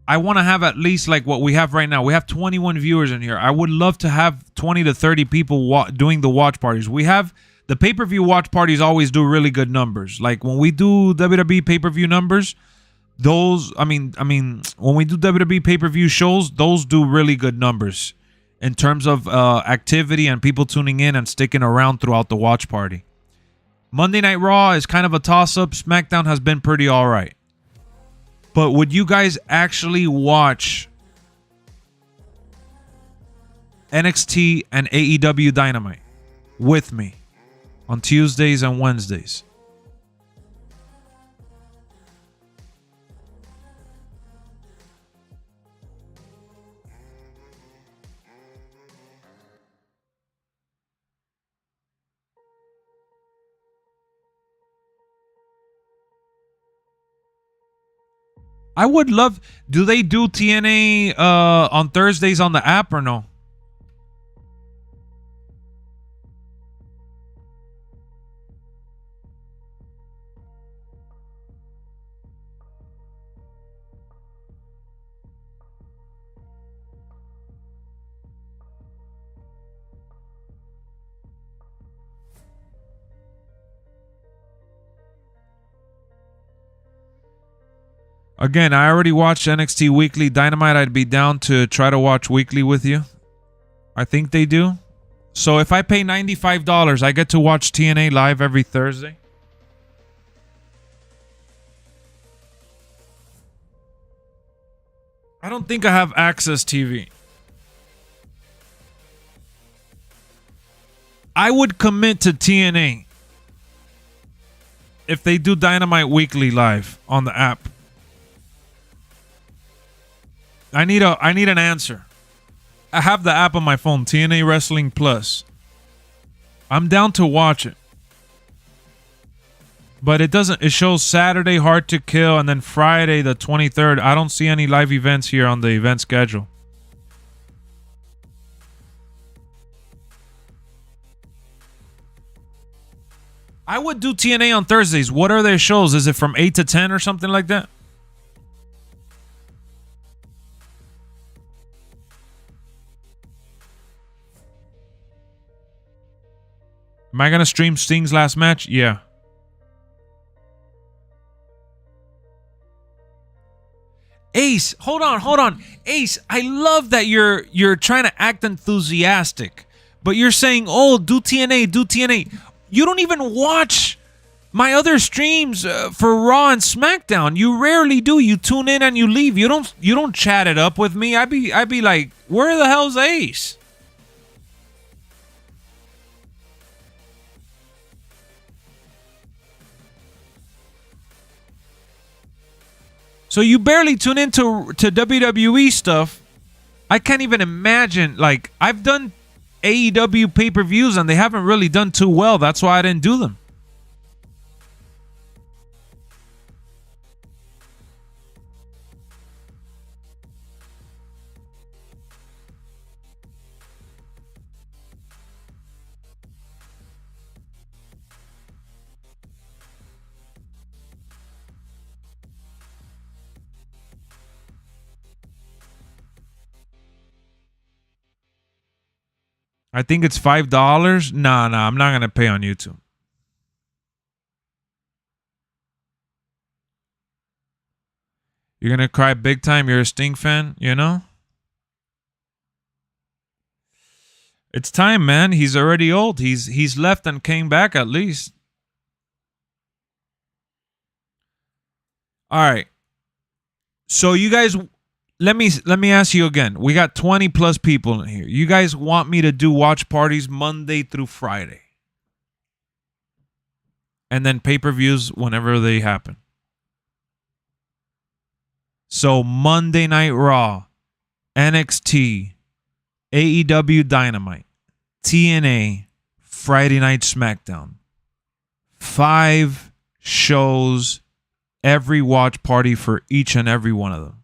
I want to have at least like what we have right now. We have 21 viewers in here. I would love to have 20 to 30 people doing the watch parties. We have the pay-per-view watch parties always do really good numbers. Like when we do WWE pay-per-view numbers, those, I mean, when we do WWE pay-per-view shows, those do really good numbers in terms of activity and people tuning in and sticking around throughout the watch party. Monday Night Raw is kind of a toss-up. SmackDown has been pretty all right. But would you guys actually watch NXT and AEW Dynamite with me on Tuesdays and Wednesdays? I would love... Do they do TNA on Thursdays on the app or no? Again, I already watched NXT Weekly. Dynamite, I'd be down to try to watch weekly with you. I think they do. So if I pay $95, I get to watch TNA live every Thursday. I don't think I have Access TV. I would commit to TNA if they do Dynamite Weekly live on the app. I need an answer. I have the app on my phone, TNA Wrestling Plus. I'm down to watch it. But it shows Saturday Hard to Kill and then Friday the 23rd. I don't see any live events here on the event schedule. I would do TNA on Thursdays. What are their shows? Is it from 8 to 10 or something like that? Am I going to stream Sting's last match? Yeah. Ace, hold on. Ace, I love that you're trying to act enthusiastic, but you're saying, "Oh, do TNA." You don't even watch my other streams for Raw and SmackDown. You rarely do. You tune in and you leave. You don't chat it up with me. I'd be like, "Where the hell's Ace?" So you barely tune into WWE stuff. I can't even imagine. Like, I've done AEW pay-per-views and they haven't really done too well. That's why I didn't do them. I think it's $5. Nah, I'm not gonna pay on YouTube. You're gonna cry big time. You're a Sting fan, you know? It's time, man. He's already old. He's left and came back at least. All right. So you guys, let me ask you again. We got 20 plus people in here. You guys want me to do watch parties Monday through Friday, and then pay-per-views whenever they happen. So Monday Night Raw, NXT, AEW Dynamite, TNA, Friday Night SmackDown. 5 shows, every watch party for each and every one of them.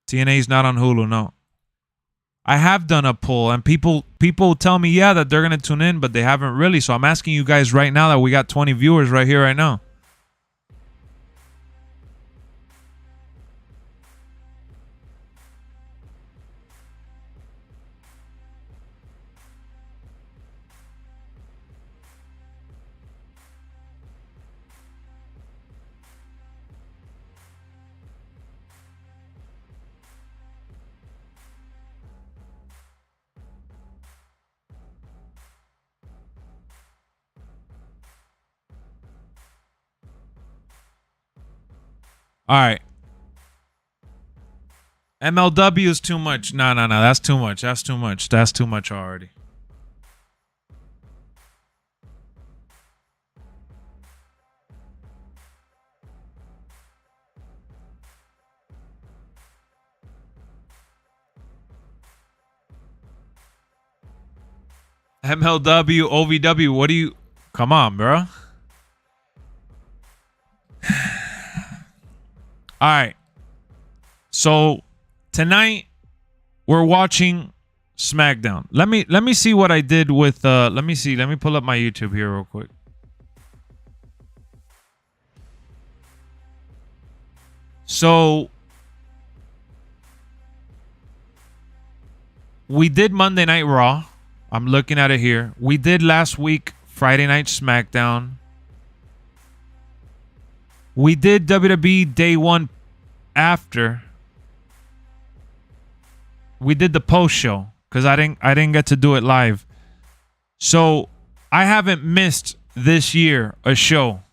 TNA's not on Hulu, no. I have done a poll, and people tell me, yeah, that they're going to tune in, but they haven't really. So I'm asking you guys right now that we got 20 viewers right here, right now. All right. MLW is too much. No. That's too much. That's too much already. MLW, OVW, what do you... Come on, bro. All right. So tonight we're watching SmackDown. Let me see what I did with let me see. Let me pull up my YouTube here real quick. So we did Monday Night Raw. I'm looking at it here. We did last week Friday Night SmackDown. We did WWE Day 1 after. We did the post show because I didn't get to do it live. So I haven't missed this year a show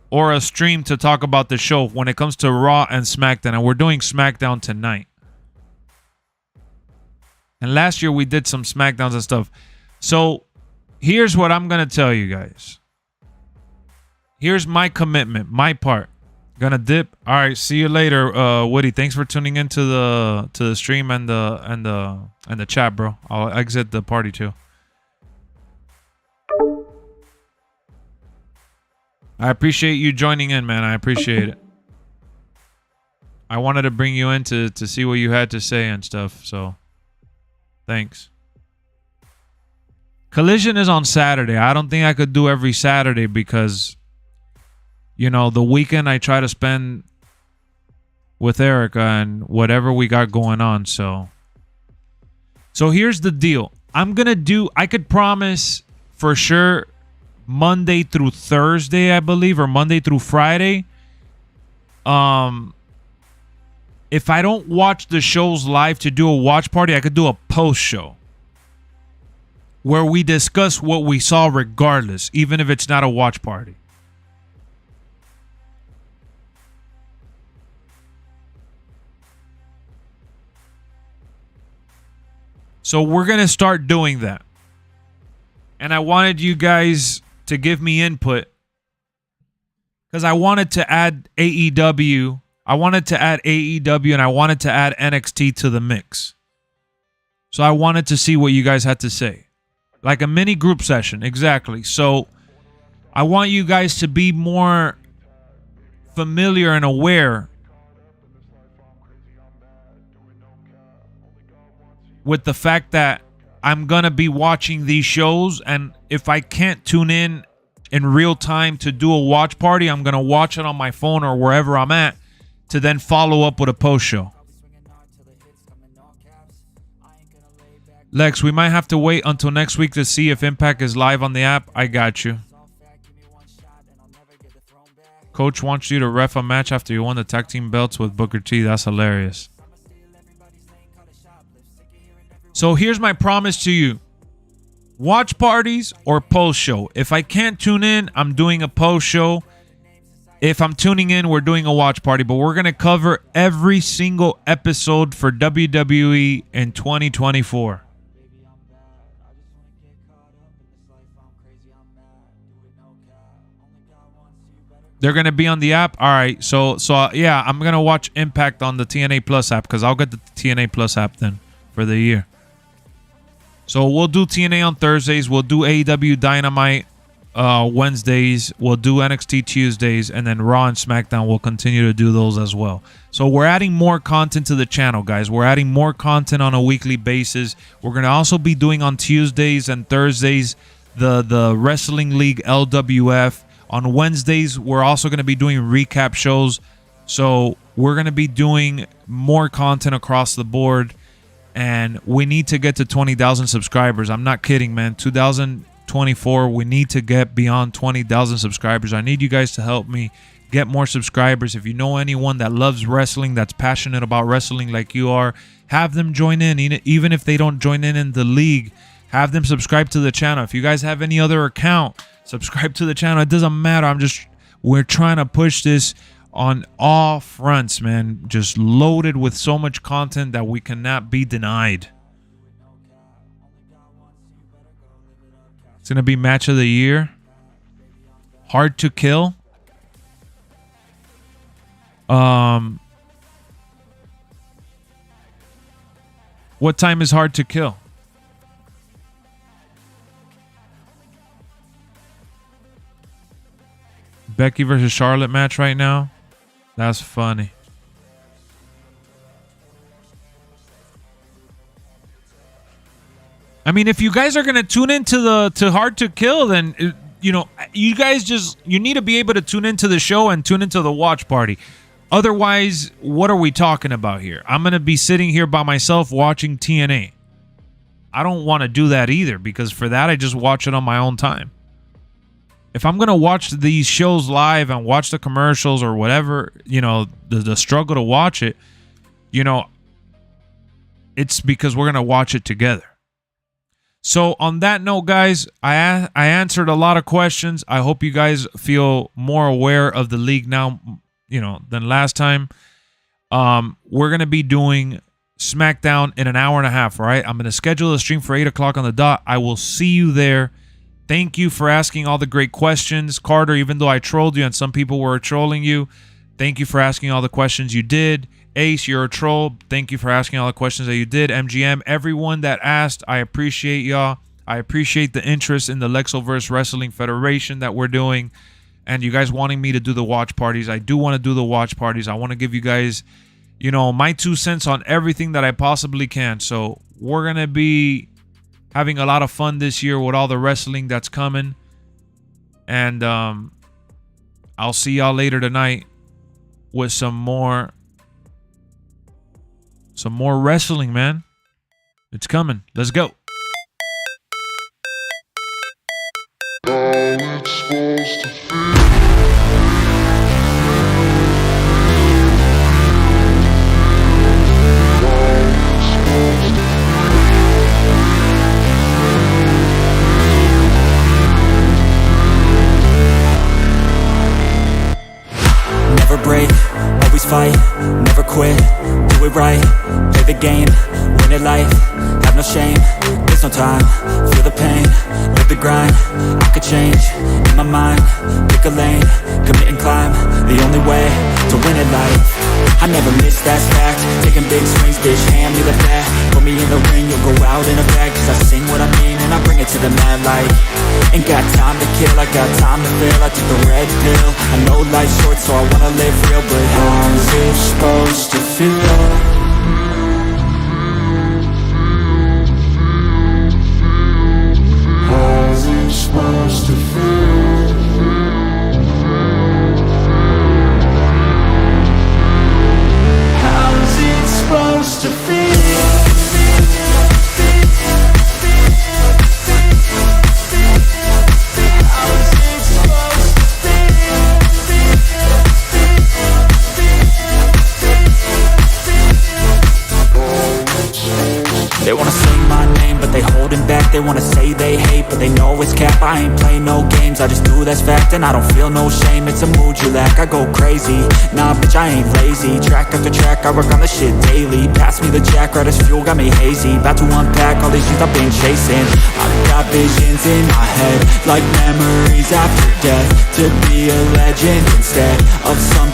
or a stream to talk about the show when it comes to Raw and SmackDown, and we're doing SmackDown tonight. And last year we did some SmackDowns and stuff. So here's what I'm going to tell you guys. Here's my commitment, my part. Gonna dip. All right, see you later, Woody. Thanks for tuning into the stream and the chat, bro. I'll exit the party too. I appreciate you joining in, man. I appreciate it. I wanted to bring you in to see what you had to say and stuff, so thanks. Collision is on Saturday. I don't think I could do every Saturday because, you know, the weekend I try to spend with Erica and whatever we got going on. So here's the deal. I could promise for sure Monday through Thursday, I believe, or Monday through Friday. If I don't watch the shows live to do a watch party, I could do a post show where we discuss what we saw regardless, even if it's not a watch party. So we're going to start doing that. And I wanted you guys to give me input because I wanted to add AEW. I wanted to add AEW and I wanted to add NXT to the mix. So I wanted to see what you guys had to say. Like a mini group session, exactly. So I want you guys to be more familiar and aware with the fact that I'm going to be watching these shows, and if I can't tune in real time to do a watch party, I'm going to watch it on my phone or wherever I'm at to then follow up with a post show. Lex, we might have to wait until next week to see if Impact is live on the app. I got you. Coach wants you to ref a match after you won the tag team belts with Booker T. That's hilarious. So here's my promise to you. Watch parties or post show. If I can't tune in, I'm doing a post show. If I'm tuning in, we're doing a watch party. But we're going to cover every single episode for WWE in 2024. They're going to be on the app. All right. So yeah, I'm going to watch Impact on the TNA Plus app because I'll get the TNA Plus app then for the year. So we'll do TNA on Thursdays. We'll do AEW Dynamite Wednesdays. We'll do NXT Tuesdays. And then Raw and SmackDown, we'll continue to do those as well. So we're adding more content to the channel, guys. We're adding more content on a weekly basis. We're going to also be doing on Tuesdays and Thursdays the Wrestling League LWF. On Wednesdays, we're also going to be doing recap shows. So we're going to be doing more content across the board. And we need to get to 20,000 subscribers. I'm not kidding, man. 2024, we need to get beyond 20,000 subscribers. I need you guys to help me get more subscribers. If you know anyone that loves wrestling, that's passionate about wrestling like you are, have them join in. Even if they don't join in the league, have them subscribe to the channel. If you guys have any other account, subscribe to the channel. It doesn't matter. We're trying to push this on all fronts, man. Just loaded with so much content that we cannot be denied. It's going to be match of the year. Hard to kill. What time is hard to kill? Becky versus Charlotte match right now. That's funny. I mean, if you guys are gonna tune into to Hard to Kill, then you know you guys you need to be able to tune into the show and tune into the watch party. Otherwise, what are we talking about here? I'm gonna be sitting here by myself watching TNA. I don't want to do that either because for that I just watch it on my own time. If I'm going to watch these shows live and watch the commercials or whatever, you know, the struggle to watch it, you know, it's because we're going to watch it together. So on that note, guys, I answered a lot of questions. I hope you guys feel more aware of the league now, you know, than last time. We're going to be doing SmackDown in an hour and a half, all right? I'm going to schedule a stream for 8 o'clock on the dot. I will see you there. Thank you for asking all the great questions. Carter, even though I trolled you and some people were trolling you, thank you for asking all the questions you did. Ace, you're a troll. Thank you for asking all the questions that you did. MGM, everyone that asked, I appreciate y'all. I appreciate the interest in the Lexxoverse Wrestling Federation that we're doing. And you guys wanting me to do the watch parties. I do want to do the watch parties. I want to give you guys, you know, my 2 cents on everything that I possibly can. So we're going to be having a lot of fun this year with all the wrestling that's coming. And I'll see y'all later tonight with some more wrestling, man. It's coming. Let's go. Never break, always fight, never quit, do it right, play the game, win it life, have no shame, there's no time, feel the pain, live the grind, I could change, in my mind, pick a lane, commit and climb, the only way to win it life, I never miss, that's fact, taking big swings, bitch, hand me the bat, put me in the ring, you'll go out in a bag, cause I sing what I mean and I bring it to the mad light, ain't got time to kill, I got time to feel, I took the red pill, I know life's short so I wanna live real, but how's it supposed to feel? How's it supposed to feel? How's it supposed to feel? They wanna say my name, but they holding back. They wanna say they hate, but they know it's cap. I ain't play no games, I just do that's fact. And I don't feel no shame, it's a mood you lack. I go crazy, nah bitch I ain't lazy. Track after track, I work on this shit daily. Pass me the jack, right as fuel, got me hazy. About to unpack all these things I've been chasing. I've got visions in my head, like memories after death. To be a legend instead of something